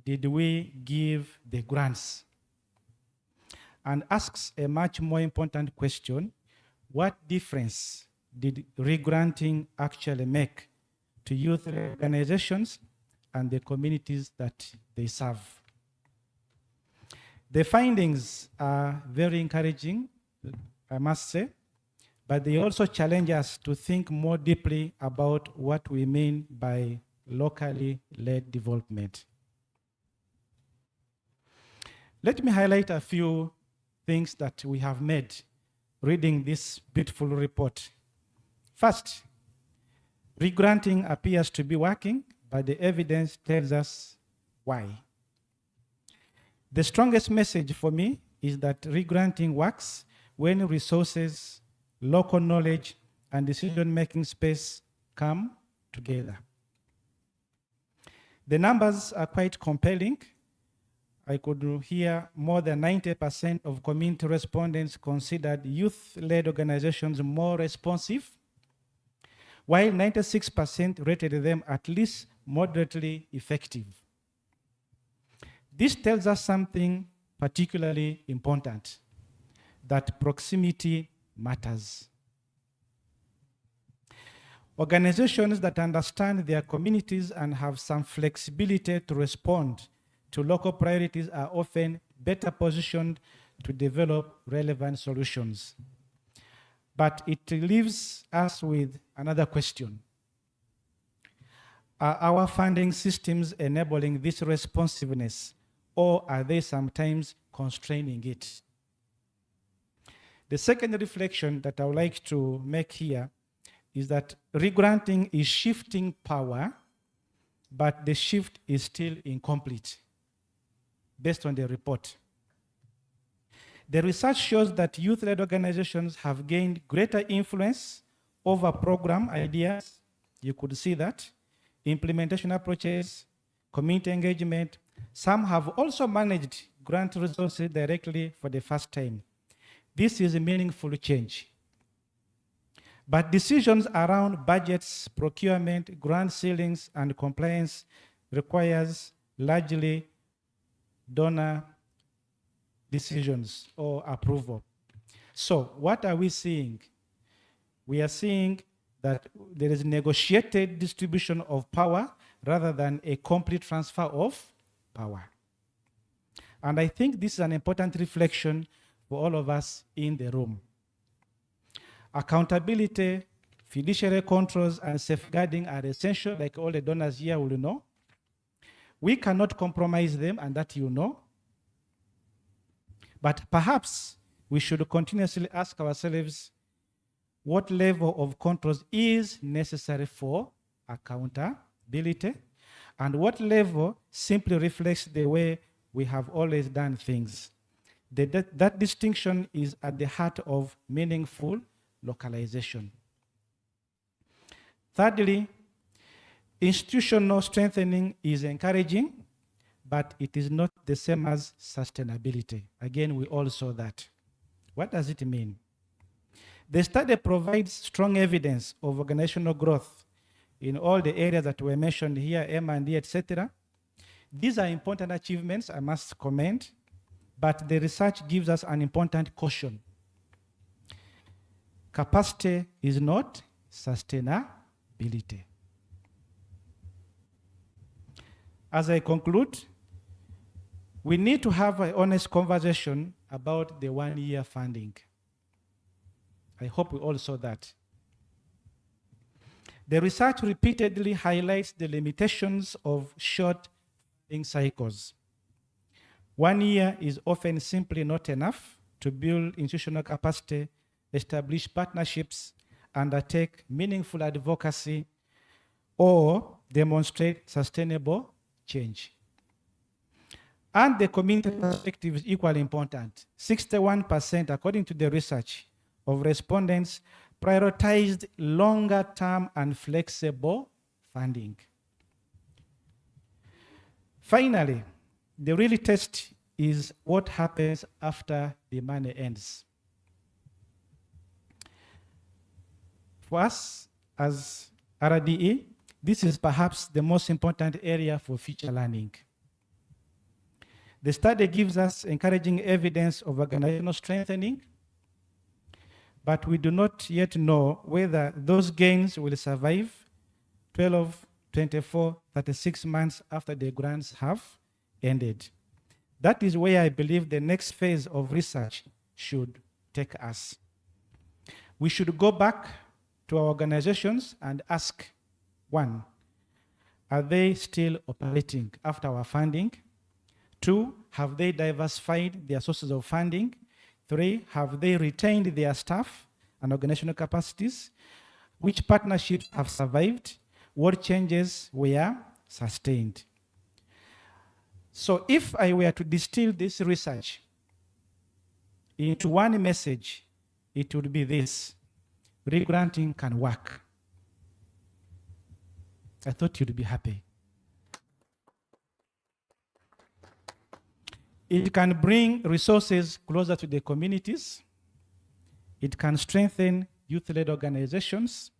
did we give the grants? And asks a much more important question: what difference did regranting actually make to youth organizations and the communities that they serve? The findings are very encouraging, I must say, but they also challenge us to think more deeply about what we mean by locally led development. Let me highlight a few things that we have made reading this beautiful report. First, regranting appears to be working, but the evidence tells us why. The strongest message for me is that regranting works when resources, local knowledge, and decision-making space come together. The numbers are quite compelling. I could hear more than 90% of community respondents considered youth-led organizations more responsive, while 96% rated them at least moderately effective. This tells us something particularly important, that proximity matters. Organizations that understand their communities and have some flexibility to respond to local priorities are often better positioned to develop relevant solutions. But it leaves us with another question. Are our funding systems enabling this responsiveness, or are they sometimes constraining it? The second reflection that I would like to make here is that regranting is shifting power, but the shift is still incomplete, based on the report. The research shows that youth-led organizations have gained greater influence over program ideas. You could see that. Implementation approaches, community engagement. Some have also managed grant resources directly for the first time. This is a meaningful change. But decisions around budgets, procurement, grant ceilings, and compliance requires largely donor decisions or approval. So what are we seeing? We are seeing that there is negotiated distribution of power rather than a complete transfer of power. And I think this is an important reflection for all of us in the room. Accountability, fiduciary controls, and safeguarding are essential, like all the donors here will know. We cannot compromise them, and that you know. But perhaps we should continuously ask ourselves what level of controls is necessary for accountability, and what level simply reflects the way we have always done things. That distinction is at the heart of meaningful localization. Thirdly, institutional strengthening is encouraging, but it is not the same as sustainability. Again, we all saw that. What does it mean? The study provides strong evidence of organizational growth in all the areas that were mentioned here, M&D, etc. These are important achievements, I must commend, but the research gives us an important caution. Capacity is not sustainability. As I conclude, we need to have an honest conversation about the one-year funding. I hope we all saw that. The research repeatedly highlights the limitations of short funding cycles. 1 year is often simply not enough to build institutional capacity, establish partnerships, undertake meaningful advocacy, or demonstrate sustainable change. And the community perspective is equally important. 61%, according to the research, of respondents prioritized longer-term and flexible funding. Finally, the real test is what happens after the money ends. For us, as RDE, this is perhaps the most important area for future learning. The study gives us encouraging evidence of organizational strengthening, but we do not yet know whether those gains will survive 12, 24, 36 months after the grants have ended. That is where I believe the next phase of research should take us. We should go back to our organizations and ask, one, are they still operating after our funding? Two, have they diversified their sources of funding? Three, have they retained their staff and organizational capacities? Which partnerships have survived? What changes were sustained? So if I were to distill this research into one message, it would be this: regranting can work. I thought you'd be happy. It can bring resources closer to the communities. It can strengthen youth-led organizations.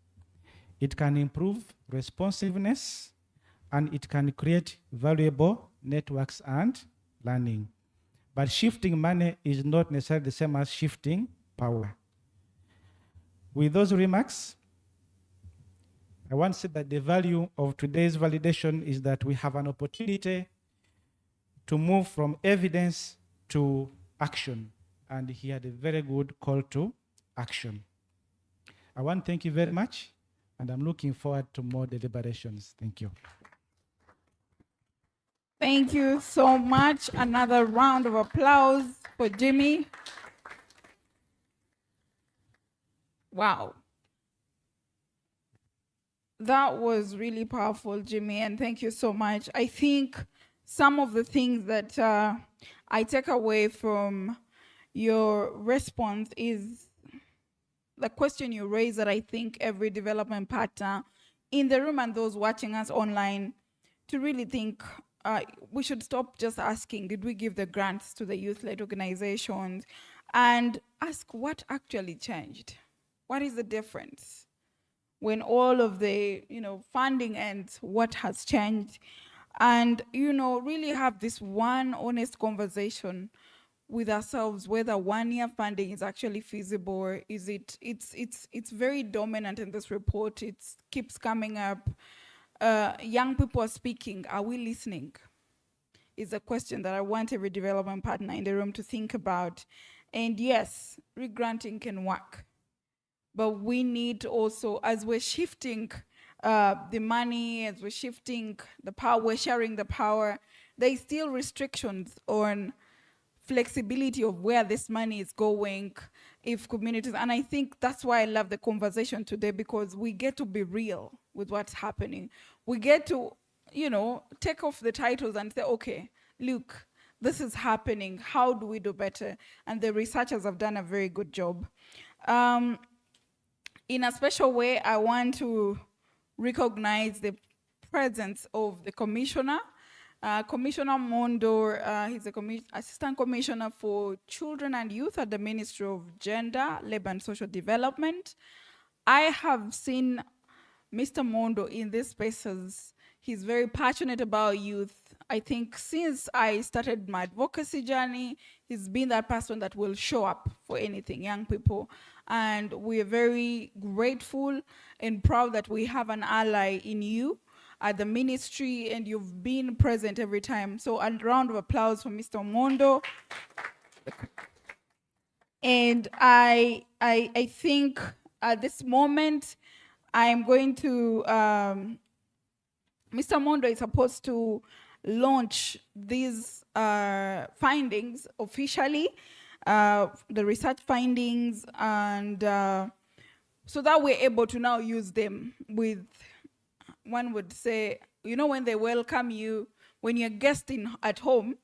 It can improve responsiveness, and it can create valuable networks and learning. But shifting money is not necessarily the same as shifting power. With those remarks, I want to say that the value of today's validation is that we have an opportunity to move from evidence to action. And he had a very good call to action. I want to thank you very much, and I'm looking forward to more deliberations. Thank you. Thank you so much. Another round of applause for Jimmy. Wow. That was really powerful, Jimmy, and thank you so much. I think some of the things that I take away from your response is the question you raised that I think every development partner in the room and those watching us online to really think we should stop just asking, did we give the grants to the youth-led organizations, and ask what actually changed? What is the difference? When all of the funding ends, what has changed? And really have this one honest conversation with ourselves whether 1 year funding is actually feasible, or is it's very dominant in this report. It keeps coming up. Young people are speaking. Are we listening? Is a question that I want every development partner in the room to think about. And yes, regranting can work. But we need also, as we're shifting the money, as we're shifting the power, we're sharing the power, there's still restrictions on flexibility of where this money is going, if communities, and I think that's why I love the conversation today, because we get to be real with what's happening. We get to, take off the titles and say, okay, look, this is happening, how do we do better? And the researchers have done a very good job. In a special way, I want to recognize the presence of the commissioner. Commissioner Mondo, he's a Assistant Commissioner for Children and Youth at the Ministry of Gender, Labor and Social Development. I have seen Mr. Mondo in these spaces. He's very passionate about youth. I think since I started my advocacy journey, he's been that person that will show up for anything, young people. And we're very grateful and proud that we have an ally in you at the ministry, and you've been present every time. So a round of applause for Mr. Mondo. And I think at this moment, I'm going to, Mr. Mondo is supposed to launch these findings officially, the research findings, and so that we're able to now use them with, one would say, when they welcome you, when you're guesting at home,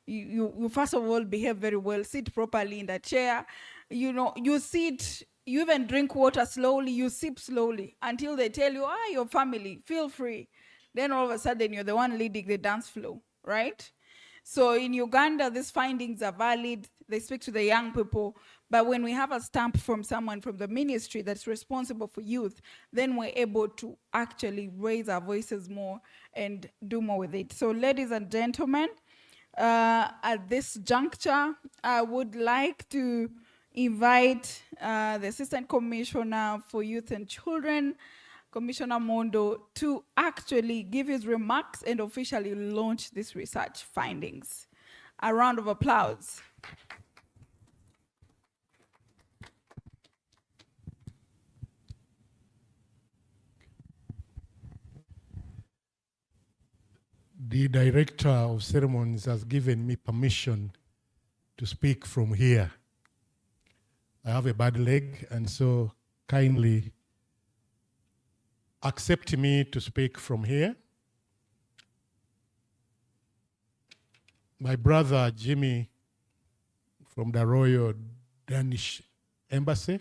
you first of all behave very well, sit properly in the chair, you sit, you even drink water slowly, you sip slowly until they tell you, your family, feel free. Then all of a sudden you're the one leading the dance floor, right? So in Uganda, these findings are valid, they speak to the young people, but when we have a stamp from someone from the ministry that's responsible for youth, then we're able to actually raise our voices more and do more with it. So ladies and gentlemen, at this juncture, I would like to invite the Assistant Commissioner for Youth and Children, Commissioner Mondo, to actually give his remarks and officially launch this research findings. A round of applause. The director of ceremonies has given me permission to speak from here. I have a bad leg, and so kindly accept me to speak from here. My brother Jimmy from the Royal Danish Embassy,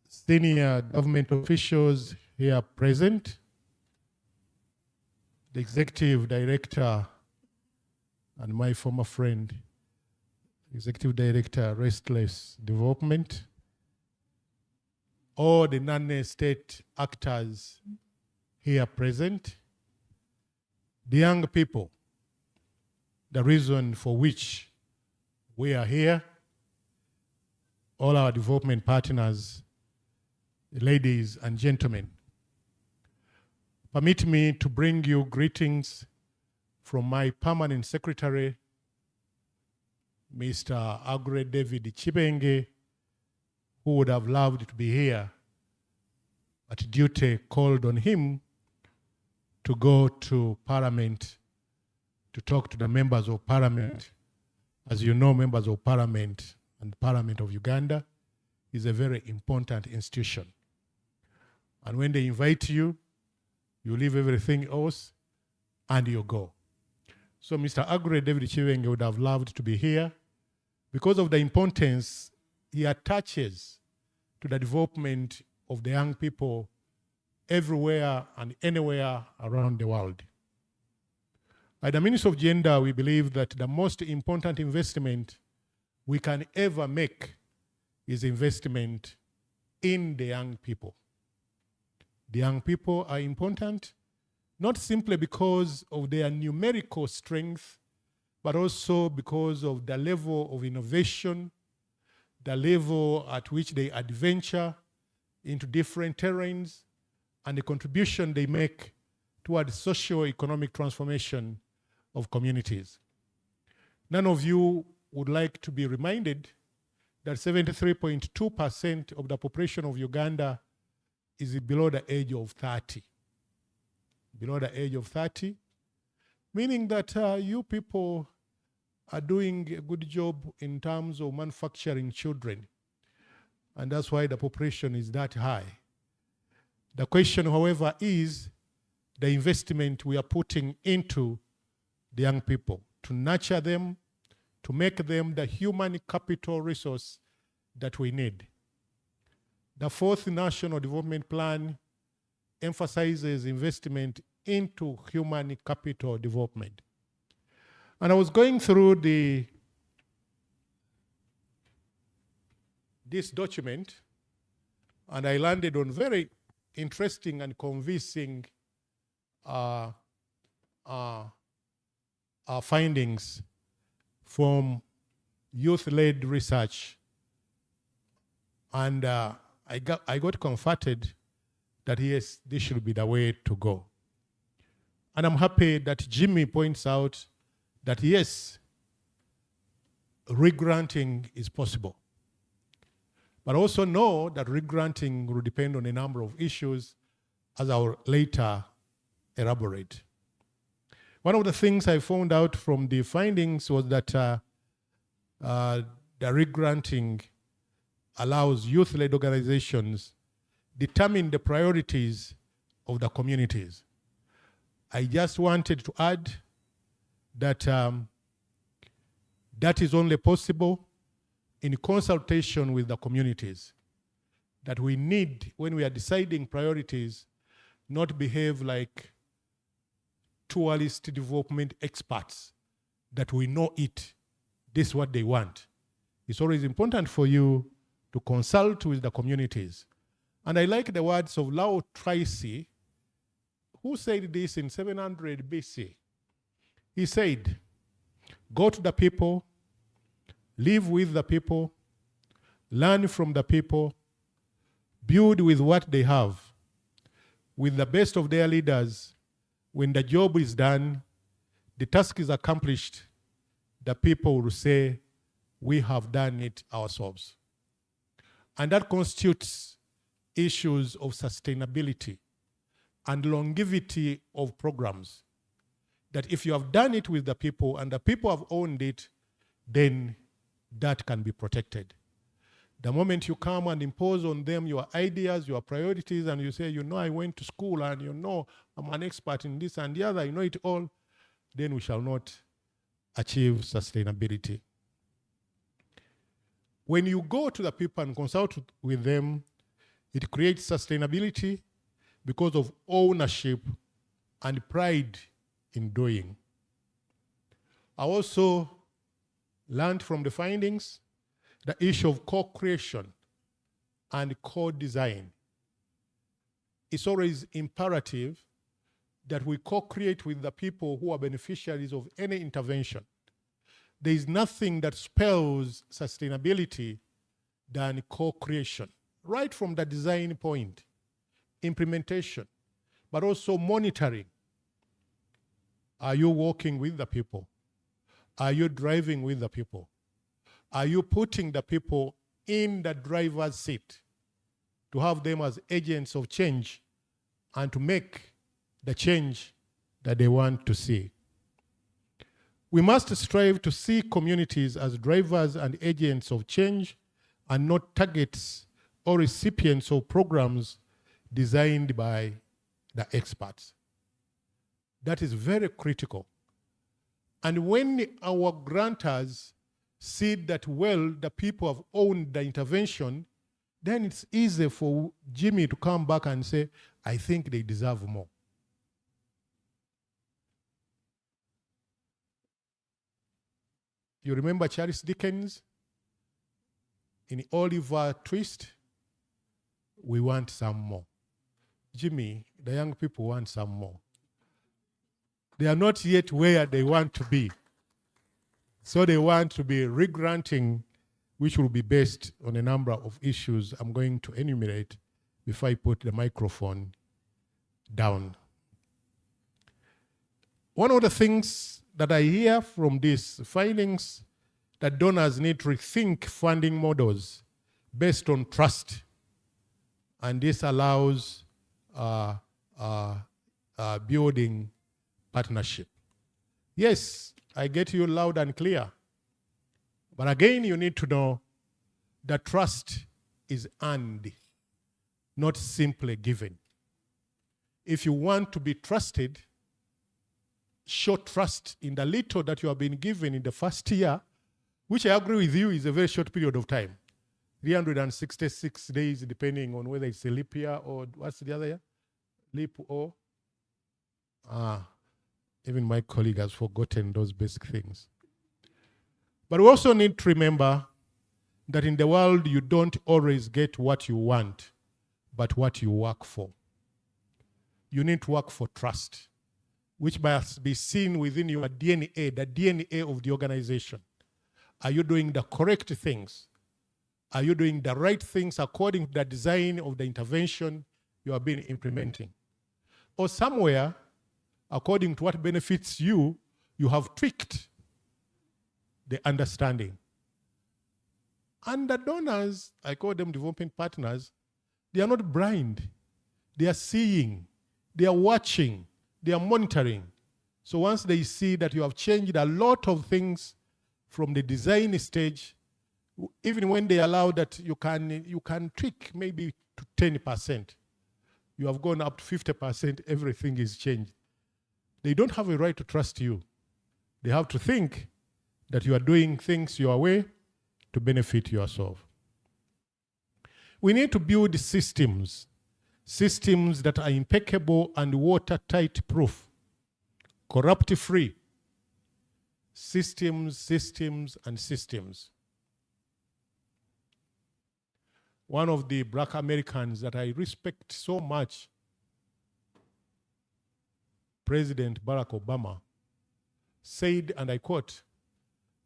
senior government officials here present, the executive director and my former friend, executive director, Restless Development, all the non-state actors here present, the young people, the reason for which we are here, all our development partners, ladies and gentlemen. Permit me to bring you greetings from my permanent secretary, Mr. Agre David Chibenge, who would have loved to be here, but duty called on him to go to Parliament to talk to the members of Parliament. As you know, members of Parliament and Parliament of Uganda is a very important institution. And when they invite you, you leave everything else and you go. So Mr. Agre David Chibenge would have loved to be here because of the importance he attaches to the development of the young people everywhere and anywhere around the world. By the Ministry of Gender, we believe that the most important investment we can ever make is investment in the young people. The young people are important, not simply because of their numerical strength, but also because of the level of innovation, the level at which they adventure into different terrains, and the contribution they make towards socio-economic transformation of communities. None of you would like to be reminded that 73.2% of the population of Uganda is below the age of 30. Below the age of 30, meaning that you people are doing a good job in terms of manufacturing children. And that's why the population is that high. The question, however, is the investment we are putting into the young people to nurture them, to make them the human capital resource that we need. The fourth National Development Plan emphasizes investment into human capital development. And I was going through this document, and I landed on very interesting and convincing findings from youth-led research. And I got comforted that yes, this should be the way to go. And I'm happy that Jimmy points out that yes, regranting is possible. But also know that regranting will depend on a number of issues, as I'll later elaborate. One of the things I found out from the findings was that the regranting allows youth-led organizations determine the priorities of the communities. I just wanted to add that that is only possible in consultation with the communities. That we need, when we are deciding priorities, not behave like tourist development experts, that we know it, this is what they want. It's always important for you to consult with the communities. And I like the words of Lao Tracy, who said this in 700 BC. He said, go to the people, live with the people, learn from the people, build with what they have, with the best of their leaders. When the job is done, the task is accomplished, the people will say, we have done it ourselves. And that constitutes issues of sustainability and longevity of programs. that if you have done it with the people and the people have owned it, then that can be protected. The moment you come and impose on them your ideas, your priorities, and you say, you know, I went to school and you know, I'm an expert in this and the other, you know it all, then we shall not achieve sustainability. When you go to the people and consult with them, it creates sustainability because of ownership and pride in doing. I also learned from the findings the issue of co-creation and co-design. It's always imperative that we co-create with the people who are beneficiaries of any intervention. There is nothing that spells sustainability than co-creation, right from the design point, implementation, but also monitoring. Are you walking with the people? Are you driving with the people? Are you putting the people in the driver's seat to have them as agents of change and to make the change that they want to see? We must strive to see communities as drivers and agents of change and not targets or recipients of programs designed by the experts. That is very critical. And when our grantors see that, well, the people have owned the intervention, then it's easy for Jimmy to come back and say, I think they deserve more. You remember Charles Dickens? In Oliver Twist, we want some more. Jimmy, the young people want some more. They are not yet where they want to be. So they want to be regranting, which will be based on a number of issues I'm going to enumerate before I put the microphone down. One of the things that I hear from these findings that donors need to rethink funding models based on trust. And this allows building partnership. Yes, I get you loud and clear. But again, you need to know that trust is earned, not simply given. If you want to be trusted, show trust in the little that you have been given in the first year, which I agree with you is a very short period of time. 366 days, depending on whether it's a leap year or what's the other year? Leap or? Even my colleague has forgotten those basic things. But we also need to remember that in the world, you don't always get what you want, but what you work for. You need to work for trust, which must be seen within your DNA, the DNA of the organization. Are you doing the correct things? Are you doing the right things according to the design of the intervention you have been implementing? Or somewhere, according to what benefits you, you have tweaked the understanding. And the donors, I call them development partners, they are not blind. They are seeing, they are watching, they are monitoring. So once they see that you have changed a lot of things from the design stage, even when they allow that you can tweak maybe to 10%, you have gone up to 50%, everything is changed. They don't have a right to trust you. They have to think that you are doing things your way to benefit yourself. We need to build systems that are impeccable and watertight proof, corrupt-free. Systems, and systems. One of the Black Americans that I respect so much, President Barack Obama, said, and I quote,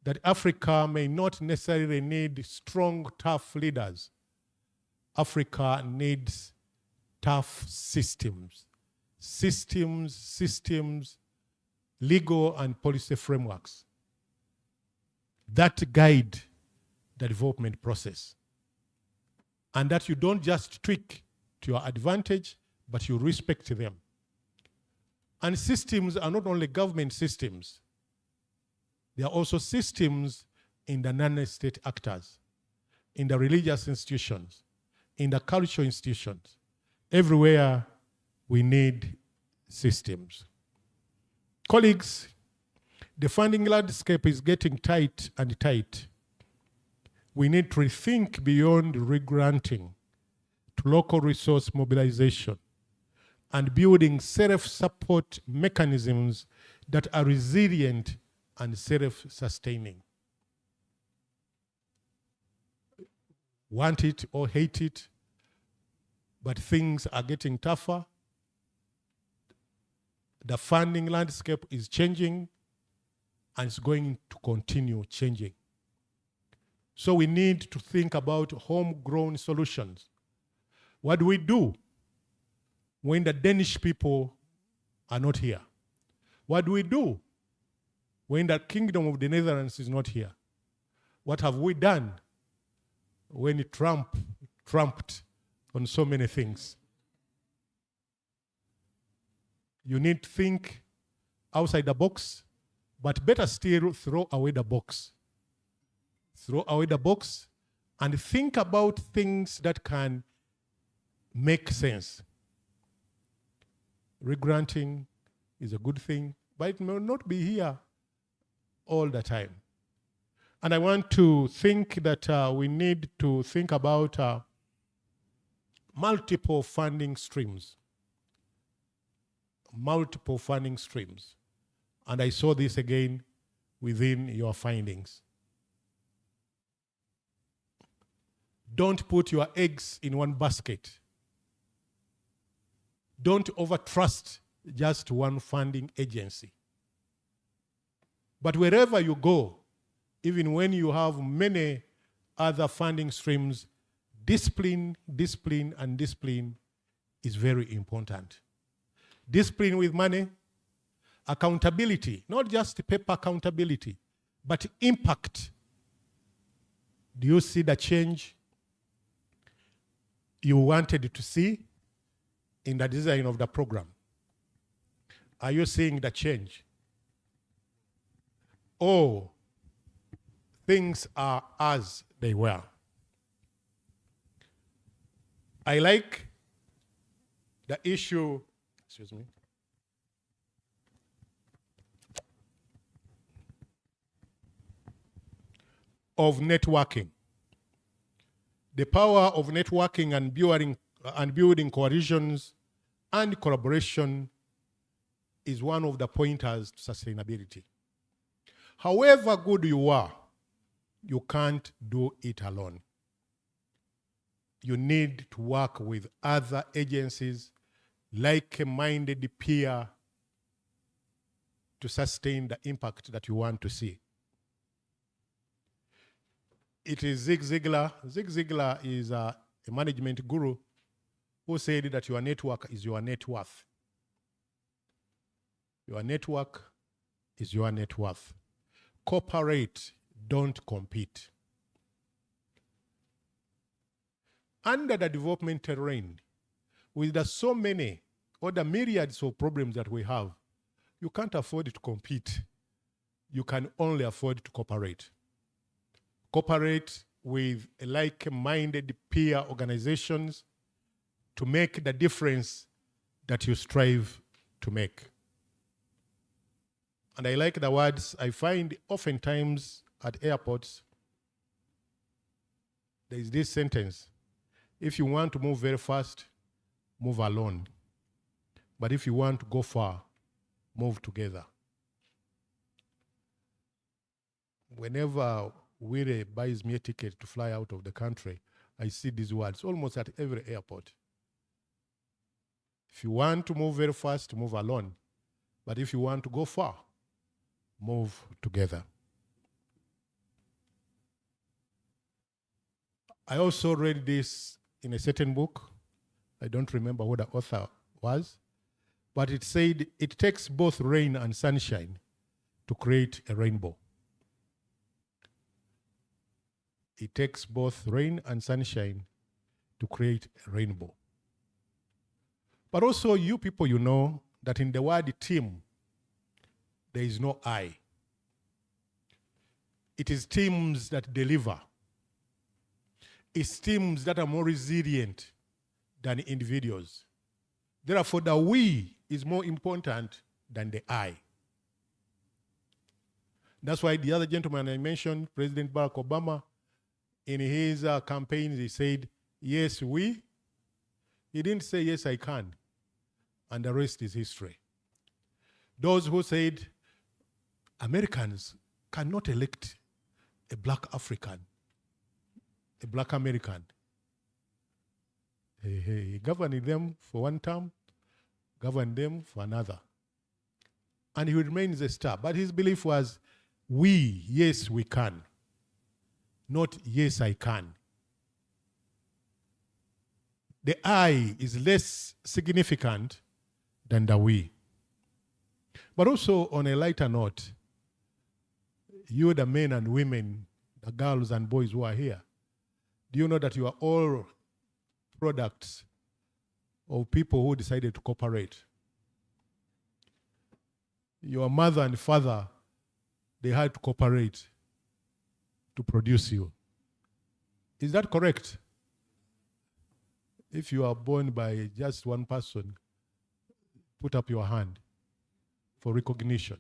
that Africa may not necessarily need strong, tough leaders. Africa needs tough systems. Systems, legal and policy frameworks that guide the development process. And that you don't just tweak to your advantage, but you respect them. And systems are not only government systems, they are also systems in the non-state actors, in the religious institutions, in the cultural institutions. Everywhere we need systems. Colleagues, the funding landscape is getting tight and tight. We need to rethink beyond regranting to local resource mobilization and building self-support mechanisms that are resilient and self-sustaining. Want it or hate it, but things are getting tougher. The funding landscape is changing, and it's going to continue changing. So we need to think about homegrown solutions. What do we do when the Danish people are not here? What do we do when the Kingdom of the Netherlands is not here? What have we done when Trump trumped on so many things? You need to think outside the box, but better still, throw away the box. Throw away the box and think about things that can make sense. Regranting is a good thing, but it may not be here all the time. And I want to think that we need to think about multiple funding streams. Multiple funding streams. And I saw this again within your findings. Don't put your eggs in one basket. Don't overtrust just one funding agency. But wherever you go, even when you have many other funding streams, discipline, discipline, and discipline is very important. Discipline with money, accountability, not just paper accountability, but impact. Do you see the change you wanted to see in the design of the program? Are you seeing the change? Or things are as they were? I like the issue, excuse me, of networking. The power of networking and building coalitions and collaboration is one of the pointers to sustainability. However good you are, you can't do it alone. You need to work with other agencies, like-minded peer, to sustain the impact that you want to see. It is Zig Ziglar. Zig Ziglar is a management guru who said that your network is your net worth. Your network is your net worth. Cooperate, don't compete. Under the development terrain, with the so many or the myriads of problems that we have, you can't afford to compete. You can only afford to cooperate. Cooperate with like-minded peer organizations to make the difference that you strive to make. And I like the words I find oftentimes at airports. There is this sentence: if you want to move very fast, move alone. But if you want to go far, move together. Whenever Wire buys me a ticket to fly out of the country, I see these words almost at every airport. If you want to move very fast, move alone. But if you want to go far, move together. I also read this in a certain book. I don't remember who the author was, but it said it takes both rain and sunshine to create a rainbow. It takes both rain and sunshine to create a rainbow. But also, you people, you know that in the word team, there is no I. It is teams that deliver. It's teams that are more resilient than individuals. Therefore, the we is more important than the I. That's why the other gentleman I mentioned, President Barack Obama, in his campaign, he said, yes, we. He didn't say, yes, I can. And the rest is history. Those who said Americans cannot elect a black African, a black American. He governed them for one term, governed them for another. And he remains a star. But his belief was, we, yes, we can. Not, yes, I can. The I is less significant than the we. But also, on a lighter note, you, the men and women, the girls and boys who are here, do you know that you are all products of people who decided to cooperate? Your mother and father, they had to cooperate to produce you. Is that correct? If you are born by just one person, put up your hand for recognition.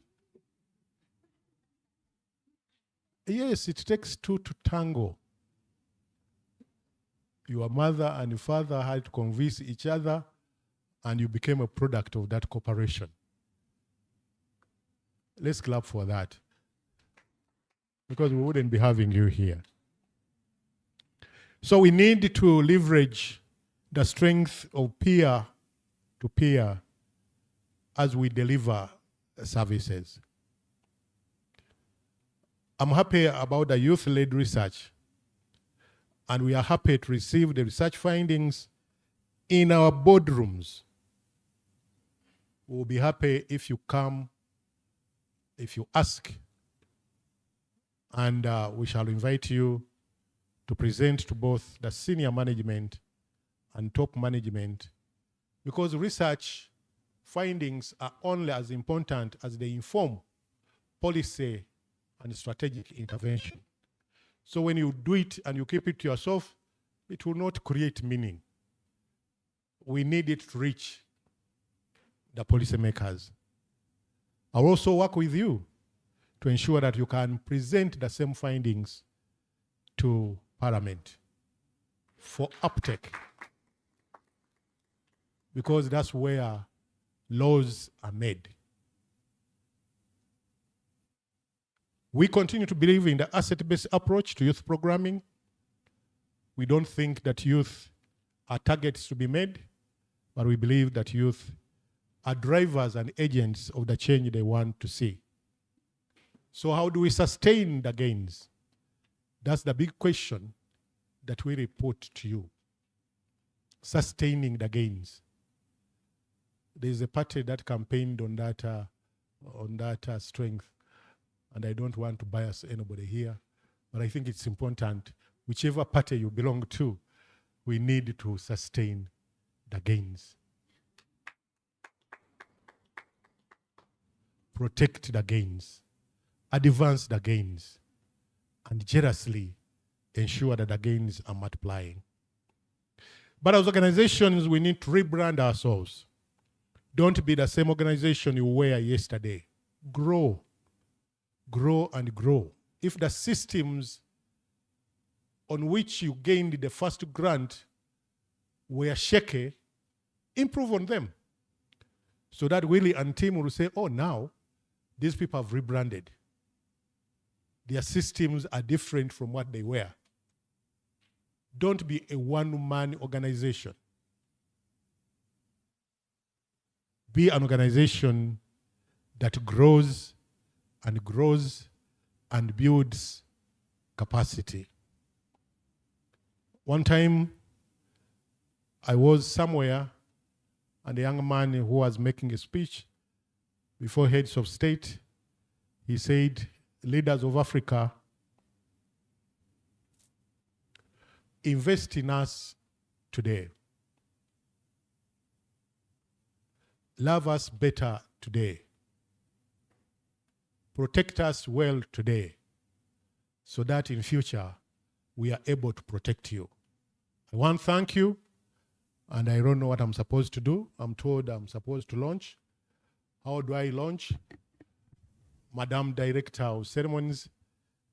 Yes, it takes two to tango. Your mother and your father had to convince each other, and you became a product of that cooperation. Let's clap for that, because we wouldn't be having you here. So we need to leverage the strength of peer to peer as we deliver services. I'm happy about the youth-led research, and we are happy to receive the research findings in our boardrooms. We'll be happy if you come, if you ask, and we shall invite you to present to both the senior management and top management, because research findings are only as important as they inform policy and strategic intervention. So when you do it and you keep it to yourself, it will not create meaning. We need it to reach the policymakers. I'll also work with you to ensure that you can present the same findings to Parliament for uptake, because that's where laws are made. We continue to believe in the asset-based approach to youth programming. We don't think that youth are targets to be made, but we believe that youth are drivers and agents of the change they want to see. So how do we sustain the gains? That's the big question that we report to you. Sustaining the gains. There's a party that campaigned on that strength, and I don't want to bias anybody here, but I think it's important, whichever party you belong to, we need to sustain the gains. Protect the gains, advance the gains, and jealously ensure that the gains are multiplying. But as organizations, we need to rebrand ourselves. Don't be the same organization you were yesterday. Grow. Grow and grow. If the systems on which you gained the first grant were shaky, improve on them. So that Willie and team will say, oh, now these people have rebranded. Their systems are different from what they were. Don't be a one-man organization. Be an organization that grows and grows and builds capacity. One time, I was somewhere, and a young man who was making a speech before heads of state, he said, leaders of Africa, invest in us today. love us better today. Protect us well today, so that in future we are able to protect you. I want to thank you, and I don't know what I'm supposed to do. I'm told I'm supposed to launch. How do I launch? Madam Director of Ceremonies,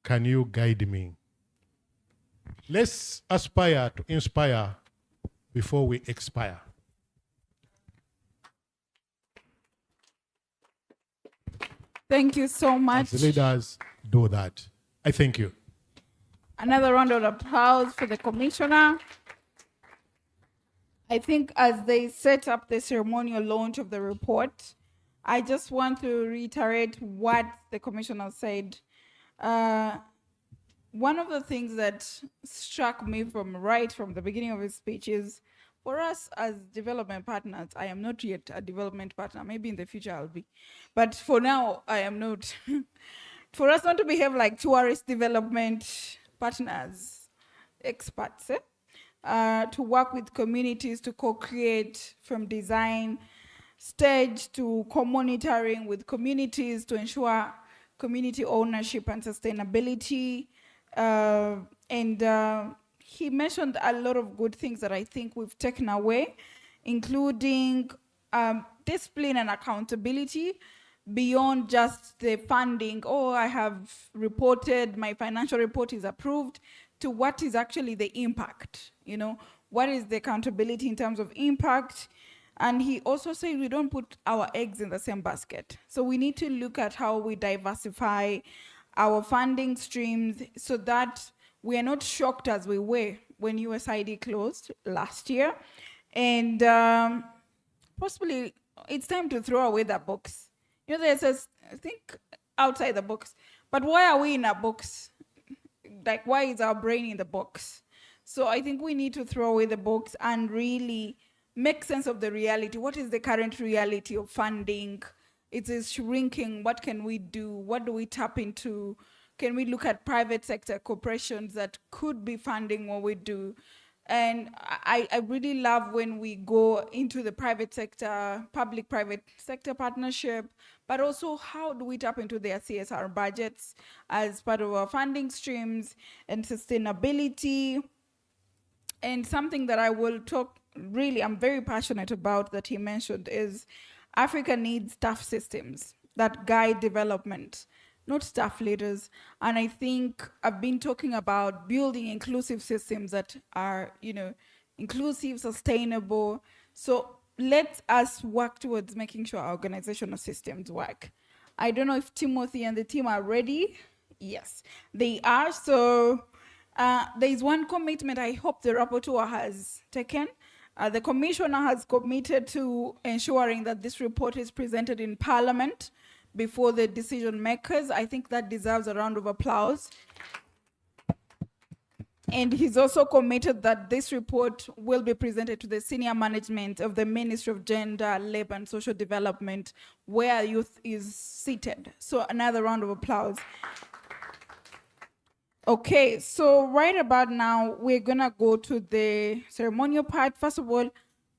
can you guide me? Let's aspire to inspire before we expire. Thank you so much. As the leaders do that. I thank you. Another round of applause for the commissioner. I think as they set up the ceremonial launch of the report, I just want to reiterate what the commissioner said. One of the things that struck me right from the beginning of his speech is, for us as development partners, I am not yet a development partner. Maybe in the future I'll be. But for now, I am not. For us not to behave like tourist development partners, experts, to work with communities to co-create from design stage to co-monitoring with communities to ensure community ownership and sustainability. He mentioned a lot of good things that I think we've taken away, including discipline and accountability beyond just the funding. Oh, I have reported, my financial report is approved, to what is actually the impact, you know? What is the accountability in terms of impact? And he also said we don't put our eggs in the same basket. So we need to look at how we diversify our funding streams so that we are not shocked as we were when USAID closed last year. And possibly it's time to throw away that box. You know, there's a think outside the box. But why are we in a box? Like, why is our brain in the box? So I think we need to throw away the box and really make sense of the reality. What is the current reality of funding? It is shrinking. What can we do? What do we tap into? Can we look at private sector corporations that could be funding what we do? And I really love when we go into the private sector, public-private sector partnership, but also how do we tap into their CSR budgets as part of our funding streams and sustainability. And something that I will talk, really, I'm very passionate about that he mentioned is Africa needs tough systems that guide development, not staff leaders. And I think I've been talking about building inclusive systems that are, you know, inclusive, sustainable. So let us work towards making sure our organizational systems work. I don't know if Timothy and the team are ready. Yes, they are. So there's one commitment I hope the rapporteur has taken. The commissioner has committed to ensuring that this report is presented in Parliament before the decision makers. I think that deserves a round of applause. And he's also committed that this report will be presented to the senior management of the Ministry of Gender, Labor and Social Development, where youth is seated. So another round of applause. Okay, so right about now, we're gonna go to the ceremonial part. First of all,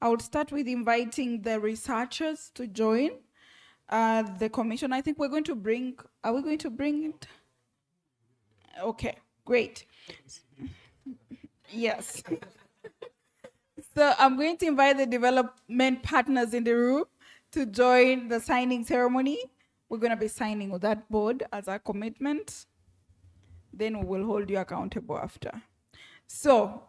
I will start with inviting the researchers to join the commission. I think we're going to bring, are we going to bring it? Okay, great. Yes. So I'm going to invite the development partners in the room to join the signing ceremony. We're gonna be signing with that board as our commitment. Then we will hold you accountable after. So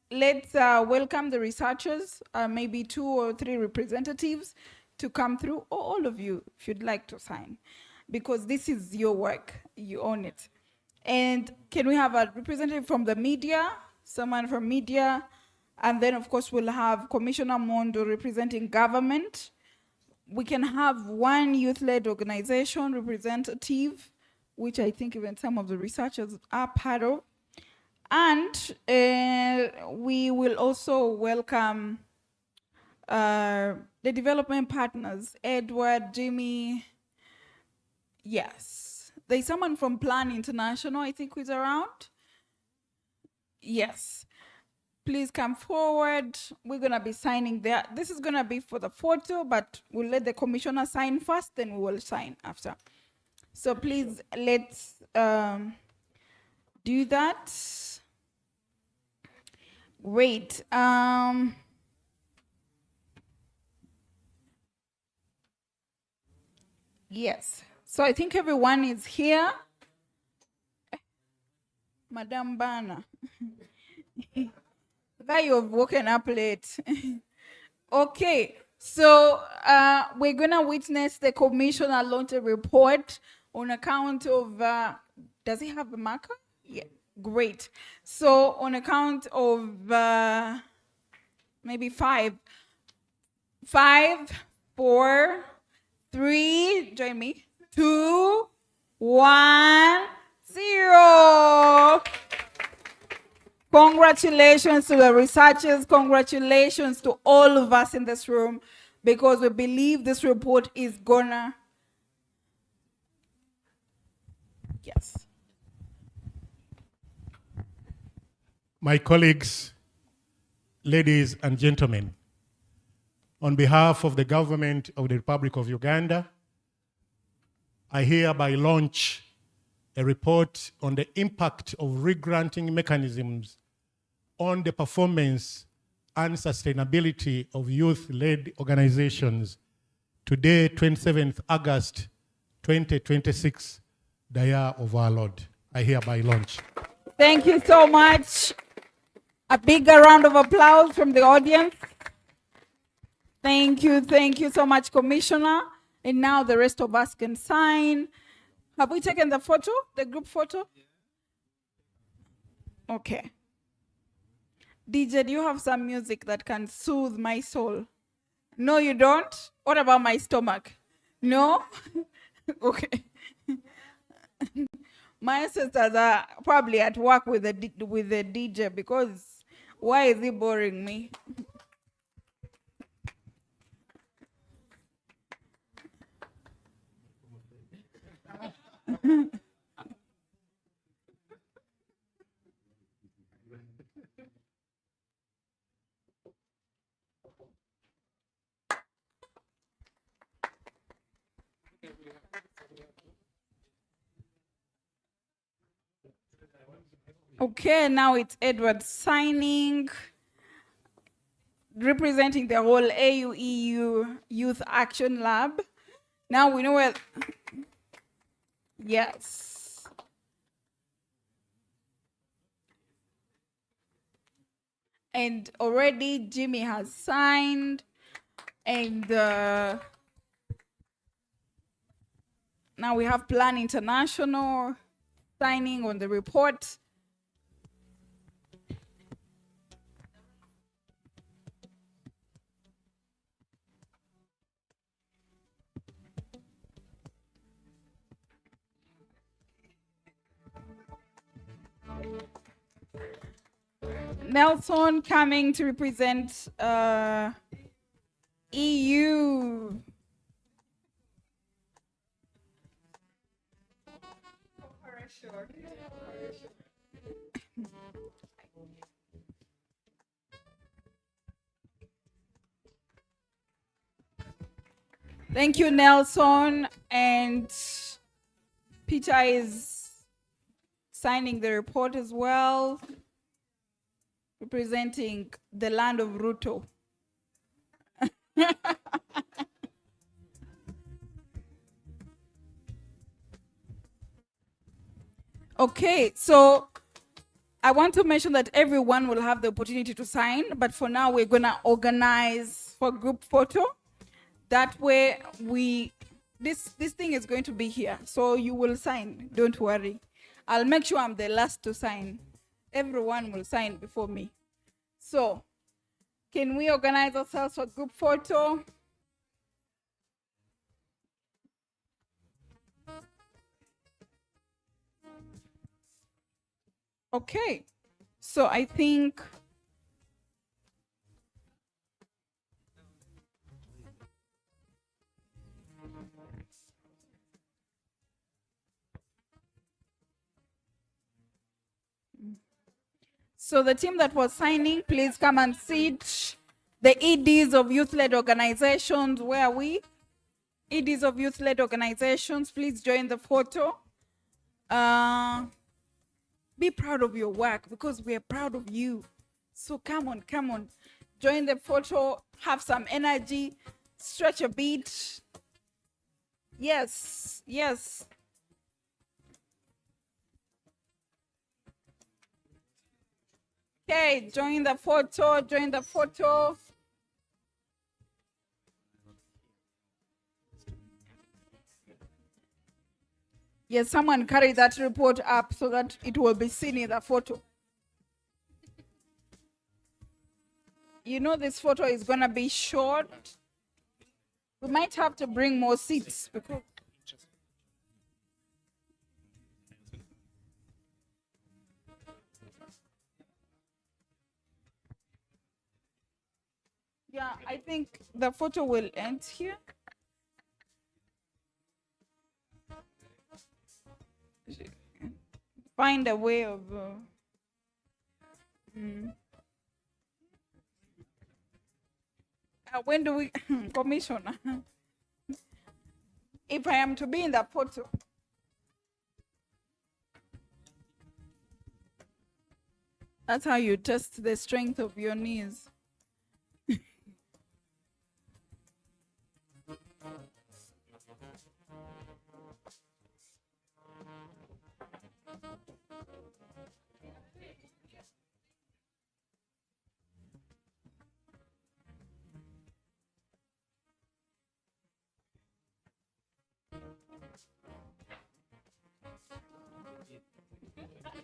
let's welcome the researchers, maybe 2 or 3 representatives to come through, or all of you if you'd like to sign, because this is your work, you own it. And can we have a representative from the media, someone from media, and then of course we'll have Commissioner Mondo representing government. We can have one youth-led organization representative, which I think even some of the researchers are part of. And we will also welcome the development partners, Edward, Jimmy. Yes. There's someone from Plan International, I think, who's around. Yes. please come forward. We're gonna be signing there. This is gonna be for the photo, but we'll let the commissioner sign first, then we will sign after. So please, let's do that. Great. Yes. So I think everyone is here. Madam Bana. Why you've woken up late? Okay. So we're gonna witness the commissioner launch a report on account of, does he have a marker? Yeah, great. So on account of maybe 5, 4, 3, join me, 2, 1, 0. Congratulations to the researchers, congratulations to all of us in this room, because we believe this report is gonna, yes. My colleagues, ladies and gentlemen, on behalf of the government of the Republic of Uganda, I hereby launch a report on the impact of regranting mechanisms on the performance and sustainability of youth-led organizations. Today, 27th August 2026, the year of our Lord. I hereby launch. Thank you so much. A bigger round of applause from the audience. Thank you so much, Commissioner. And now the rest of us can sign. Have we taken the photo, the group photo? Okay. DJ, do you have some music that can soothe my soul? No, you don't? What about my stomach? No? Okay. My ancestors are probably at work with the DJ, because why is he boring me? Okay, now it's Edward signing, representing the whole AUEU Youth Action Lab. Now we know where, yes. And already Jimmy has signed, and now we have Plan International signing on the report. Nelson coming to represent EU. Thank you, Nelson. And Peter is signing the report as well, representing the land of Ruto. Okay, so I want to mention that everyone will have the opportunity to sign, but for now we're gonna organize for group photo. That way this thing is going to be here, so you will sign, don't worry. I'll make sure I'm the last to sign. Everyone will sign before me. So, can we organize ourselves for group photo? Okay, so I think So the team that was signing, please come and sit. The EDs of youth-led organizations, where are we? EDs of youth-led organizations, please join the photo. Be proud of your work because we are proud of you. So come on, come on. Join the photo, have some energy, stretch a bit. Yes, yes. Okay, join the photo, join the photo. Yes, someone carry that report up so that it will be seen in the photo. You know this photo is gonna be short. We might have to bring more seats because yeah, I think the photo will end here. Find a way of when do we commissioner? If I am to be in the photo, that's how you test the strength of your knees.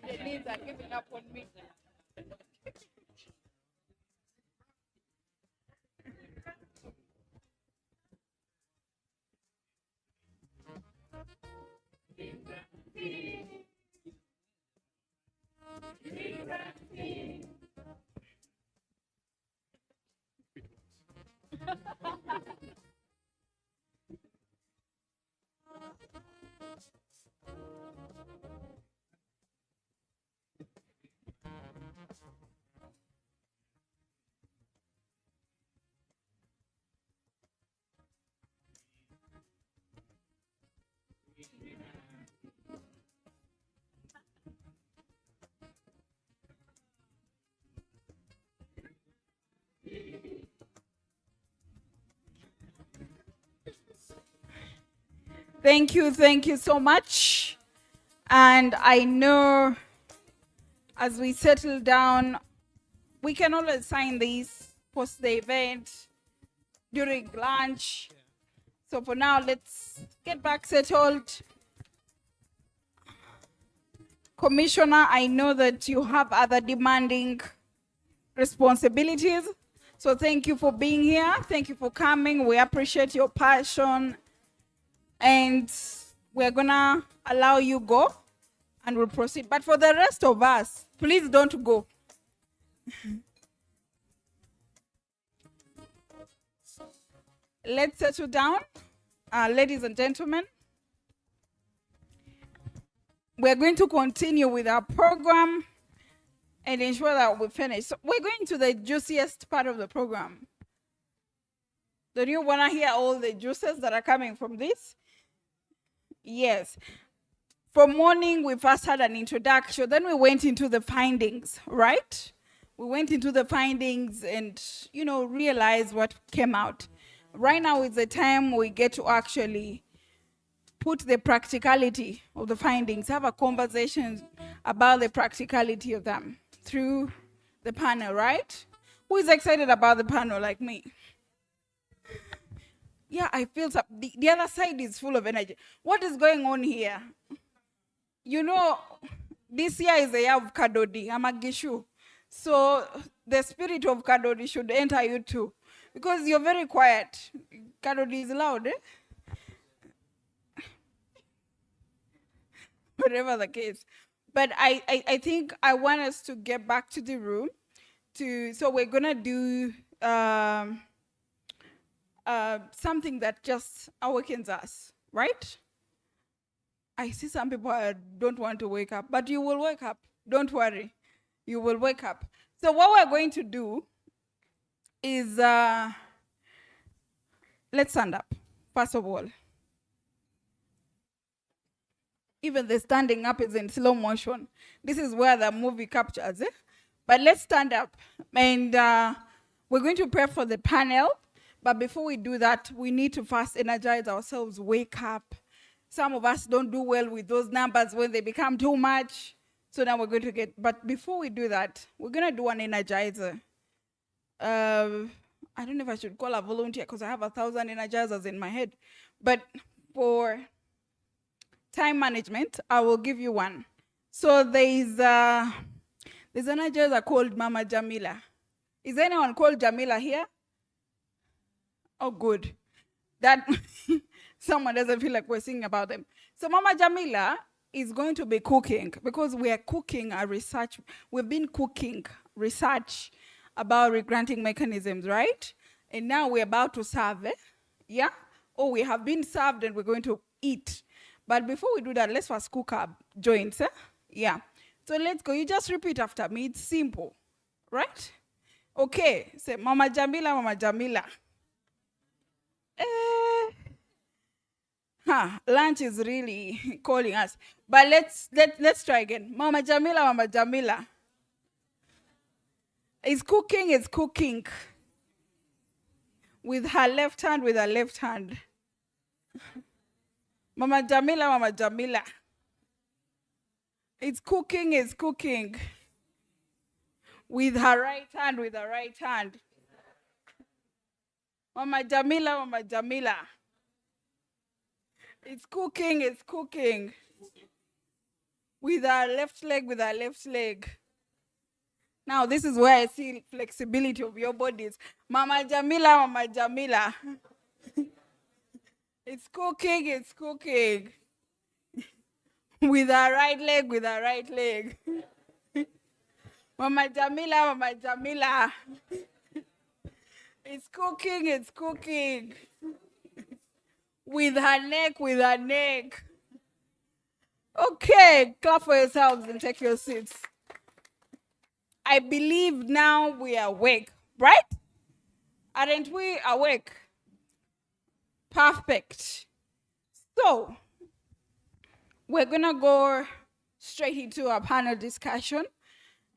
The knees are giving up on me. Thank you so much. And I know as we settle down, we can always sign these post the event during lunch. So for now, let's get back settled. Commissioner, I know that you have other demanding responsibilities. So thank you for being here. Thank you for coming. We appreciate your passion. And we're gonna allow you go and we'll proceed. But for the rest of us, please don't go. Let's settle down, ladies and gentlemen. We're going to continue with our program and ensure that we finish. So we're going to the juiciest part of the program. Don't you want to hear all the juices that are coming from this? Yes. From morning, we first had an introduction, then we went into the findings, right? We went into the findings and, you know, realized what came out. Right now is the time we get to actually put the practicality of the findings, have a conversation about the practicality of them through the panel, right? Who is excited about the panel like me? Yeah, I feel the other side is full of energy. What is going on here? You know, this year is the year of Kadodi, Amagishu. So the spirit of Kadodi should enter you too. Because you're very quiet. Kadodi is loud, eh? Whatever the case. But I think I want us to get back to the room. So we're gonna do something that just awakens us, right? I see some people don't want to wake up, but you will wake up. Don't worry. You will wake up. So what we're going to do is, let's stand up, first of all. Even the standing up is in slow motion. This is where the movie captures it. But let's stand up. And we're going to prep for the panel. But before we do that, we need to first energize ourselves, wake up. Some of us don't do well with those numbers when they become too much. So now we're going to but before we do that, we're going to do an energizer. I don't know if I should call a volunteer because I have 1,000 energizers in my head. But for time management, I will give you one. So there's an energizer called Mama Jamila. Is anyone called Jamila here? Oh, good. That someone doesn't feel like we're singing about them. So Mama Jamila is going to be cooking because we are cooking a research. We've been cooking research about regranting mechanisms, right? And now we're about to serve, yeah? Or we have been served and we're going to eat. But before we do that, let's first cook our joints, yeah? So let's go. You just repeat after me. It's simple, right? Okay, say Mama Jamila, Mama Jamila. Lunch is really calling us. But let's try again. Mama Jamila, Mama Jamila. It's cooking. With her left hand, with her left hand. Mama Jamila, Mama Jamila. It's cooking. With her right hand, with her right hand. Mama Jamila, Mama Jamila. It's cooking. With her left leg, with her left leg. Now, this is where I see flexibility of your bodies. Mama Jamila, Mama Jamila. It's cooking. With her right leg, with her right leg. Mama Jamila, Mama Jamila. It's cooking. With her neck, with her neck. Okay, clap for yourselves and take your seats. I believe now we are awake, right? Aren't we awake? Perfect. So, we're gonna go straight into our panel discussion.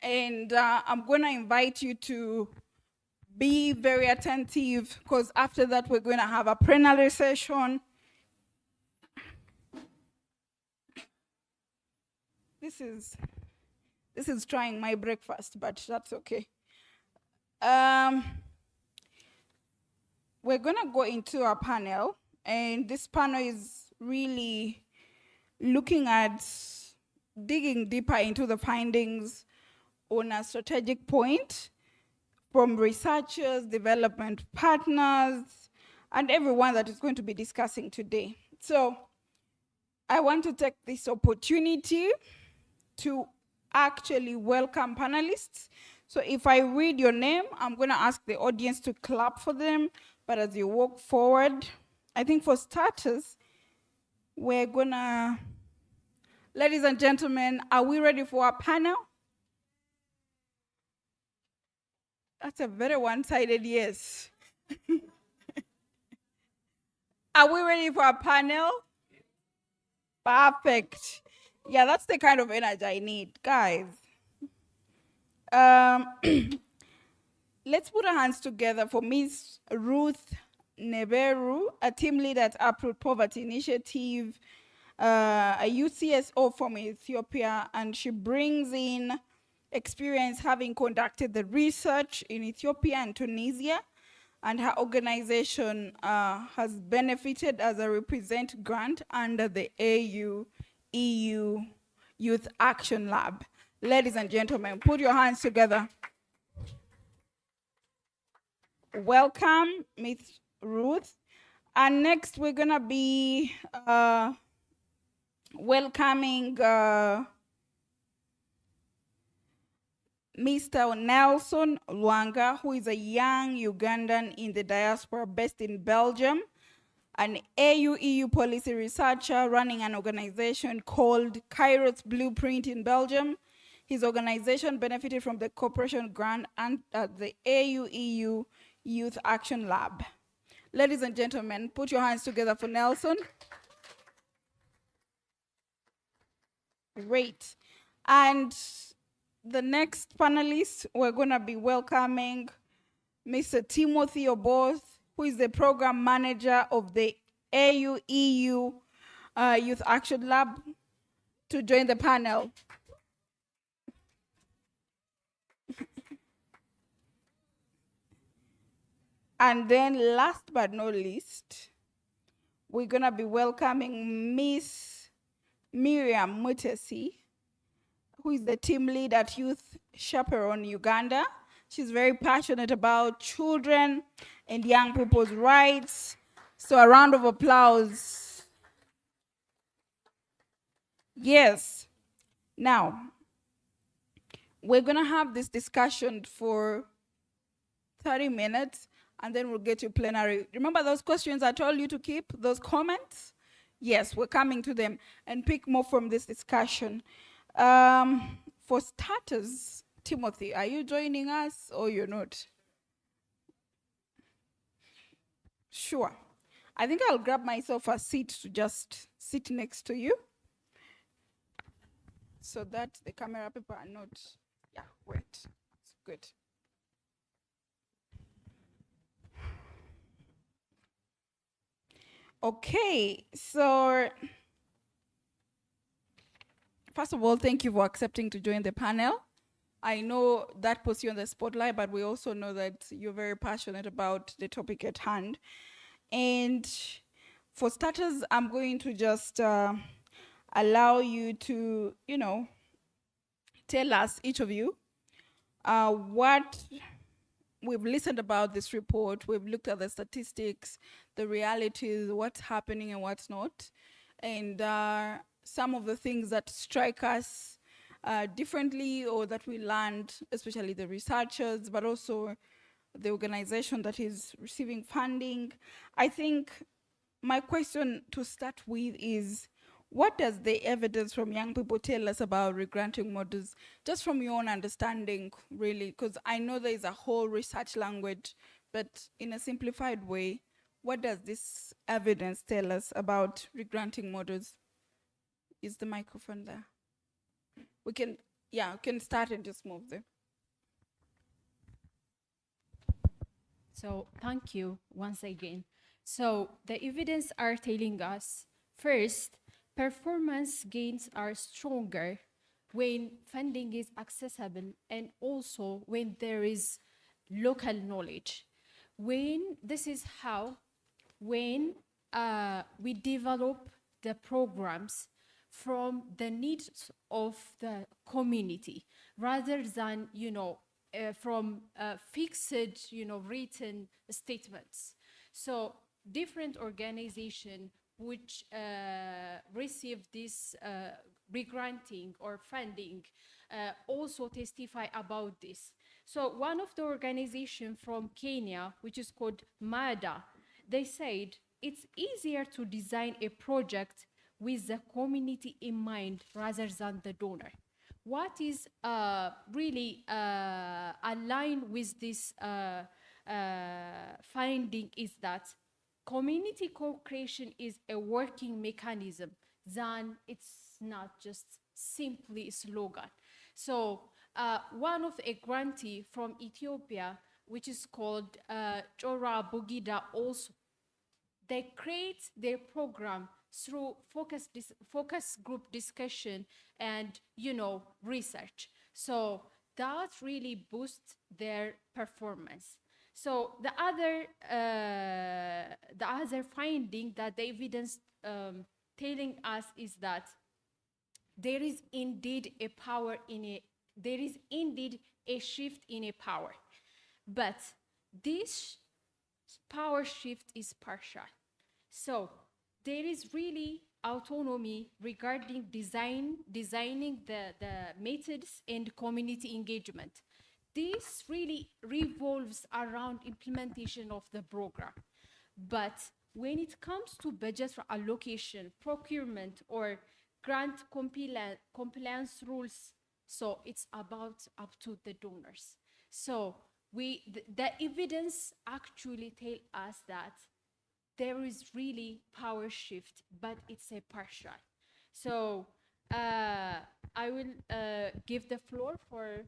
And I'm gonna invite you to be very attentive because after that we're gonna have a plenary session. This is trying my breakfast, but that's okay. We're gonna go into our panel, and this panel is really looking at digging deeper into the findings on a strategic point from researchers, development partners, and everyone that is going to be discussing today. So I want to take this opportunity to actually welcome panelists. So if I read your name, I'm gonna ask the audience to clap for them, but as you walk forward, I think for starters, we're gonna, ladies and gentlemen, are we ready for our panel? That's a very one-sided yes. Are we ready for our panel? Perfect. Yeah, that's the kind of energy I need, guys. Let's put our hands together for Ms. Ruth Neberu, a team leader at Uproot Poverty Initiative, a UCSO from Ethiopia, and she brings in experience having conducted the research in Ethiopia and Tunisia, and her organization has benefited as a represent grant under the AUEU Youth Action Lab. Ladies and gentlemen, put your hands together. Welcome, Ms. Ruth. And next we're gonna be welcoming Mr. Nelson Lwanga, who is a young Ugandan in the diaspora based in Belgium, an AUEU policy researcher running an organization called Kairos Blueprint in Belgium. His organization benefited from the cooperation grant and the AUEU Youth Action Lab. Ladies and gentlemen, put your hands together for Nelson. Great. And the next panelist, we're going to be welcoming Mr. Timothy Oboth, who is the program manager of the AUEU Youth Action Lab, to join the panel. And then last but not least, we're gonna be welcoming Miss Miriam Mutesi, who is the team lead at Youth Chaperone Uganda. She's very passionate about children and young people's rights. So a round of applause. Yes. Now, we're gonna have this discussion for 30 minutes, and then we'll get to plenary. Remember those questions I told you to keep, those comments? Yes, we're coming to them and pick more from this discussion. For starters, Timothy, are you joining us or you're not? Sure. I think I'll grab myself a seat to just sit next to you so that the camera people are not, yeah, wait, it's good. Okay, so first of all, thank you for accepting to join the panel. I know that puts you on the spotlight, but we also know that you're very passionate about the topic at hand. And for starters, I'm going to just allow you to, tell us, each of you, what we've listened about this report. We've looked at the statistics, the realities, what's happening and what's not, and some of the things that strike us differently or that we learned, especially the researchers, but also the organization that is receiving funding. I think my question to start with is, what does the evidence from young people tell us about regranting models, just from your own understanding, really? Because I know there is a whole research language, but in a simplified way, what does this evidence tell us about regranting models? Is the microphone there? We can start and just move there. So thank you once again. So the evidence are telling us, first, performance gains are stronger when funding is accessible and also when there is local knowledge. When we develop the programs from the needs of the community rather than, from fixed, written statements. So different organizations which receive this regranting or funding also testify about this. So one of the organizations from Kenya, which is called MADA, they said it's easier to design a project with the community in mind rather than the donor. What is really aligned with this finding is that community co-creation is a working mechanism, than it's not just simply a slogan. So one of a grantee from Ethiopia, which is called Chora Bugida, also, they create their program through focus group discussion and research. So that really boosts their performance. So the other finding that the evidence telling us is that there is indeed a shift in a power, but this power shift is partial. So there is really autonomy regarding designing the methods and community engagement. This really revolves around implementation of the program. But when it comes to budget allocation, procurement, or grant compliance rules, So it's about up to the donors. So the evidence actually tell us that there is really power shift, but it's a partial. So I will give the floor for.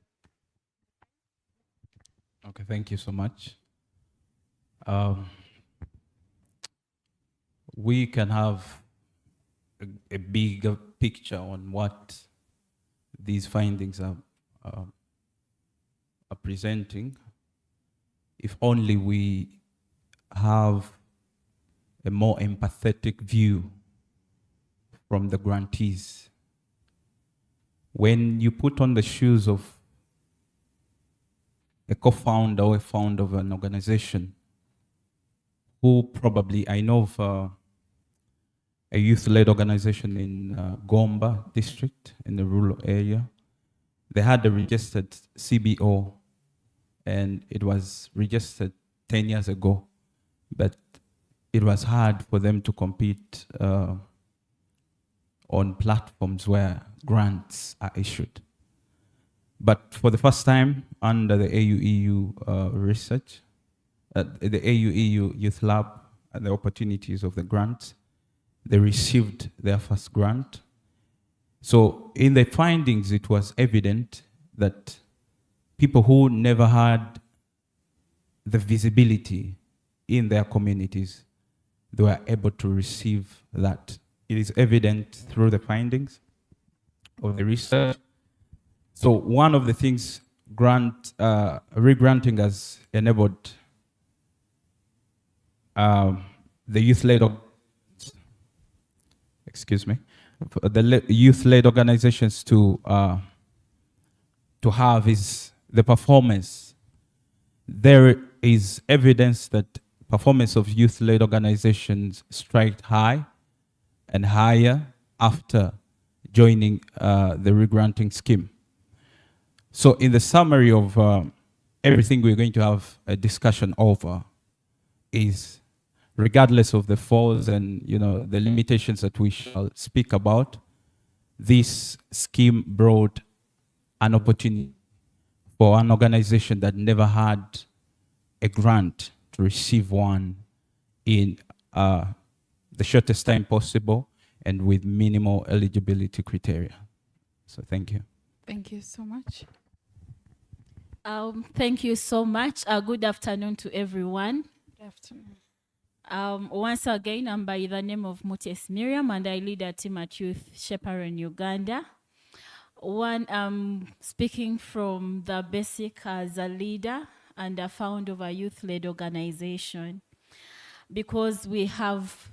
Okay, thank you so much. We can have a bigger picture on what these findings are presenting if only we have a more empathetic view from the grantees. When you put on the shoes of a co-founder or a founder of an organization who probably, I know of a youth-led organization in Gomba district in the rural area. They had a registered CBO and it was registered 10 years ago, but it was hard for them to compete on platforms where grants are issued. But for the first time under the AUEU research, the AUEU Youth Lab and the opportunities of the grants, they received their first grant. So in the findings, it was evident that people who never had the visibility in their communities, they were able to receive that. It is evident through the findings of the research. So one of the things regranting has enabled the youth-led, the youth-led organizations to have is the performance. There is evidence that performance of youth-led organizations strike high and higher after joining the regranting scheme. So in the summary of everything we're going to have a discussion over is, regardless of the faults and the limitations that we shall speak about, this scheme brought an opportunity for an organization that never had a grant to receive one in the shortest time possible and with minimal eligibility criteria. So thank you. Thank you so much. Thank you so much. Good afternoon to everyone. Good afternoon. Once again, I'm by the name of Mutes Miriam, and I lead a team at Youth Shepherd Uganda. I'm speaking from the basic as a leader and a founder of a youth-led organization, because we have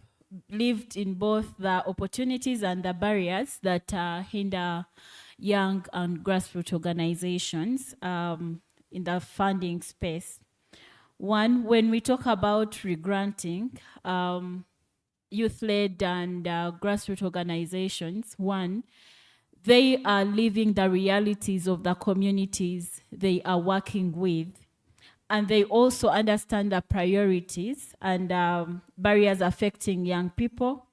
lived in both the opportunities and the barriers that hinder young and grassroots organizations in the funding space. One, when we talk about regranting, youth-led and grassroots organizations, one, they are living the realities of the communities they are working with. And they also understand the priorities and barriers affecting young people,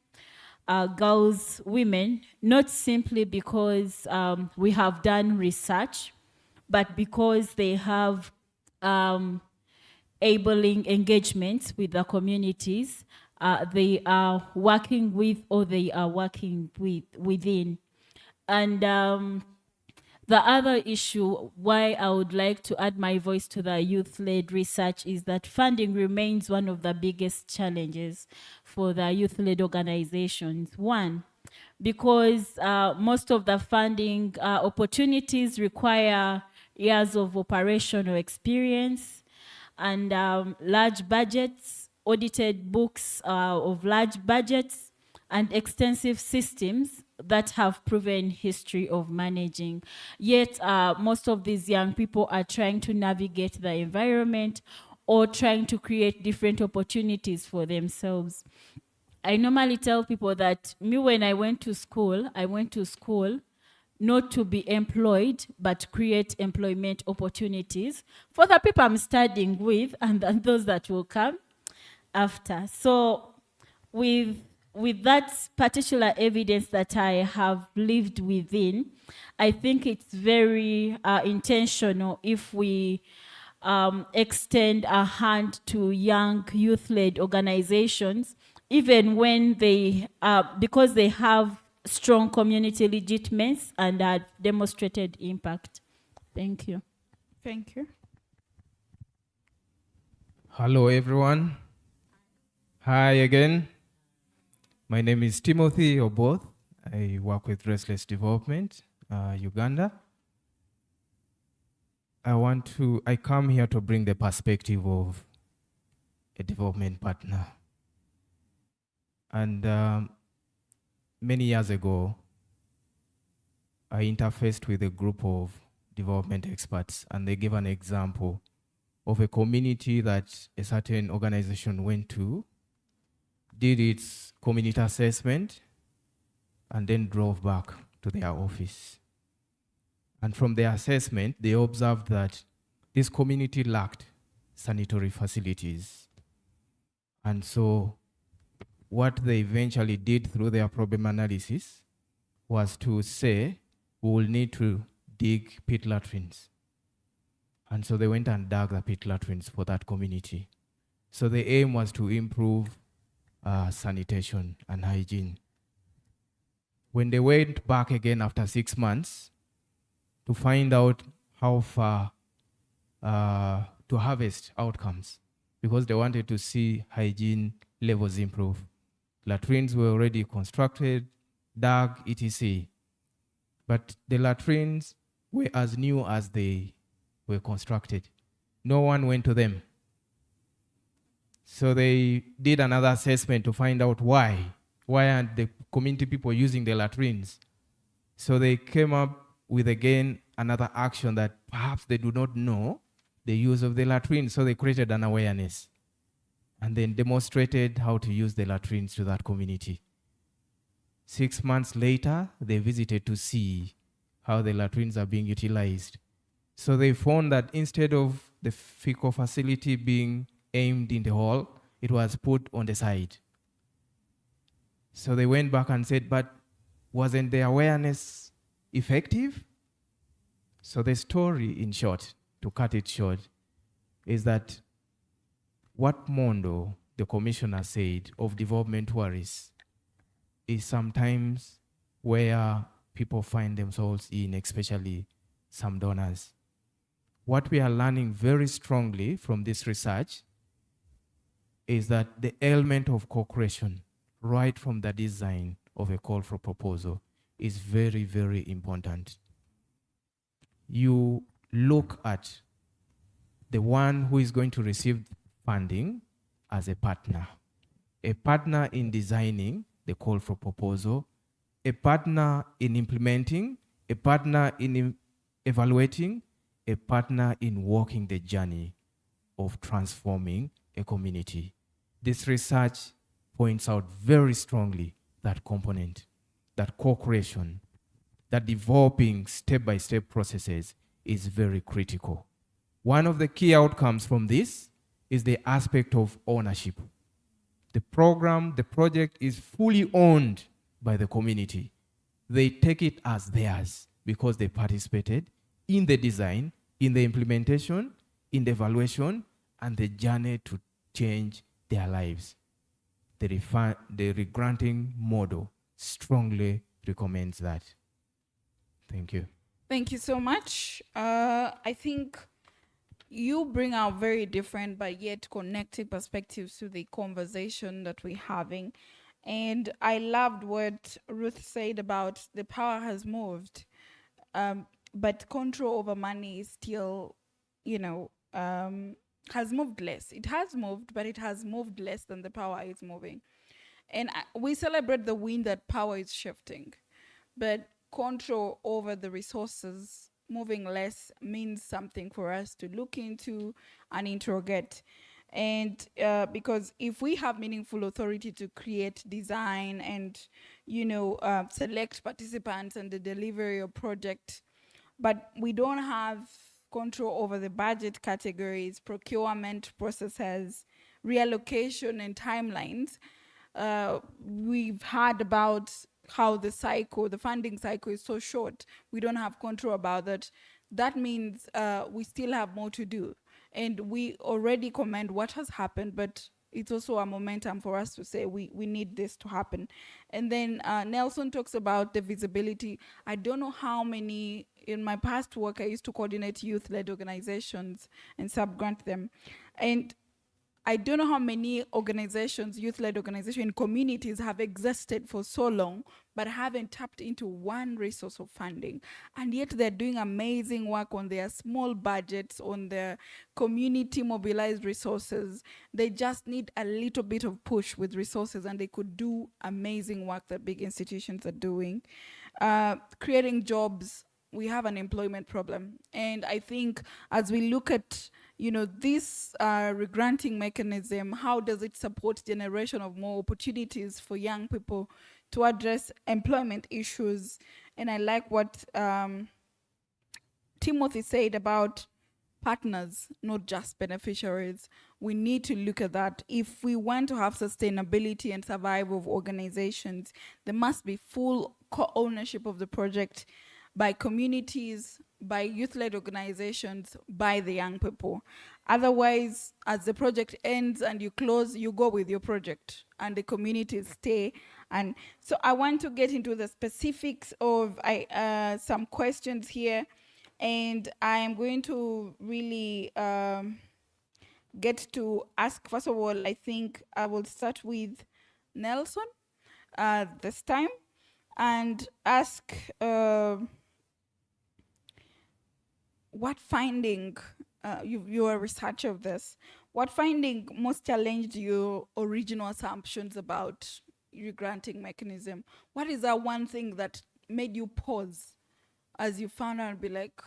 girls, women, not simply because we have done research, but because they have enabling engagements with the communities they are working with or they are working within. And the other issue why I would like to add my voice to the youth-led research is that funding remains one of the biggest challenges for the youth-led organizations. One, because most of the funding opportunities require years of operational experience and large budgets, audited books of large budgets, and extensive systems that have proven history of managing. Yet most of these young people are trying to navigate the environment or trying to create different opportunities for themselves. I normally tell people that when I went to school not to be employed, but create employment opportunities for the people I'm studying with and those that will come after. So with with that particular evidence that I have lived within, I think it's very intentional if we extend a hand to young youth-led organizations, even when they, because they have strong community legitimacy and have demonstrated impact. Thank you. Thank you. Hello, everyone. Hi again. My name is Timothy Oboth. I work with Restless Development, Uganda. I come here to bring the perspective of a development partner. And many years ago, I interfaced with a group of development experts, and they gave an example of a community that a certain organization went to, did its community assessment, and then drove back to their office. And from the assessment, they observed that this community lacked sanitary facilities. And so what they eventually did through their problem analysis was to say, we will need to dig pit latrines. And so they went and dug the pit latrines for that community. So the aim was to improve sanitation and hygiene. When they went back again after 6 months to find out how far to harvest outcomes, because they wanted to see hygiene levels improve. Latrines were already constructed, dug, etc. But the latrines were as new as they were constructed. No one went to them. So they did another assessment to find out why. Why aren't the community people using the latrines? So they came up with, again, another action that perhaps they do not know the use of the latrines. So they created an awareness and then demonstrated how to use the latrines to that community. 6 months later, they visited to see how the latrines are being utilized. So they found that instead of the fecal facility being aimed in the hall, it was put on the side. So they went back and said, but wasn't the awareness effective? So the story, in short, to cut it short, is that what Mondo, the commissioner, said of development tourists is sometimes where people find themselves in, especially some donors. What we are learning very strongly from this research is that the element of co-creation, right from the design of a call for proposal, is very, very important. You look at the one who is going to receive funding as a partner in designing the call for proposal, a partner in implementing, a partner in evaluating, a partner in walking the journey of transforming a community. This research points out very strongly that component, that co-creation, that developing step-by-step processes is very critical. One of the key outcomes from this is the aspect of ownership. The program, the project is fully owned by the community. They take it as theirs because they participated in the design, in the implementation, in the evaluation, and the journey to change their lives. The regranting model strongly recommends that. Thank you. Thank you so much. I think you bring out very different but yet connected perspectives to the conversation that we're having. And I loved what Ruth said about the power has moved, but control over money is still, has moved less. It has moved, but it has moved less than the power is moving. And we celebrate the win that power is shifting, but control over the resources moving less means something for us to look into and interrogate. And because if we have meaningful authority to create, design, and select participants and the delivery of project, but we don't have control over the budget categories, procurement processes, reallocation, and timelines, We've heard about how the funding cycle is so short. We don't have control about that. That means we still have more to do. And we already commend what has happened, but it's also a momentum for us to say we need this to happen. And then Nelson talks about the visibility. I don't know how many, in my past work, I used to coordinate youth-led organizations and sub-grant them. And I don't know how many organizations, youth-led organizations in communities have existed for so long, but haven't tapped into one resource of funding. And yet they're doing amazing work on their small budgets, on their community mobilized resources. They just need a little bit of push with resources and they could do amazing work that big institutions are doing. Creating jobs, we have an employment problem. And I think as we look at this regranting mechanism, how does it support generation of more opportunities for young people to address employment issues? And I like what Timothy said about partners, not just beneficiaries. We need to look at that. If we want to have sustainability and survival of organizations, there must be full co-ownership of the project by communities, by youth-led organizations, by the young people. Otherwise, as the project ends and you close, you go with your project and the communities stay. And so I want to get into the specifics of some questions here. And I am going to really get to ask, first of all, I think I will start with Nelson this time and ask, what finding, you're a researcher of this, what finding most challenged your original assumptions about your granting mechanism? What is that one thing that made you pause as you found out and be like,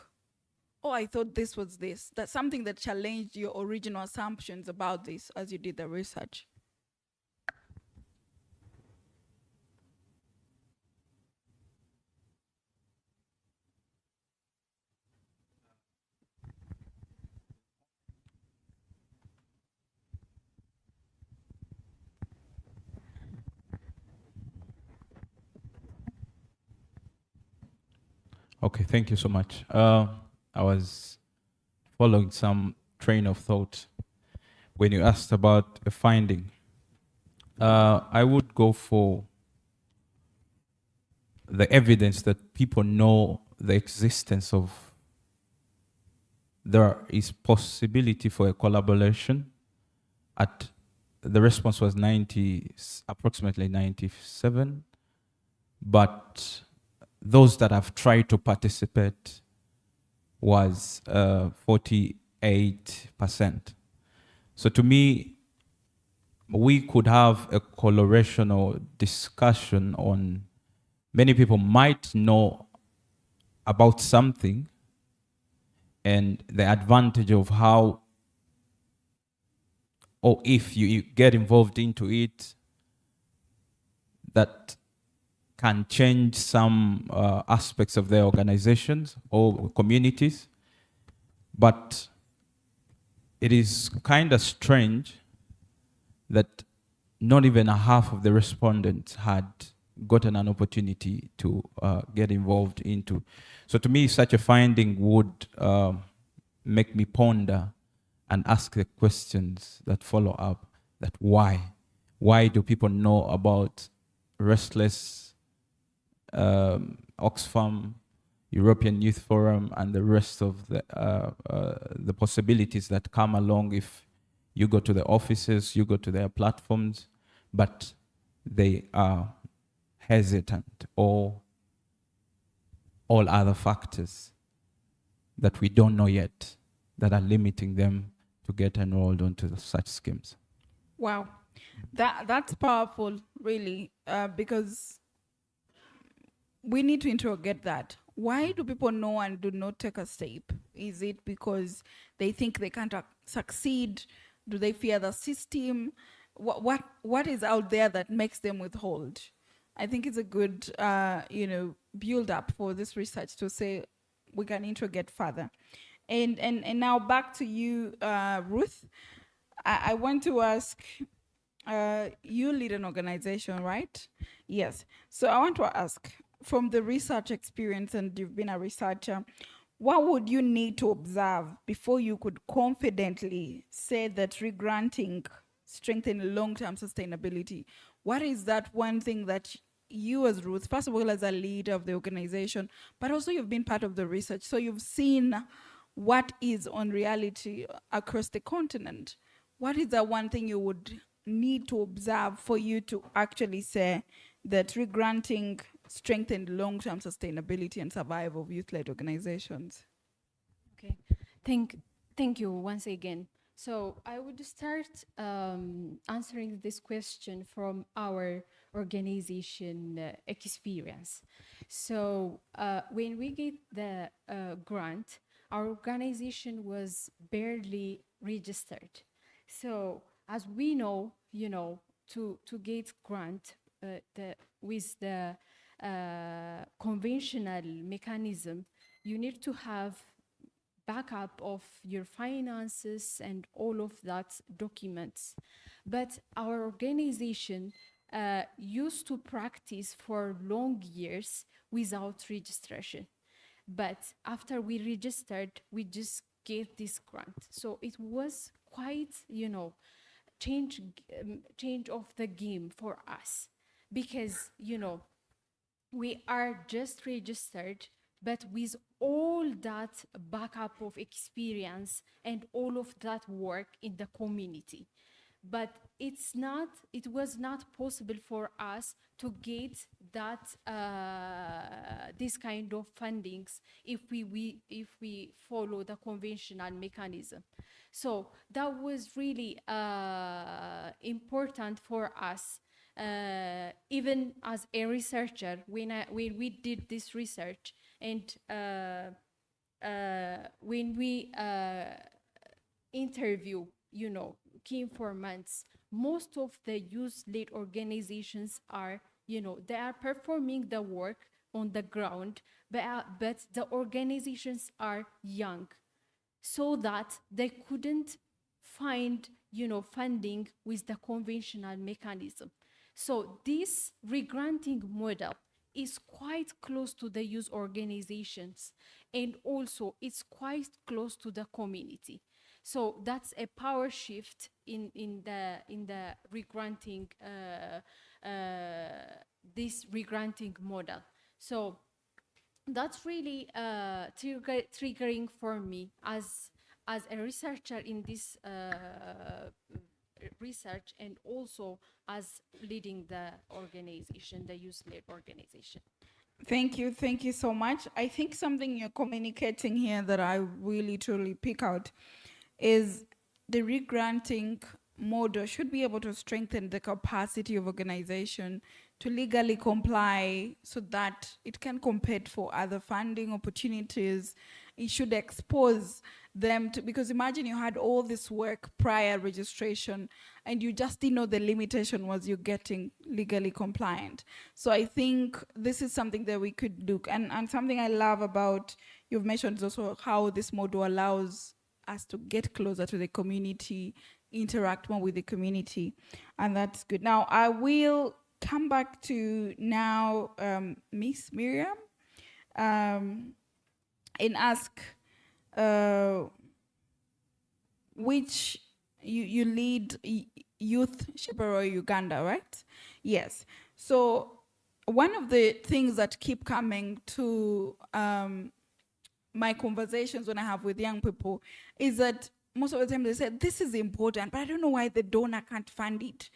oh, I thought this was this? That's something that challenged your original assumptions about this as you did the research. Okay, thank you so much. I was following some train of thought when you asked about a finding. I would go for the evidence that people know the existence of, there is possibility for a collaboration. The response was approximately 97, but those that have tried to participate was 48%. So to me, we could have a collaboration or discussion on, many people might know about something and the advantage of how, or if you get involved into it, that can change some aspects of their organizations or communities. But it is kind of strange that not even a half of the respondents had gotten an opportunity to get involved into. So to me, such a finding would make me ponder and ask the questions that follow up, that why? Why do people know about Restless, Oxfam, European Youth Forum, and the rest of the possibilities that come along if you go to the offices, you go to their platforms, but they are hesitant, or all other factors that we don't know yet that are limiting them to get enrolled onto such schemes. Wow, that's powerful, really, because we need to interrogate that. Why do people know and do not take a step? Is it because they think they can't succeed? Do they fear the system? What is out there that makes them withhold? I think it's a good build up for this research to say we can interrogate further. And now back to you, Ruth. I want to ask, you lead an organization, right? Yes. So I want to ask, from the research experience, and you've been a researcher, what would you need to observe before you could confidently say that regranting strengthens long-term sustainability? What is that one thing that you as Ruth, first of all as a leader of the organization, but also you've been part of the research, so you've seen what is on reality across the continent. What is the one thing you would need to observe for you to actually say that regranting strengthened long-term sustainability and survival of youth-led organizations? Okay, thank you once again. So I would start answering this question from our organization experience. So when we get the grant, our organization was barely registered. So as we know, to get grant with the conventional mechanism, you need to have backup of your finances and all of that documents. But our organization used to practice for long years without registration. But after we registered, we just gave this grant. So it was quite, change of the game for us, because, we are just registered, but with all that backup of experience and all of that work in the community. But it was not possible for us to get that this kind of fundings if we follow the conventional mechanism. So that was really important for us. Even as a researcher, when we did this research, and when we interview, key informants, most of the youth-led organizations are, they are performing the work on the ground, but the organizations are young, so that they couldn't find, funding with the conventional mechanism. So this regranting model is quite close to the youth organizations, and also it's quite close to the community. So that's a power shift in the regranting, this regranting model. So that's really triggering for me as a researcher in this research, and also as leading the organization, the youth-led organization. Thank you so much. I think something you're communicating here that I really truly pick out is the regranting model should be able to strengthen the capacity of organization to legally comply so that it can compete for other funding opportunities. It should expose them to, because imagine you had all this work prior registration and you just didn't know the limitation was you getting legally compliant. So I think this is something that we could do. And something I love about, you've mentioned also how this model allows us to get closer to the community, interact more with the community, and that's good. Now I will come back to now Miss Miriam and ask which you lead Youth Shepherd Uganda, right? Yes. So one of the things that keep coming to my conversations when I have with young people is that most of the time they say, this is important, but I don't know why the donor can't fund it.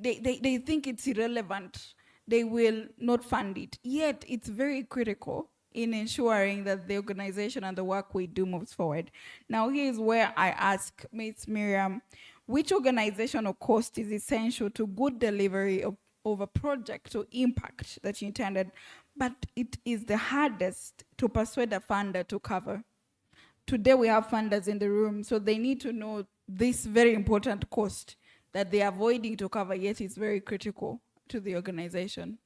They think it's irrelevant. They will not fund it. Yet it's very critical in ensuring that the organization and the work we do moves forward. Now here's where I ask Ms. Miriam, which organizational cost is essential to good delivery of a project or impact that you intended, but it is the hardest to persuade a funder to cover? Today we have funders in the room, so they need to know this very important cost that they are avoiding to cover, yet it's very critical to the organization.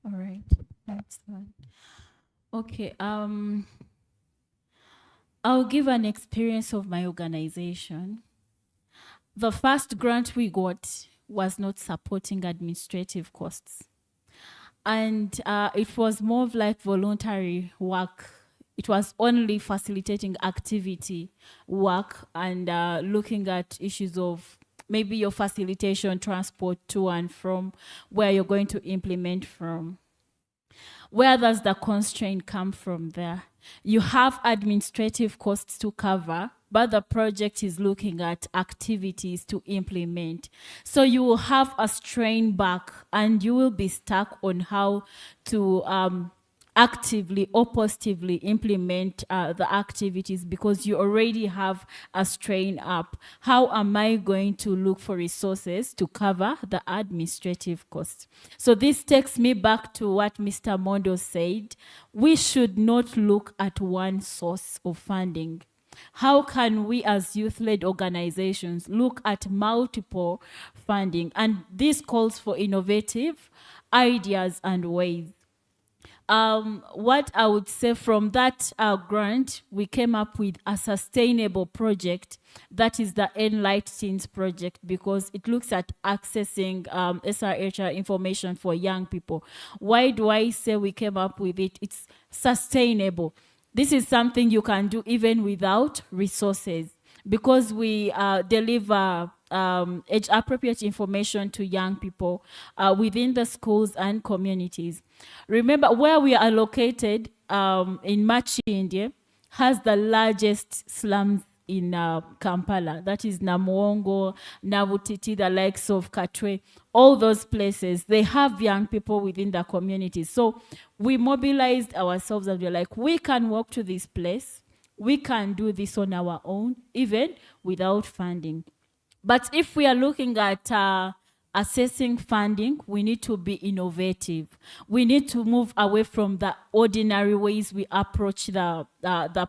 All right, that's fine. Okay, I'll give an experience of my organization. The first grant we got was not supporting administrative costs. And it was more of like voluntary work. It was only facilitating activity work and looking at issues of maybe your facilitation, transport to and from, where you're going to implement from. Where does the constraint come from there? You have administrative costs to cover, but the project is looking at activities to implement. So you will have a strain back and you will be stuck on how to actively or positively implement the activities because you already have a strain up. How am I going to look for resources to cover the administrative costs? So this takes me back to what Mr. Mondo said. We should not look at one source of funding. How can we as youth-led organizations look at multiple funding? And this calls for innovative ideas and ways. What I would say from that grant, we came up with a sustainable project that is the Enlight Teens project because it looks at accessing SRHR information for young people. Why do I say we came up with it? It's sustainable. This is something you can do even without resources because we deliver age-appropriate information to young people within the schools and communities. Remember, where we are located in Machi, India, has the largest slums in Kampala. That is Namuongo, Nabutiti, the likes of Katwe. All those places, they have young people within the communities. So we mobilized ourselves and we're like, we can walk to this place. We can do this on our own, even without funding. But if we are looking at assessing funding, we need to be innovative. We need to move away from the ordinary ways we approach the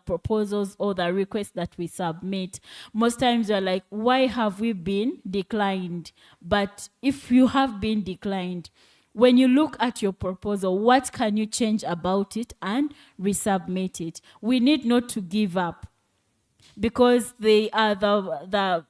proposals or the requests that we submit. Most times you're like, why have we been declined? But if you have been declined, when you look at your proposal, what can you change about it and resubmit it? We need not to give up because they are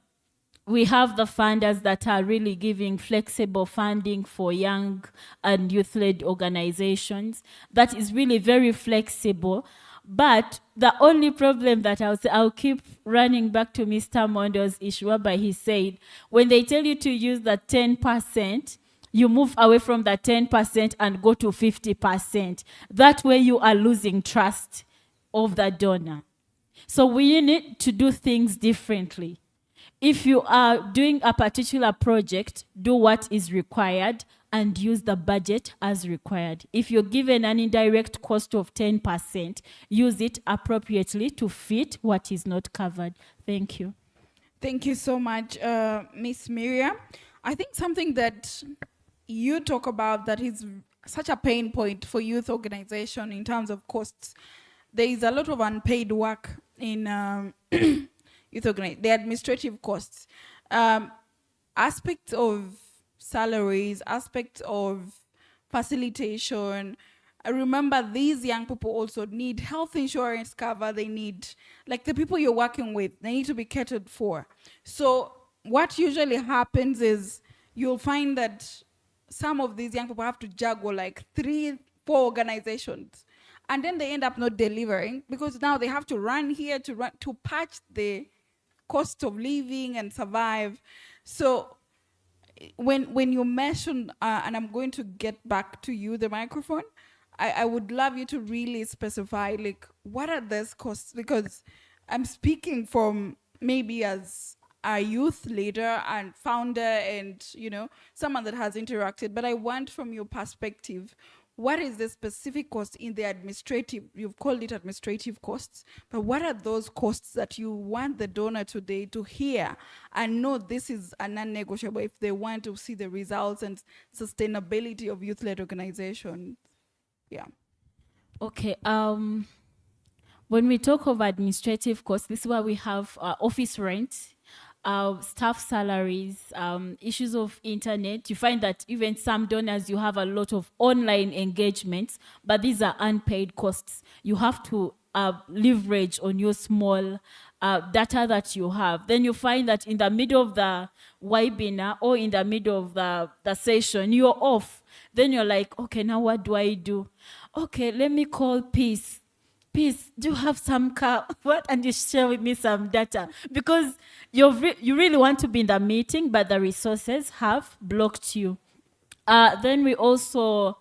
we have the funders that are really giving flexible funding for young and youth-led organizations. That is really very flexible. But the only problem that I'll keep running back to Mr. Mondo's issue, whereby he said, when they tell you to use the 10%, you move away from the 10% and go to 50%. That way you are losing trust of the donor. So we need to do things differently. If you are doing a particular project, do what is required and use the budget as required. If you're given an indirect cost of 10%, use it appropriately to fit what is not covered. Thank you. Thank you so much, Miss Miriam. I think something that you talk about that is such a pain point for youth organization in terms of costs. There is a lot of unpaid work in the administrative costs, aspects of salaries, aspects of facilitation. I remember these young people also need health insurance cover. They need, like the people you're working with, they need to be catered for. So what usually happens is you'll find that some of these young people have to juggle like 3-4 organizations. And then they end up not delivering because now they have to run here to patch the cost of living and survive. So when you mention, and I'm going to get back to you, the microphone, I would love you to really specify, like, what are those costs? Because I'm speaking from maybe as a youth leader and founder and, you know, someone that has interacted, but I want from your perspective, what is the specific cost in the administrative, you've called it administrative costs, but what are those costs that you want the donor today to hear and know this is a non-negotiable if they want to see the results and sustainability of youth-led organizations? Yeah. Okay. When we talk of administrative costs, this is where we have office rent, staff salaries, issues of internet. You find that even some donors, you have a lot of online engagements, but these are unpaid costs. You have to leverage on your small data that you have. Then you find that in the middle of the webinar or in the middle of the session, you're off. Then you're like, okay, now what do I do? Okay, let me call Peace. Peace, do you have some car? What? And you share with me some data. Because you really want to be in the meeting, but the resources have blocked you. Then we also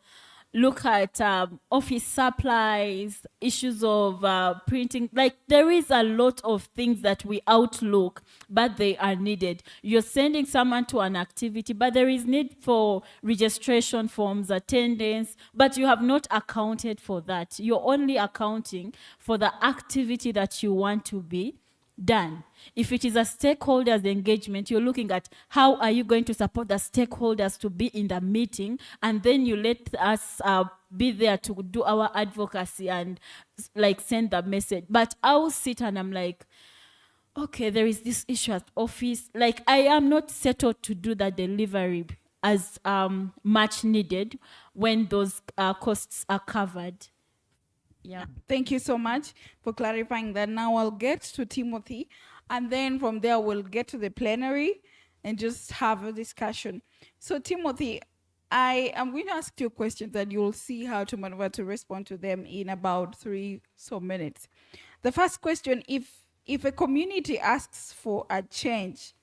look at office supplies, issues of printing. Like, there is a lot of things that we outlook, but they are needed. You're sending someone to an activity, but there is need for registration forms, attendance, but you have not accounted for that. You're only accounting for the activity that you want to be done. If it is a stakeholders engagement, you're looking at how are you going to support the stakeholders to be in the meeting, and then you let us be there to do our advocacy and like send the message. But I'll sit and I'm like, okay, there is this issue at office. Like, I am not settled to do the delivery as much needed when those costs are covered. Yeah. Thank you so much for clarifying that. Now I'll get to Timothy, and then from there we'll get to the plenary and just have a discussion. So Timothy, I am going to ask you questions and you'll see how to maneuver to respond to them in about 3 minutes. The first question, if a community asks for a change,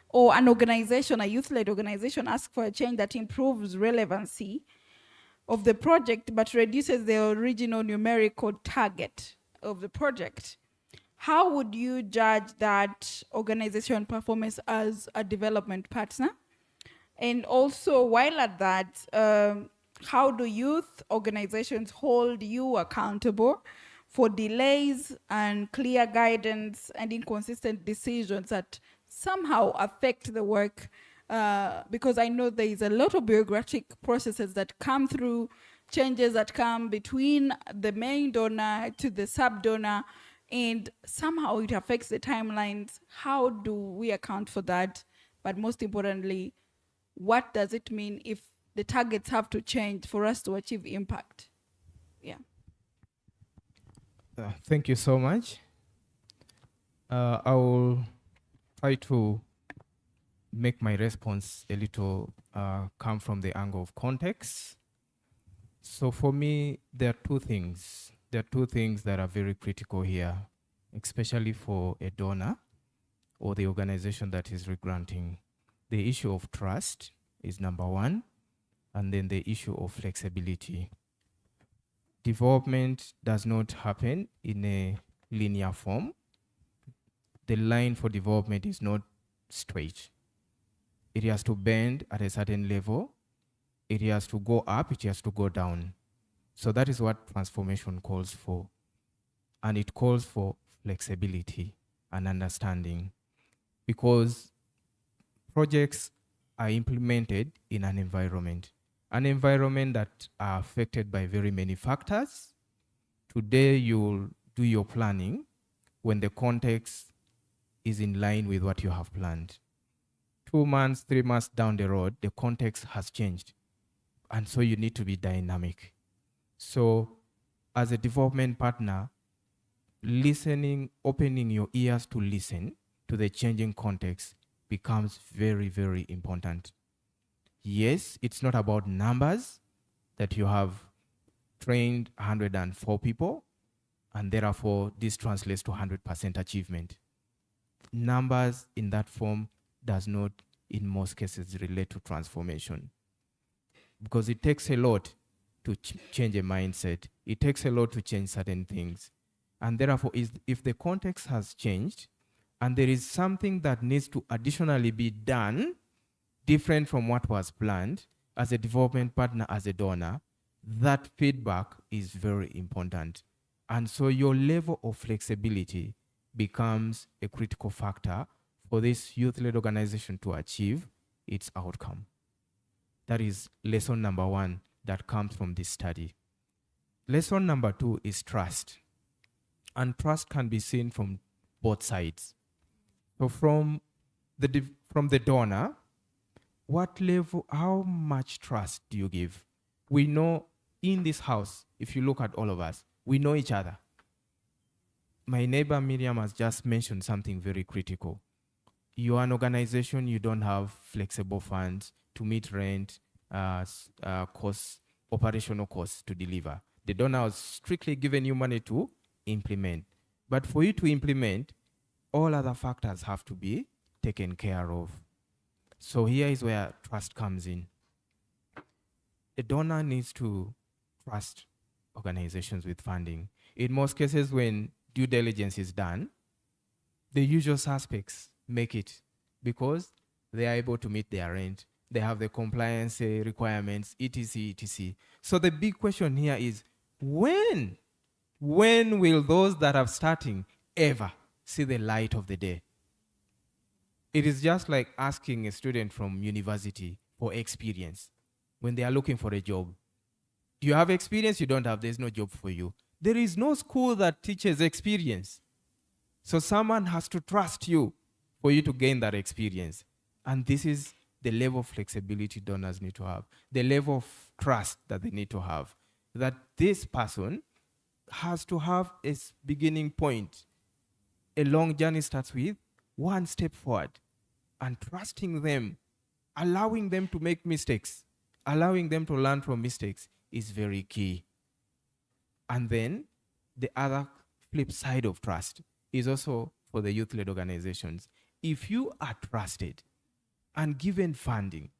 or an organization, a youth-led organization asks for a change that improves relevancy of the project but reduces the original numerical target of the project, how would you judge that organization performance as a development partner? And also, while at that, how do youth organizations hold you accountable for delays and clear guidance and inconsistent decisions that somehow affect the work? Because I know there is a lot of bureaucratic processes that come through, changes that come between the main donor to the sub-donor, and somehow it affects the timelines. How do we account for that? But most importantly, what does it mean if the targets have to change for us to achieve impact? Yeah. Thank you so much. I will try to make my response a little come from the angle of context. So for me, there are two things. There are two things that are very critical here, especially for a donor or the organization that is regranting. The issue of trust is number one, and then the issue of flexibility. Development does not happen in a linear form. The line for development is not straight. It has to bend at a certain level. It has to go up, it has to go down. So that is what transformation calls for. And it calls for flexibility and understanding, because projects are implemented in an environment that are affected by very many factors. Today you'll do your planning when the context is in line with what you have planned. 2 months, 3 months down the road, the context has changed. And so you need to be dynamic. So as a development partner, listening, opening your ears to listen to the changing context becomes very, very important. Yes, it's not about numbers, that you have trained 104 people, and therefore this translates to 100% achievement. Numbers in that form does not, in most cases, relate to transformation. Because it takes a lot to change a mindset. It takes a lot to change certain things. And therefore, if the context has changed, and there is something that needs to additionally be done, different from what was planned, as a development partner, as a donor, that feedback is very important. And so your level of flexibility becomes a critical factor for this youth-led organization to achieve its outcome. That is lesson number one that comes from this study. Lesson number two is trust. And trust can be seen from both sides. So from from the donor, what level, how much trust do you give? We know in this house, if you look at all of us, we know each other. My neighbor Miriam has just mentioned something very critical. You're an organization, you don't have flexible funds to meet rent, costs, operational costs to deliver. The donor has strictly given you money to implement. But for you to implement, all other factors have to be taken care of. So here is where trust comes in. A donor needs to trust organizations with funding. In most cases, when due diligence is done, the usual suspects make it because they are able to meet their rent, they have the compliance requirements, etc., etc. So the big question here is, when will those that are starting ever see the light of the day? It is just like asking a student from university for experience when they are looking for a job. Do you have experience? You don't have, there's no job for you. There is no school that teaches experience. So someone has to trust you for you to gain that experience. And this is the level of flexibility donors need to have, the level of trust that they need to have, that this person has to have a beginning point. A long journey starts with one step forward, and trusting them, allowing them to make mistakes, allowing them to learn from mistakes is very key. And then the other flip side of trust is also for the youth-led organizations. If you are trusted and given funding,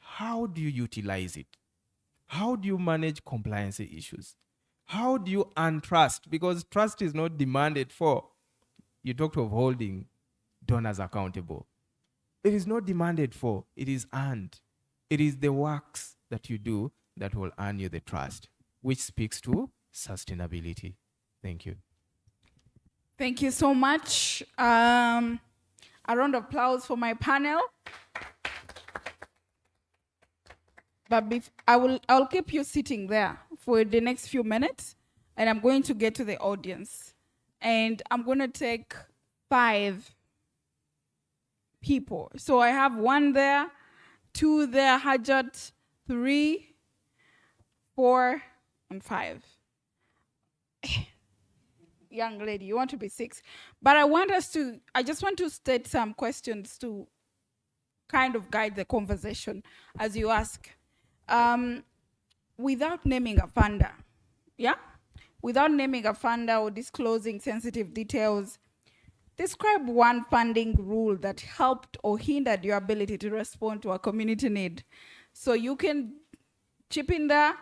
how do you utilize it? How do you manage compliance issues? How do you earn trust? Because trust is not demanded for. You talked of holding donors accountable. It is not demanded for, it is earned. It is the works that you do that will earn you the trust, which speaks to sustainability. Thank you. Thank you so much. A round of applause for my panel. But I'll keep you sitting there for the next few minutes, and I'm going to get to the audience. And I'm going to take 5 people. So I have 1 there, 2 there, Hajat, 3, 4, and 5. Young lady, you want to be 6. But I just want to state some questions to kind of guide the conversation as you ask. Without naming a funder, yeah? Without naming a funder or disclosing sensitive details, describe one funding rule that helped or hindered your ability to respond to a community need. So you can chip in there.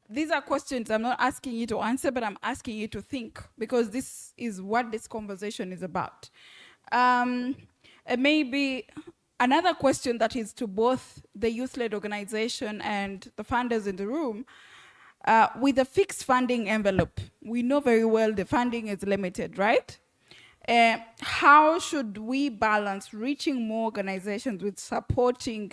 These are questions I'm not asking you to answer, but I'm asking you to think, because this is what this conversation is about. Maybe another question that is to both the youth-led organization and the funders in the room, with a fixed funding envelope, we know very well the funding is limited, right? How should we balance reaching more organizations with supporting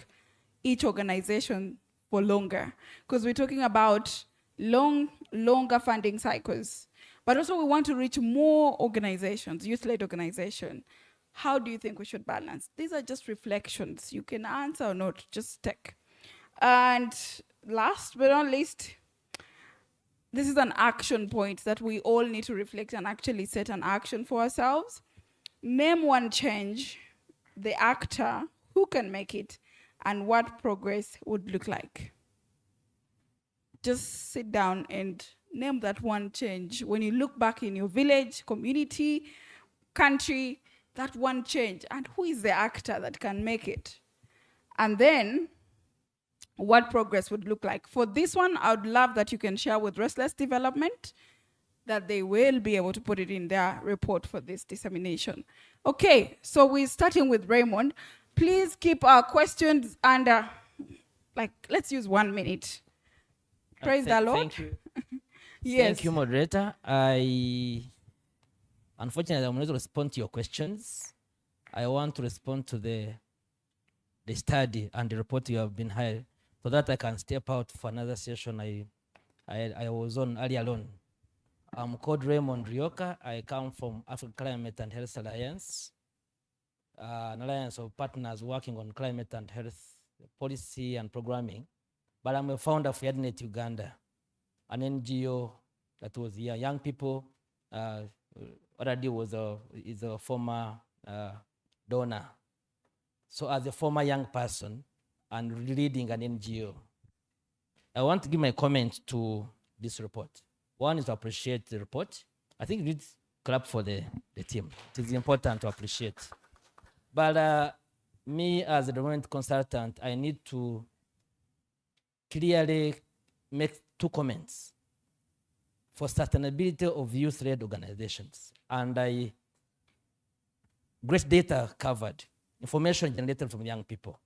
each organization for longer? Because we're talking about longer funding cycles, but also we want to reach more organizations, youth-led organizations. How do you think we should balance? These are just reflections. You can answer or not, just take. And last but not least, this is an action point that we all need to reflect and actually set an action for ourselves. Name one change, the actor, who can make it, and what progress would look like. Just sit down and name that one change. When you look back in your village, community, country, that one change, and who is the actor that can make it? And then, what progress would look like. For this one, I would love that you can share with Restless Development that they will be able to put it in their report for this dissemination. Okay, so we're starting with Raymond. Please keep our questions under, let's use 1 minute. Praise the Lord. Thank you. Yes. Thank you, moderator. Unfortunately, I'm not going to respond to your questions. I want to respond to the study and the report you have been hired, so that I can step out for another session I was on earlier on. I'm called Raymond Rioka. I come from African Climate and Health Alliance. an alliance of partners working on climate and health policy and programming, but I'm a founder of EdNet Uganda, an NGO that was here, young people. What I did was is a former donor. So as a former young person and leading an NGO, I want to give my comment to this report. One is to appreciate the report. I think we need clap for the team. It is important to appreciate. But me as a development consultant, I need to clearly make two comments for sustainability of youth-led organizations. And great data covered, information generated from young people.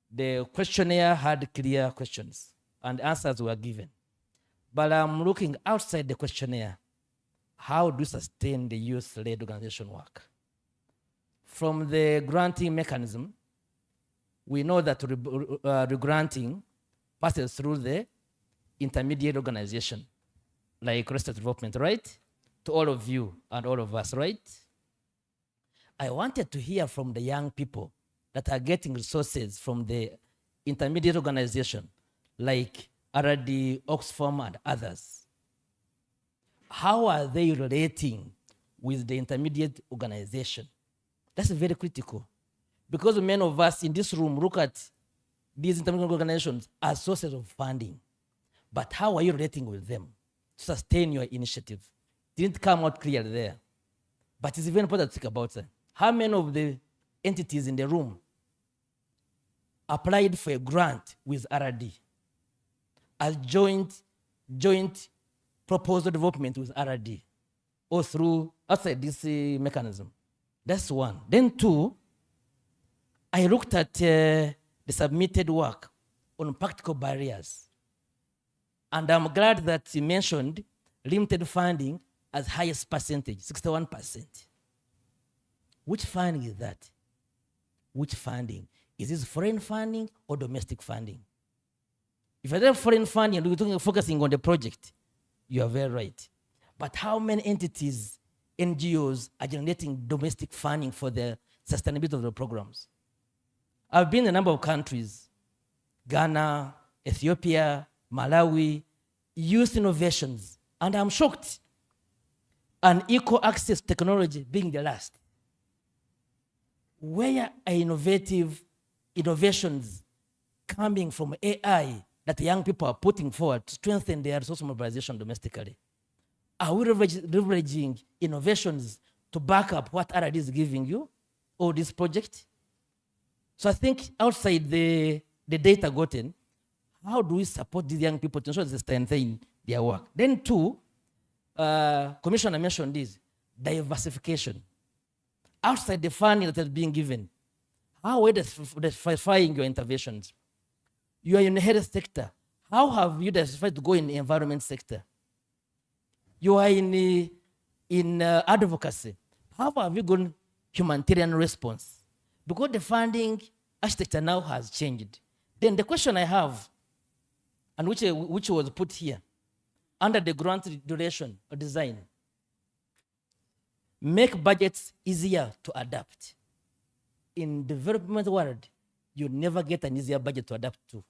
The questionnaire had clear questions and answers were given. But I'm looking outside the questionnaire. How do you sustain the youth-led organization work? From the granting mechanism, we know that regranting passes through the intermediate organization, like Restless Development, right? To all of you and all of us, right? I wanted to hear from the young people that are getting resources from the intermediate organization, like RD, Oxfam, and others. How are they relating with the intermediate organization? That's very critical. Because many of us in this room look at these intermediate organizations as sources of funding. But how are you relating with them to sustain your initiative? Didn't come out clear there. But it's very important to think about it. How many of the entities in the room applied for a grant with RD as joint proposal development with RD or through outside this mechanism? That's one. Then two, I looked at the submitted work on practical barriers. And I'm glad that you mentioned limited funding as highest percentage, 61%. Which funding is that? Which funding? Is this foreign funding or domestic funding? If I have foreign funding and we're focusing on the project, you are very right. But how many entities, NGOs, are generating domestic funding for the sustainability of the programs? I've been in a number of countries, Ghana, Ethiopia, Malawi, youth innovations, and I'm shocked. And equal access technology being the last. Where are innovations coming from AI that young people are putting forward to strengthen their resource mobilization domestically? Are we leveraging innovations to back up what RD is giving you or this project? So I think outside the data gotten, how do we support these young people to ensure they strengthen their work? Then two, Commissioner mentioned this, diversification. Outside the funding that is being given, how are you diversifying your interventions? You are in the health sector. How have you diversified to go in the environment sector? You are in advocacy. How have you gone humanitarian response? Because the funding architecture now has changed. Then the question I have, and which was put here, under the grant duration or design, make budgets easier to adapt. In the development world, you never get an easier budget to adapt to.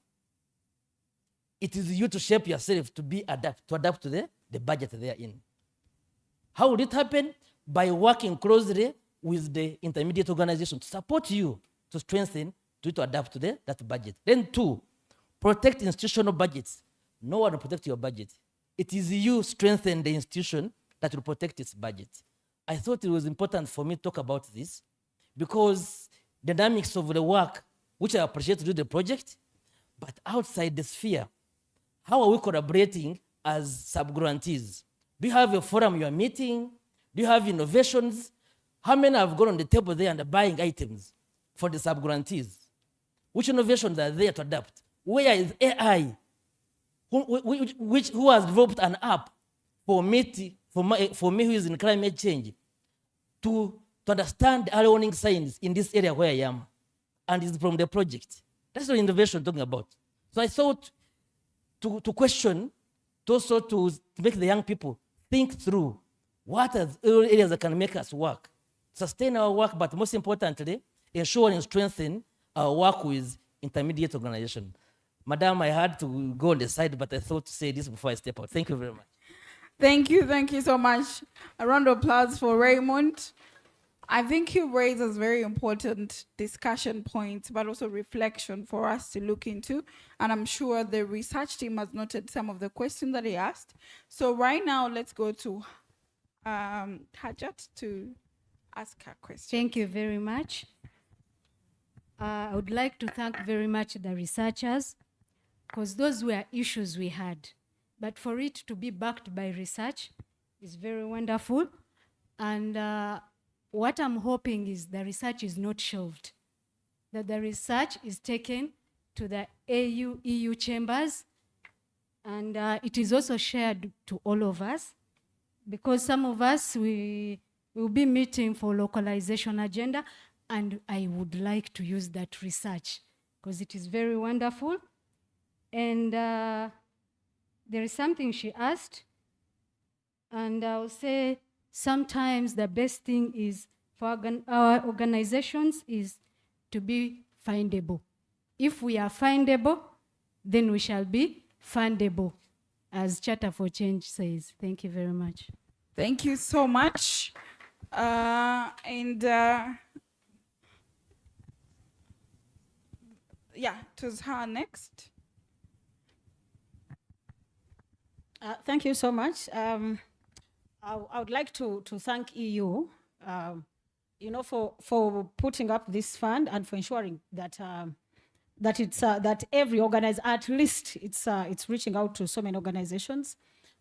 It is you to shape yourself to adapt to the budget they are in. How would it happen? By working closely with the intermediate organization to support you to strengthen, to adapt to that budget. Then two, protect institutional budgets. No one will protect your budget. It is you strengthen the institution that will protect its budget. I thought it was important for me to talk about this because the dynamics of the work, which I appreciate to do the project, but outside the sphere, how are we collaborating as sub-grantees? Do you have a forum you are meeting? Do you have innovations? How many have gone on the table there and are buying items for the sub-grantees? Which innovations are there to adapt? Where is AI? Who has developed an app for me who is in climate change to understand the early warning signs in this area where I am, and it's from the project. That's the innovation I'm talking about. So I thought to question, also to make the young people think through what are the areas that can make us work, sustain our work, but most importantly, ensure and strengthen our work with intermediate organization. Madam, I had to go on the side, but I thought to say this before I step out. Thank you very much. Thank you so much. A round of applause for Raymond. I think he raises very important discussion points, but also reflection for us to look into. And I'm sure the research team has noted some of the questions that he asked. So right now, let's go to Hajat to ask her question. Thank you very much. I would like to thank very much the researchers, because those were issues we had. But for it to be backed by research is very wonderful. And what I'm hoping is the research is not shelved, that the research is taken to the AUEU chambers, and it is also shared to all of us, because some of us, we will be meeting for localization agenda, and I would like to use that research because it is very wonderful. And there is something she asked, and I'll say, sometimes the best thing is for our organizations is to be findable. If we are findable, then we shall be fundable, as Charter for Change says. Thank you very much. Thank you so much. Yeah, it was her next. Thank you so much. I would like to thank EU, for putting up this fund and for ensuring that that every organizer, at least it's reaching out to so many organizations.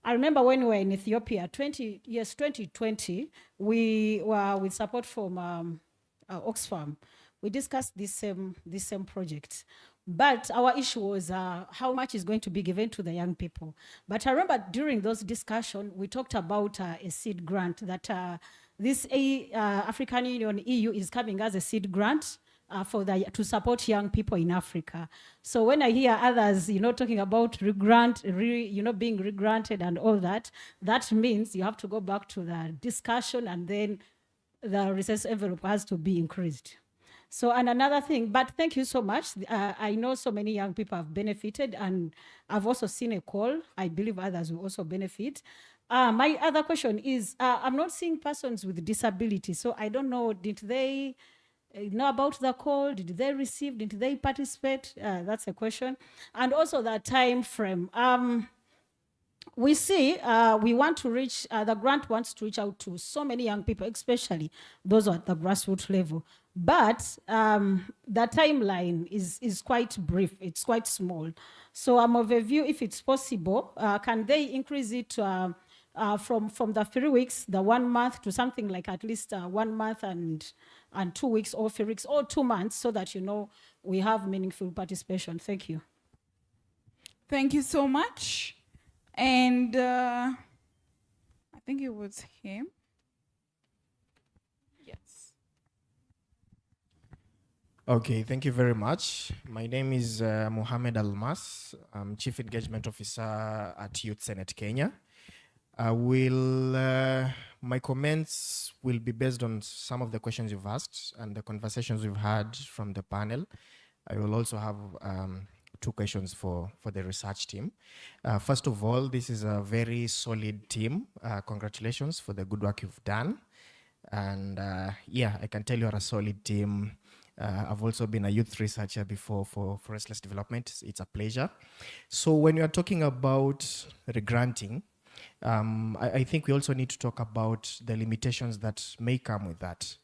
I remember when we were in Ethiopia, 2020, we were with support from Oxfam. We discussed this same project. But our issue was how much is going to be given to the young people. But I remember during those discussions, we talked about a seed grant, that this African Union, EU, is coming as a seed grant to support young people in Africa. So when I hear others, talking about being regranted and all that, that means you have to go back to the discussion, and then the research envelope has to be increased. So, and another thing, but thank you so much. I know so many young people have benefited, and I've also seen a call. I believe others will also benefit. My other question is, I'm not seeing persons with disabilities, so I don't know, did they know about the call? Did they receive? Did they participate? That's a question. And also the time frame. We see we want to reach, the grant wants to reach out to so many young people, especially those at the grassroots level. But the timeline is quite brief, it's quite small. So I'm of a view, if it's possible, can they increase it from the 3 weeks, the 1 month, to something like at least 1 month and 2 weeks, or 3 weeks, or 2 months, so that we have meaningful participation. Thank you. Thank you so much. And I think it was him. Yes. Okay, thank you very much. My name is Mohamed Almas. I'm Chief Engagement Officer at Youth Senate Kenya. My comments will be based on some of the questions you've asked and the conversations we've had from the panel. I will also have 2 questions for the research team. First of all, this is a very solid team. Congratulations for the good work you've done. And I can tell you're a solid team. I've also been a youth researcher before for Restless Development. It's a pleasure. So when you're talking about regranting, I think we also need to talk about the limitations that may come with that.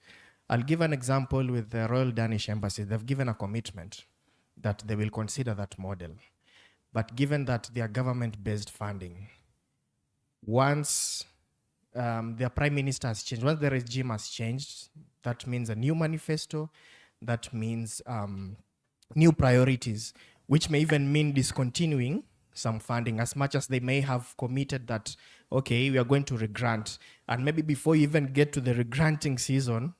I'll give an example with the Royal Danish Embassy. They've given a commitment that they will consider that model. But given that they are government-based funding, once their prime minister has changed, once the regime has changed, that means a new manifesto, that means new priorities, which may even mean discontinuing some funding, as much as they may have committed that, okay, we are going to regrant. And maybe before you even get to the regranting season,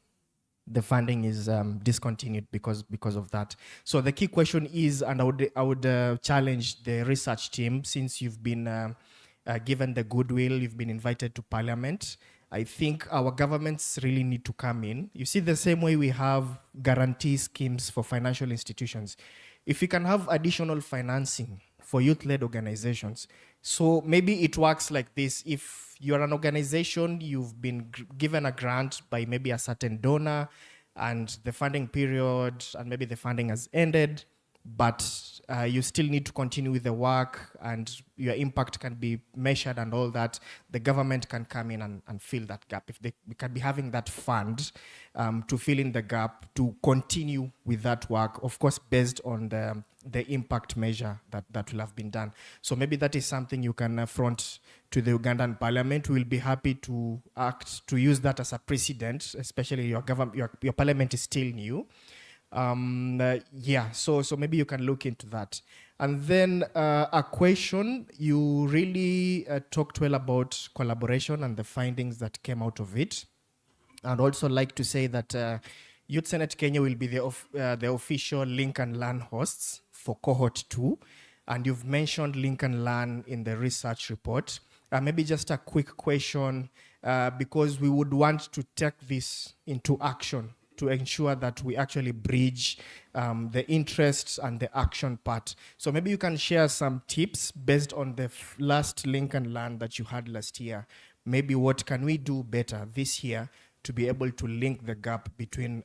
the funding is discontinued because of that. So the key question is, and I would challenge the research team, since you've been given the goodwill, you've been invited to Parliament, I think our governments really need to come in. You see, the same way we have guarantee schemes for financial institutions, if we can have additional financing for youth-led organizations, so maybe it works like this. If you're an organization, you've been given a grant by maybe a certain donor, and the funding period and maybe the funding has ended, but you still need to continue with the work and your impact can be measured and all that, the government can come in and fill that gap. If we can be having that fund to fill in the gap, to continue with that work, of course, based on the impact measure that will have been done. So maybe that is something you can front to the Ugandan parliament. We'll be happy to use that as a precedent, especially your parliament is still new. So maybe you can look into that. And then a question, you really talked well about collaboration and the findings that came out of it. I'd also like to say that Youth Senate Kenya will be the official Link and Learn hosts for cohort 2. And you've mentioned Link and Learn in the research report. Maybe just a quick question, because we would want to take this into action to ensure that we actually bridge the interests and the action part. So maybe you can share some tips based on the last Link and Learn that you had last year. Maybe what can we do better this year to be able to link the gap between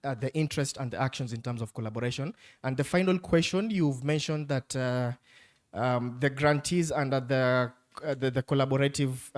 the interest and the actions in terms of collaboration. And the final question, you've mentioned that the grantees under the collaborative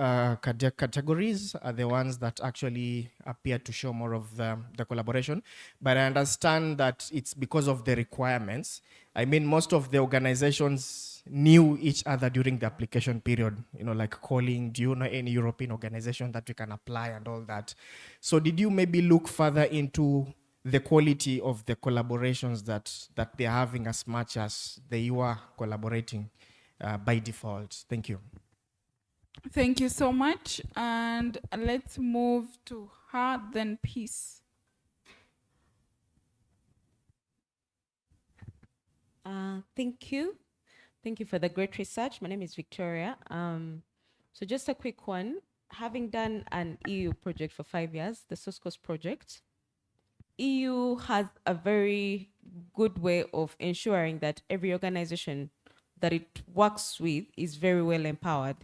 categories are the ones that actually appear to show more of the collaboration. But I understand that it's because of the requirements. I mean, most of the organizations knew each other during the application period, you know, like calling, do you know any European organization that we can apply and all that? So did you maybe look further into the quality of the collaborations that they're having as much as they were collaborating by default? Thank you. Thank you so much. And let's move to her, then Peace. Thank you. Thank you for the great research. My name is Victoria. So just a quick one. Having done an EU project for 5 years, the Source Coast project, EU has a very good way of ensuring that every organization that it works with is very well empowered,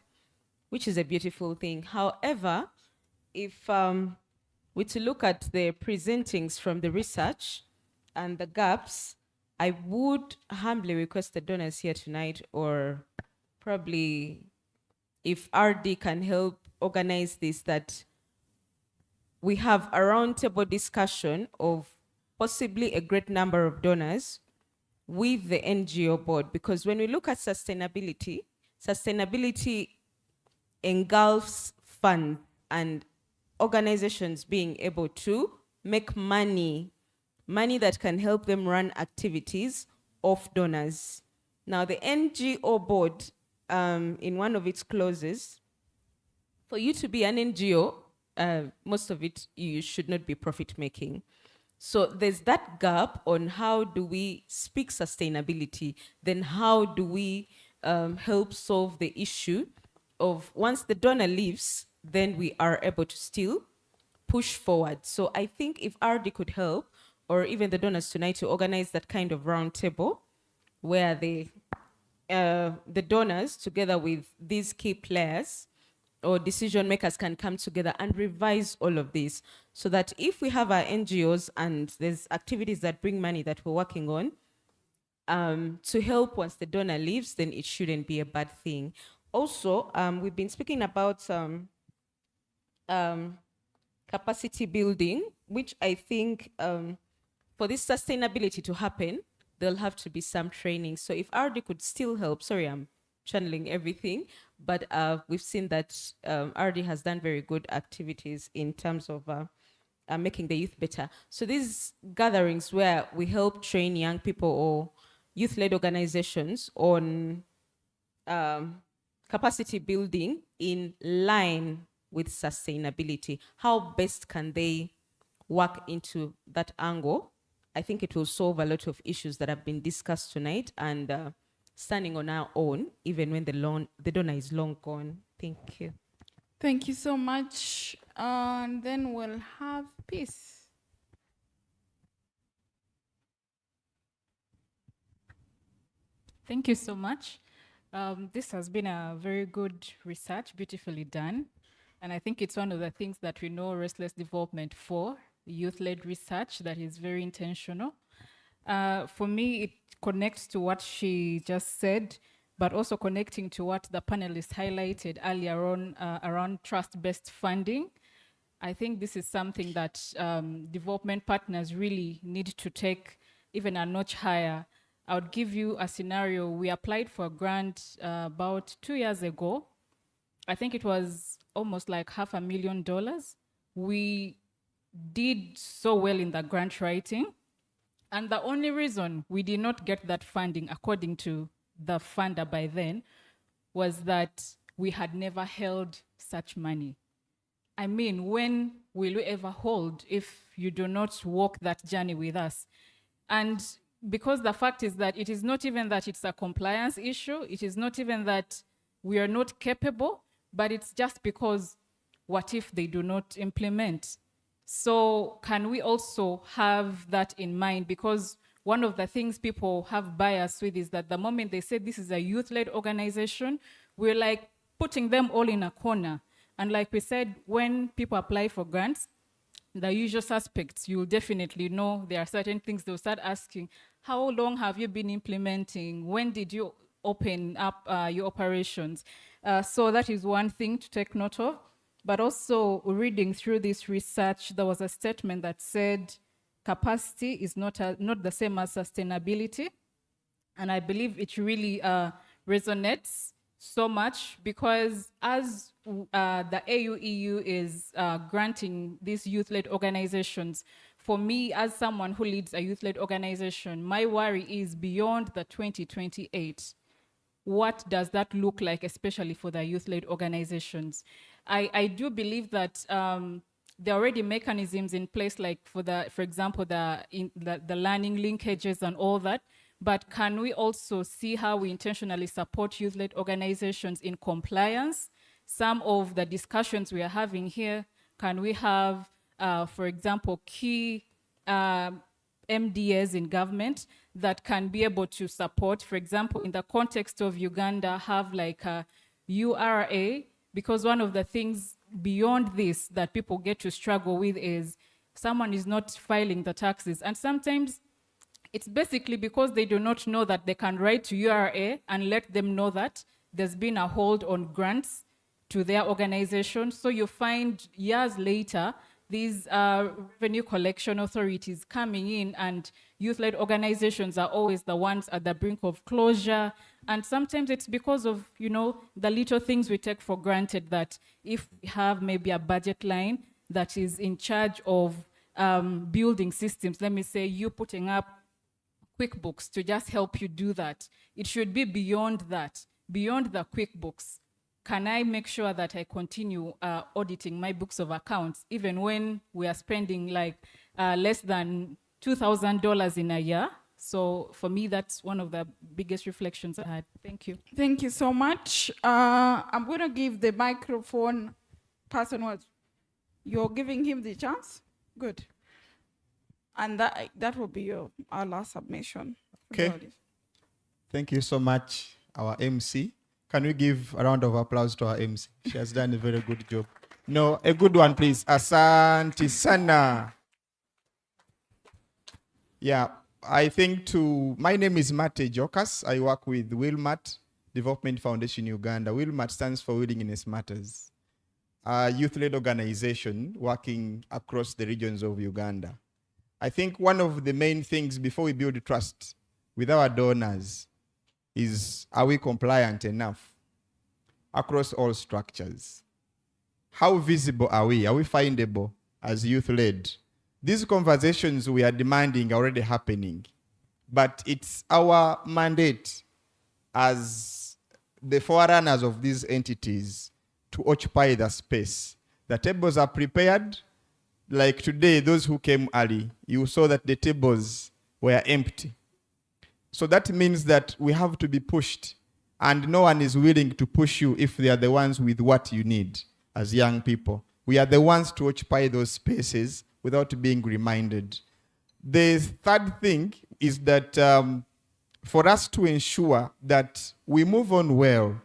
which is a beautiful thing. However, if we to look at the presentings from the research and the gaps, I would humbly request the donors here tonight, or probably if RD can help organize this, that we have a roundtable discussion of possibly a great number of donors with the NGO board. Because when we look at sustainability, sustainability engulfs funds and organizations being able to make money that can help them run activities of donors. Now, the NGO board, in one of its clauses, for you to be an NGO, most of it, you should not be profit-making. So there's that gap on how do we speak sustainability, then how do we help solve the issue of once the donor leaves, then we are able to still push forward. So I think if RD could help, or even the donors tonight, to organize that kind of round table where the donors together with these key players or decision makers can come together and revise all of this, so that if we have our NGOs and there's activities that bring money that we're working on to help once the donor leaves, then it shouldn't be a bad thing. Also, we've been speaking about capacity building, which I think for this sustainability to happen, there'll have to be some training. So if RD could still help, sorry, I'm channeling everything, but we've seen that RD has done very good activities in terms of making the youth better. So these gatherings where we help train young people or youth-led organizations on capacity building in line with sustainability, how best can they work into that angle? I think it will solve a lot of issues that have been discussed tonight, and standing on our own, even when the donor is long gone. Thank you. Thank you so much. And then we'll have peace. Thank you so much. This has been a very good research, beautifully done. And I think it's one of the things that we know Restless Development for, youth-led research that is very intentional. For me, it connects to what she just said, but also connecting to what the panelists highlighted earlier on around trust-based funding. I think this is something that development partners really need to take even a notch higher. I would give you a scenario. We applied for a grant about 2 years ago. I think it was almost like $500,000. We did so well in the grant writing. And the only reason we did not get that funding, according to the funder by then, was that we had never held such money. I mean, when will we ever hold if you do not walk that journey with us? And because the fact is that it is not even that it's a compliance issue, it is not even that we are not capable, but it's just because what if they do not implement? So can we also have that in mind? Because one of the things people have bias with is that the moment they say this is a youth-led organization, we're like putting them all in a corner. And like we said, when people apply for grants, the usual suspects, you'll definitely know there are certain things they'll start asking. How long have you been implementing? When did you open up your operations? So that is one thing to take note of. But also reading through this research, there was a statement that said capacity is not the same as sustainability. And I believe it really resonates so much because as the AUEU is granting these youth-led organizations, for me, as someone who leads a youth-led organization, my worry is beyond the 2028. What does that look like, especially for the youth-led organizations? I do believe that there are already mechanisms in place, like for example, the learning linkages and all that. But can we also see how we intentionally support youth-led organizations in compliance? Some of the discussions we are having here, can we have, for example, key MDAs in government that can be able to support, for example, in the context of Uganda, have like a URA, because one of the things beyond this that people get to struggle with is someone is not filing the taxes. And sometimes it's basically because they do not know that they can write to URA and let them know that there's been a hold on grants to their organization. So you find years later, these revenue collection authorities coming in, and youth-led organizations are always the ones at the brink of closure. And sometimes it's because of, you know, the little things we take for granted, that if we have maybe a budget line that is in charge of building systems, let me say you putting up QuickBooks to just help you do that. It should be beyond that, beyond the QuickBooks. Can I make sure that I continue auditing my books of accounts, even when we are spending like less than $2,000 in a year? So for me, that's one of the biggest reflections I had. Thank you. Thank you so much. I'm going to give the microphone person what you're giving him the chance. Good. And that will be our last submission. Okay. Thank you so much, our MC. Can we give a round of applause to our MC? She has done a very good job. No, a good one, please. Asante sana. Yeah, I think my name is Mate Jokas. I work with Wilmat Development Foundation Uganda. Wilmat stands for Willingness Matters, a youth-led organization working across the regions of Uganda. I think one of the main things before we build trust with our donors is, are we compliant enough across all structures? How visible are we? Are we findable as youth-led? These conversations we are demanding are already happening, but it's our mandate as the forerunners of these entities to occupy the space. The tables are prepared. Like today, those who came early, you saw that the tables were empty. So that means that we have to be pushed, and no one is willing to push you if they are the ones with what you need. as young people. We are the ones to occupy those spaces without being reminded. The third thing is that for us to ensure that we move on well,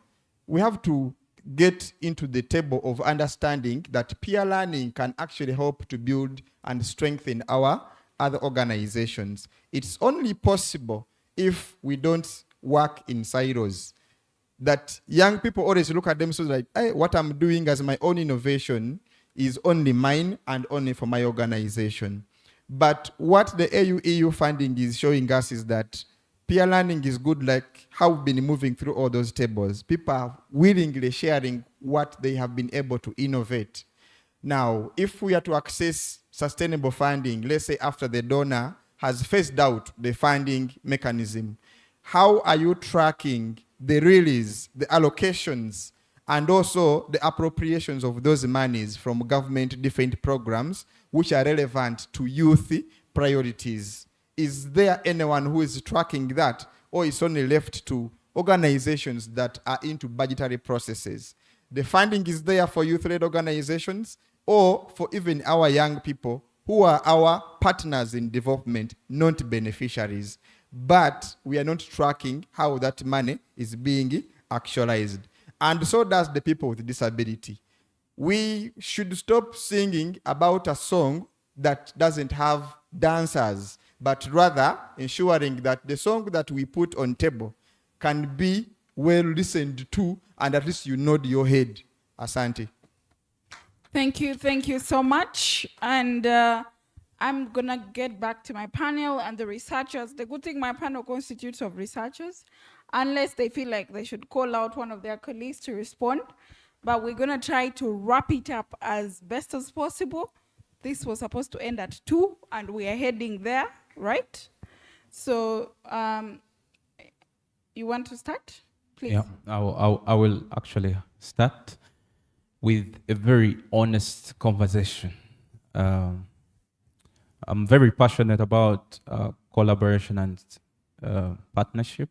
we have to get into the table of understanding that peer learning can actually help to build and strengthen our other organizations. It's only possible if we don't work in silos. That young people always look at themselves like, hey, what I'm doing as my own innovation is only mine and only for my organization. But what the AUEU funding is showing us is that peer learning is good, like how we've been moving through all those tables. People are willingly sharing what they have been able to innovate. Now, if we are to access sustainable funding, let's say after the donor has phased out the funding mechanism, how are you tracking the release, the allocations, and also the appropriations of those monies from government different programs which are relevant to youth priorities? Is there anyone who is tracking that, or is only left to organizations that are into budgetary processes? The funding is there for youth-led organizations or for even our young people who are our partners in development, not beneficiaries. But we are not tracking how that money is being actualized. And so does the people with disability. We should stop singing about a song that doesn't have dancers, but rather ensuring that the song that we put on table can be well listened to, and at least you nod your head. Asante. Thank you so much. And I'm gonna get back to my panel and the researchers. The good thing, my panel constitutes of researchers, unless they feel like they should call out one of their colleagues to respond. But we're gonna try to wrap it up as best as possible. This was supposed to end at 2, and we are heading there, right? So, you want to start, please? Yeah, I will actually start with a very honest conversation. I'm very passionate about collaboration and partnership,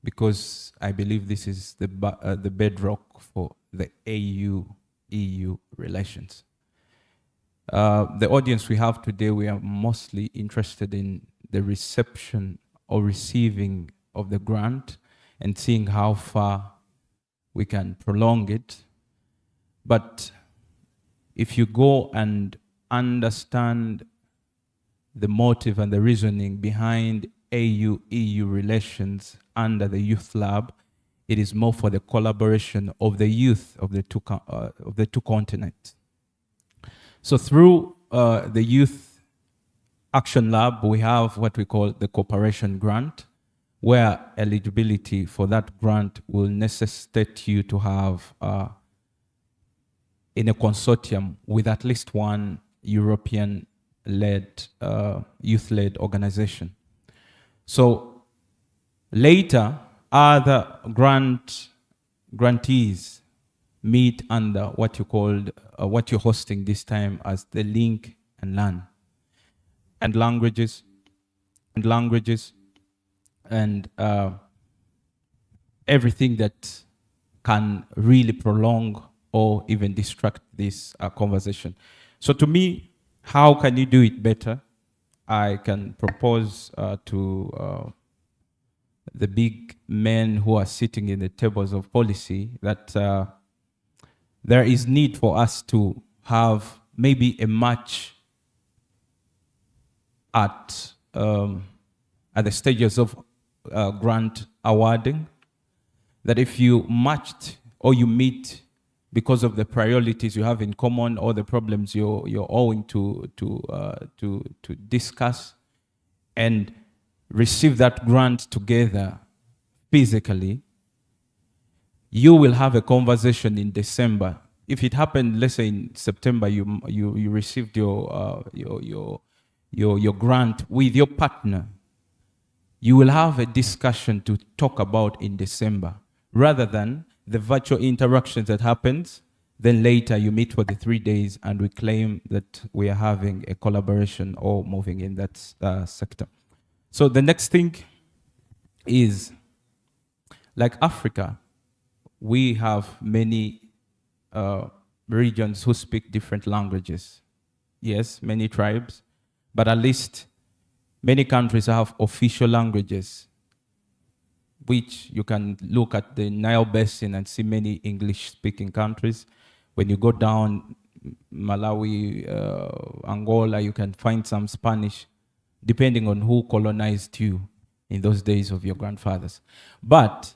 because I believe this is the bedrock for the AU-EU relations. The audience we have today, we are mostly interested in the reception or receiving of the grant and seeing how far we can prolong it. But if you go and understand the motive and the reasoning behind AU-EU relations under the Youth Lab, it is more for the collaboration of the youth of the two continents. So through the Youth Action Lab, we have what we call the cooperation grant, where eligibility for that grant will necessitate you to have in a consortium with at least one European-led, youth-led organization. So later, other grantees meet under what you called, what you're hosting this time as the link and learn, and languages, and everything that can really prolong or even distract this conversation. So to me, how can you do it better? I can propose to the big men who are sitting in the tables of policy that there is need for us to have maybe a match at the stages of grant awarding, that if you matched or you meet because of the priorities you have in common or the problems you're owing to discuss and receive that grant together physically, you will have a conversation in December. If it happened, let's say in September, you received your grant with your partner, you will have a discussion to talk about in December, rather than the virtual interactions that happens, then later you meet for the 3 days and we claim that we are having a collaboration or moving in that sector. So the next thing is, like Africa, we have many regions who speak different languages. Yes, many tribes, but at least many countries have official languages, which you can look at the Nile Basin and see many English-speaking countries. When you go down Malawi, Angola, you can find some Spanish, depending on who colonized you in those days of your grandfathers. But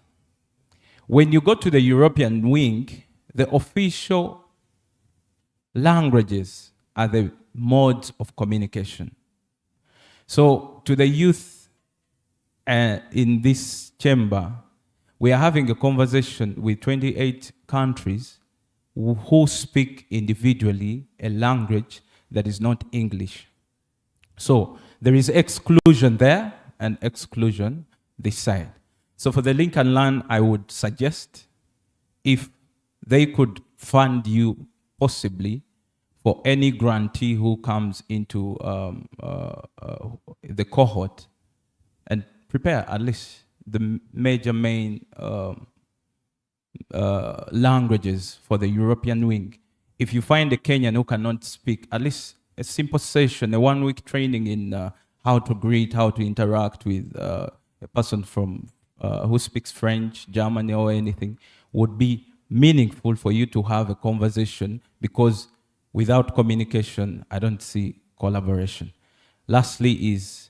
when you go to the European wing, the official languages are the modes of communication. So to the youth in this chamber, we are having a conversation with 28 countries who speak individually a language that is not English. So there is exclusion there and exclusion this side. So for the Link and Learn, I would suggest if they could fund you possibly for any grantee who comes into the cohort and prepare at least the major main languages for the European wing. If you find a Kenyan who cannot speak, at least a simple session, a 1-week training in how to greet, how to interact with a person from who speaks French, German, or anything would be meaningful for you to have a conversation, because without communication, I don't see collaboration. Lastly is,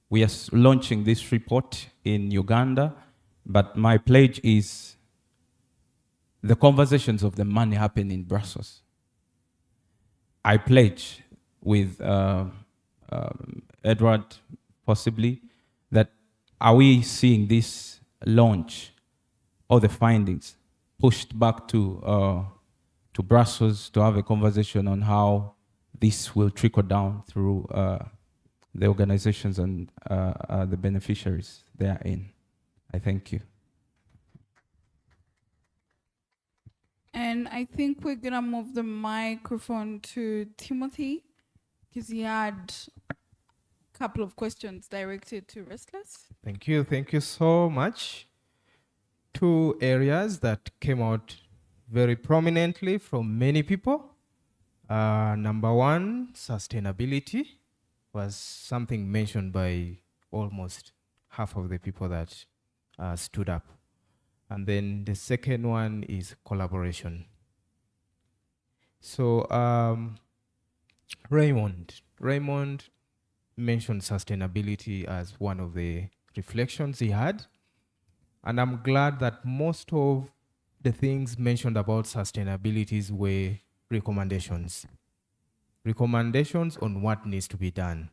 we are launching this report in Uganda, but my pledge is the conversations of the money happen in Brussels. I pledge with Edward, possibly, that are we seeing this launch or the findings pushed back to Brussels to have a conversation on how this will trickle down through the organizations and the beneficiaries they are in. I thank you. And I think we're gonna move the microphone to Timothy, because he had a couple of questions directed to Restless. Thank you so much. Two areas that came out very prominently from many people. Number one, sustainability was something mentioned by almost half of the people that stood up. And then the second one is collaboration. So Raymond mentioned sustainability as one of the reflections he had. And I'm glad that most of the things mentioned about sustainability were recommendations. Recommendations on what needs to be done.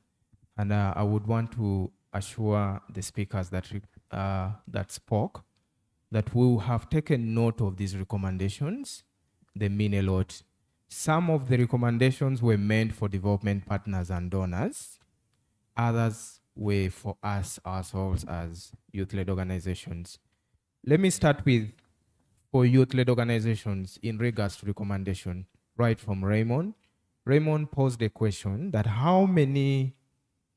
And I would want to assure the speakers that spoke that we have taken note of these recommendations. They mean a lot. Some of the recommendations were meant for development partners and donors. Others were for us ourselves as youth-led organizations. Let me start with for youth-led organizations in regards to recommendation, right from Raymond. Raymond posed a question that how many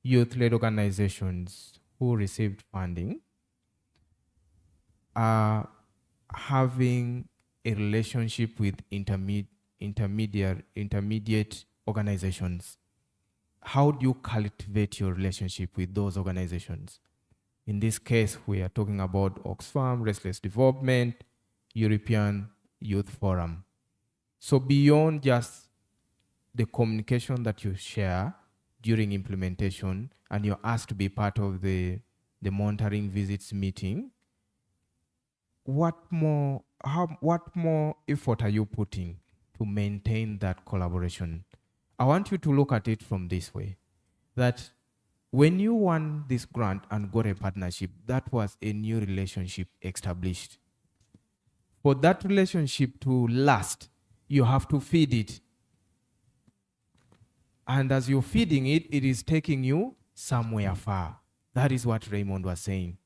youth-led organizations who received funding are having a relationship with intermediate organizations. How do you cultivate your relationship with those organizations? In this case, we are talking about Oxfam, Restless Development, European Youth Forum. So beyond just the communication that you share during implementation and you're asked to be part of the monitoring visits meeting, what more effort are you putting to maintain that collaboration? I want you to look at it from this way, that when you won this grant and got a partnership, that was a new relationship established. For that relationship to last, you have to feed it. And as you're feeding it, it is taking you somewhere far. That is what Raymond was saying.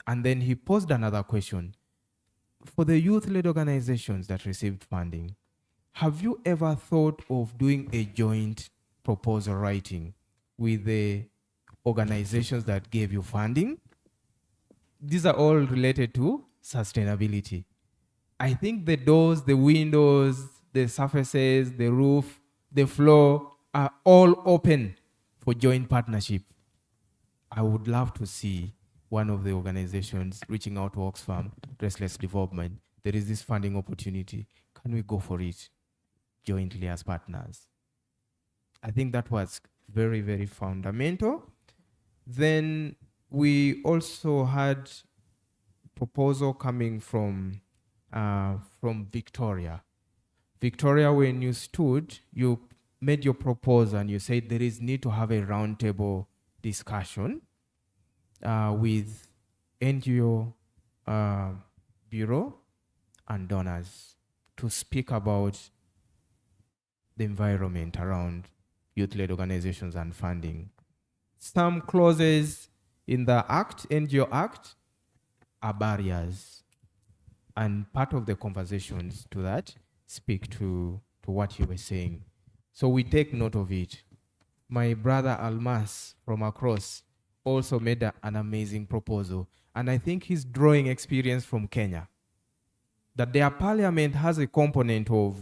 And then he posed another question. For the youth-led organizations that received funding, have you ever thought of doing a joint proposal writing with the organizations that gave you funding? These are all related to sustainability. I think the doors, the windows, the surfaces, the roof, the floor are all open for joint partnership. I would love to see one of the organizations reaching out to Oxfam, Restless Development. There is this funding opportunity. Can we go for it jointly as partners? I think that was very, very fundamental. Then we also had proposal coming from Victoria. Victoria, when you stood, you made your proposal and you said there is need to have a roundtable discussion with NGO Bureau and donors to speak about the environment around youth-led organizations and funding. Some clauses in the Act, NGO Act, are barriers. And part of the conversations to that speak to what you were saying. So we take note of it. My brother Almas from across also made an amazing proposal. And I think he's drawing experience from Kenya. That their parliament has a component of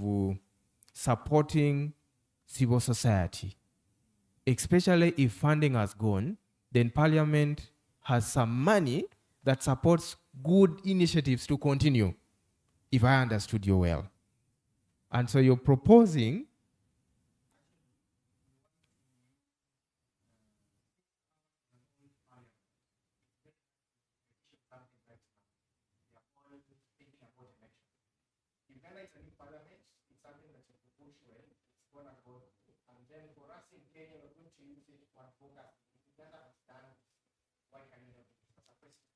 supporting civil society. Especially if funding has gone, then parliament has some money that supports good initiatives to continue, if I understood you well. And so you're proposing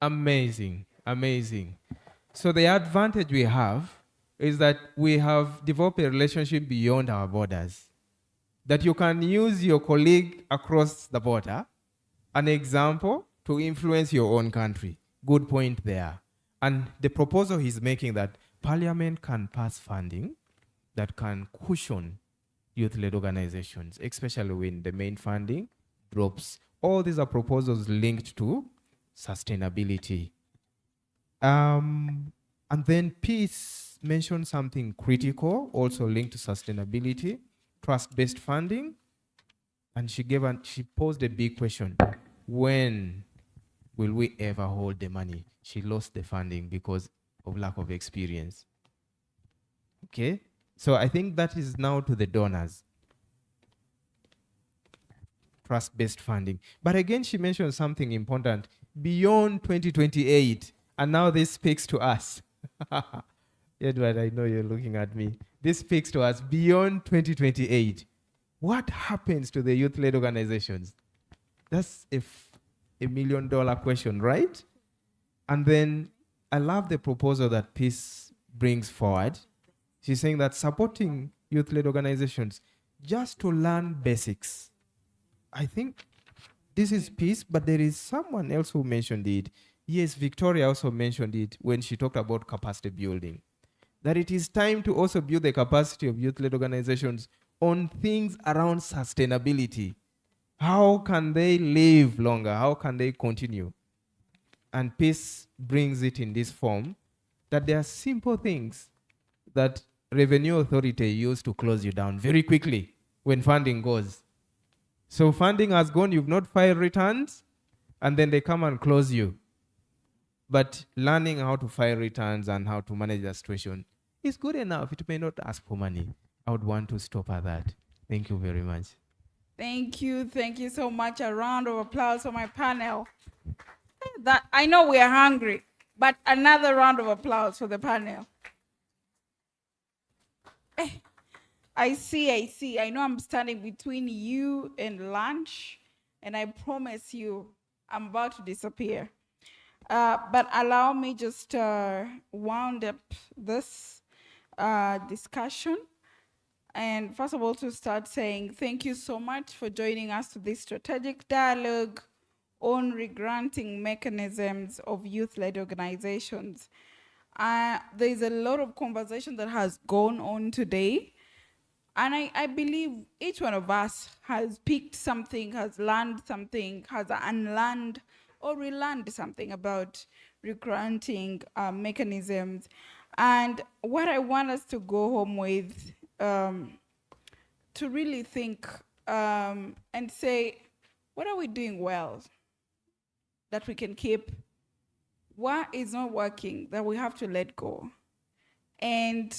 amazing, amazing. So the advantage we have is that we have developed a relationship beyond our borders. That you can use your colleague across the border, an example, to influence your own country. Good point there. And the proposal he's making that Parliament can pass funding that can cushion youth-led organizations, especially when the main funding drops. All these are proposals linked to sustainability. And then Peace mentioned something critical, also linked to sustainability, trust-based funding. And she posed a big question. When will we ever hold the money? She lost the funding because of lack of experience. Okay? So I think that is now to the donors. Trust-based funding. But again, she mentioned something important. Beyond 2028, and now this speaks to us. Edward, I know you're looking at me. This speaks to us beyond 2028. What happens to the youth-led organizations? That's a $1 million question, right? And then I love the proposal that Peace brings forward. She's saying that supporting youth-led organizations just to learn basics. I think this is Peace, but there is someone else who mentioned it. Yes, Victoria also mentioned it when she talked about capacity building. That it is time to also build the capacity of youth-led organizations on things around sustainability. How can they live longer? How can they continue? And Peace brings it in this form, that there are simple things that revenue authority use to close you down very quickly when funding goes. So funding has gone, you've not filed returns, and then they come and close you. But learning how to file returns and how to manage the situation is good enough. It may not ask for money. I would want to stop at that. Thank you very much. Thank you so much. A round of applause for my panel. That I know we are hungry, but another round of applause for the panel. I see. I know I'm standing between you and lunch, and I promise you I'm about to disappear. But allow me just wound up this discussion. And first of all, to start saying thank you so much for joining us to this strategic dialogue on regranting mechanisms of youth-led organizations. There's a lot of conversation that has gone on today. And I believe each one of us has picked something, has learned something, has unlearned or relearned something about regranting mechanisms. And what I want us to go home with to really think and say, what are we doing well that we can keep? What is not working that we have to let go? And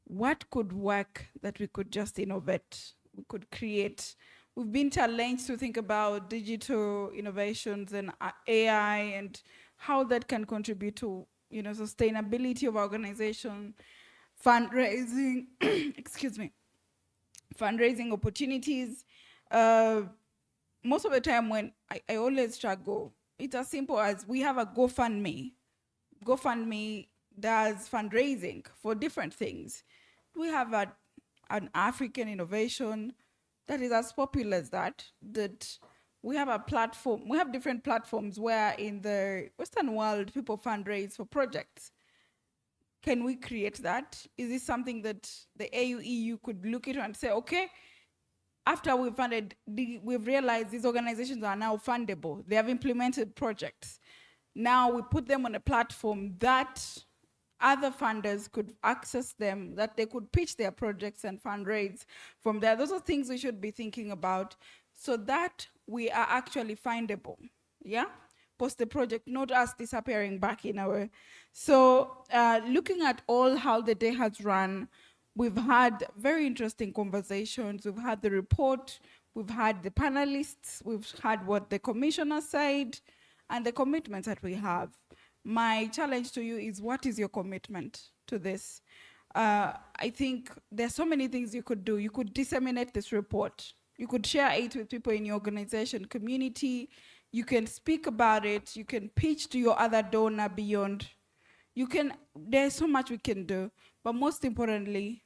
what could work that we could just innovate, we could create? We've been challenged to think about digital innovations and AI and how that can contribute to, you know, sustainability of our organization, fundraising, excuse me, fundraising opportunities. Most of the time when I always struggle, it's as simple as we have a GoFundMe. GoFundMe does fundraising for different things. We have an African innovation that is as popular as that we have a platform, we have different platforms where in the Western world, people fundraise for projects. Can we create that? Is this something that the AUEU could look into and say, okay, after we've funded, we've realized these organizations are now fundable. They have implemented projects. Now we put them on a platform that other funders could access them, that they could pitch their projects and fundraise from there. Those are things we should be thinking about so that we are actually findable, yeah? Post the project, not us disappearing back in our... So looking at all how the day has run, we've had very interesting conversations. We've had the report, we've had the panelists, we've had what the commissioner said, and the commitments that we have. My challenge to you is, what is your commitment to this? I think there's so many things you could do. You could disseminate this report. You could share it with people in your organization, community. You can speak about it. You can pitch to your other donor beyond. There's so much we can do. But most importantly,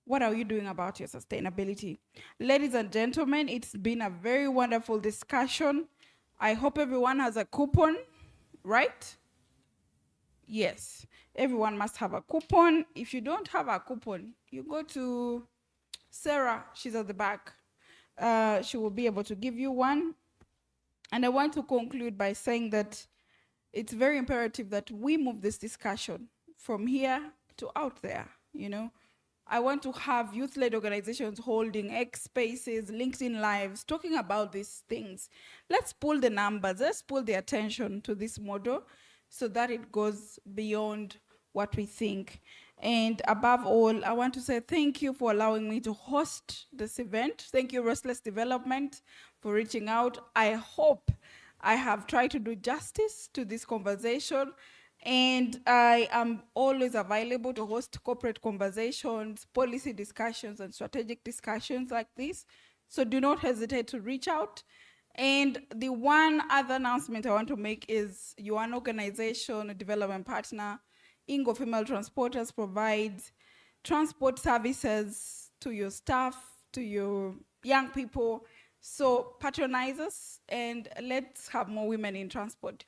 what are you doing about your sustainability? Ladies and gentlemen, it's been a very wonderful discussion. I hope everyone has a coupon, right? Yes, everyone must have a coupon. If you don't have a coupon, you go to Sarah, she's at the back. She will be able to give you one. And I want to conclude by saying that it's very imperative that we move this discussion from here to out there, you know. I want to have youth-led organizations holding X Spaces, LinkedIn Lives, talking about these things. Let's pull the numbers, let's pull the attention to this model so that it goes beyond what we think. And above all, I want to say thank you for allowing me to host this event. Thank you, Restless Development, for reaching out. I hope I have tried to do justice to this conversation, and I am always available to host corporate conversations, policy discussions, and strategic discussions like this. So do not hesitate to reach out. And the one other announcement I want to make is you're an organization, a development partner. Ingo Female Transporters provides transport services to your staff, to your young people. So patronize us and let's have more women in transport.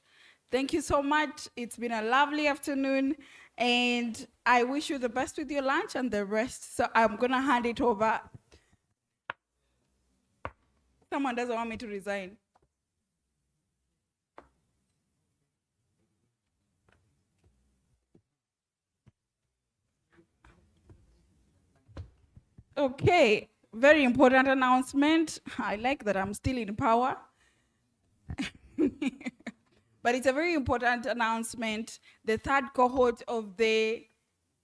Thank you so much. It's been a lovely afternoon and I wish you the best with your lunch and the rest. So I'm gonna hand it over. Someone doesn't want me to resign. Okay, very important announcement. I like that I'm still in power. But it's a very important announcement. The third cohort of the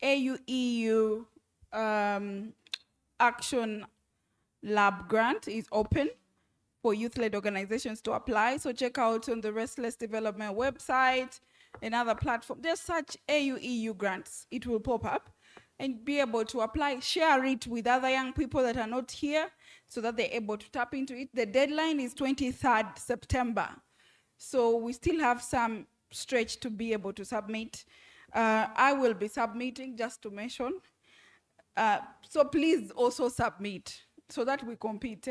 AUEU Action Lab grant is open for youth-led organizations to apply. So check out on the Restless Development website and other platforms. There's such AUEU grants. It will pop up and be able to apply, share it with other young people that are not here so that they're able to tap into it. The deadline is 23rd September. So we still have some stretch to be able to submit. I will be submitting, just to mention. So please also submit so that we compete.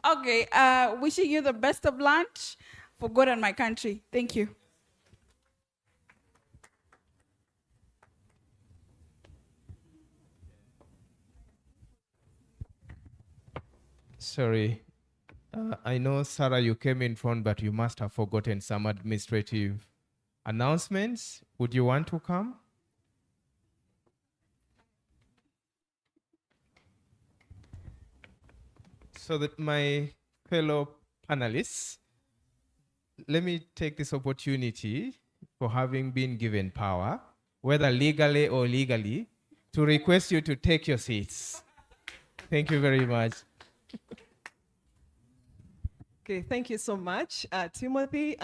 Okay, wishing you the best of lunch for God and my country. Thank you. Sorry. I know, Sarah, you came in front, but you must have forgotten some administrative announcements. Would you want to come? So that my fellow panelists, let me take this opportunity for having been given power, whether legally or illegally, to request you to take your seats. Thank you very much. Okay, thank you so much, Timothy.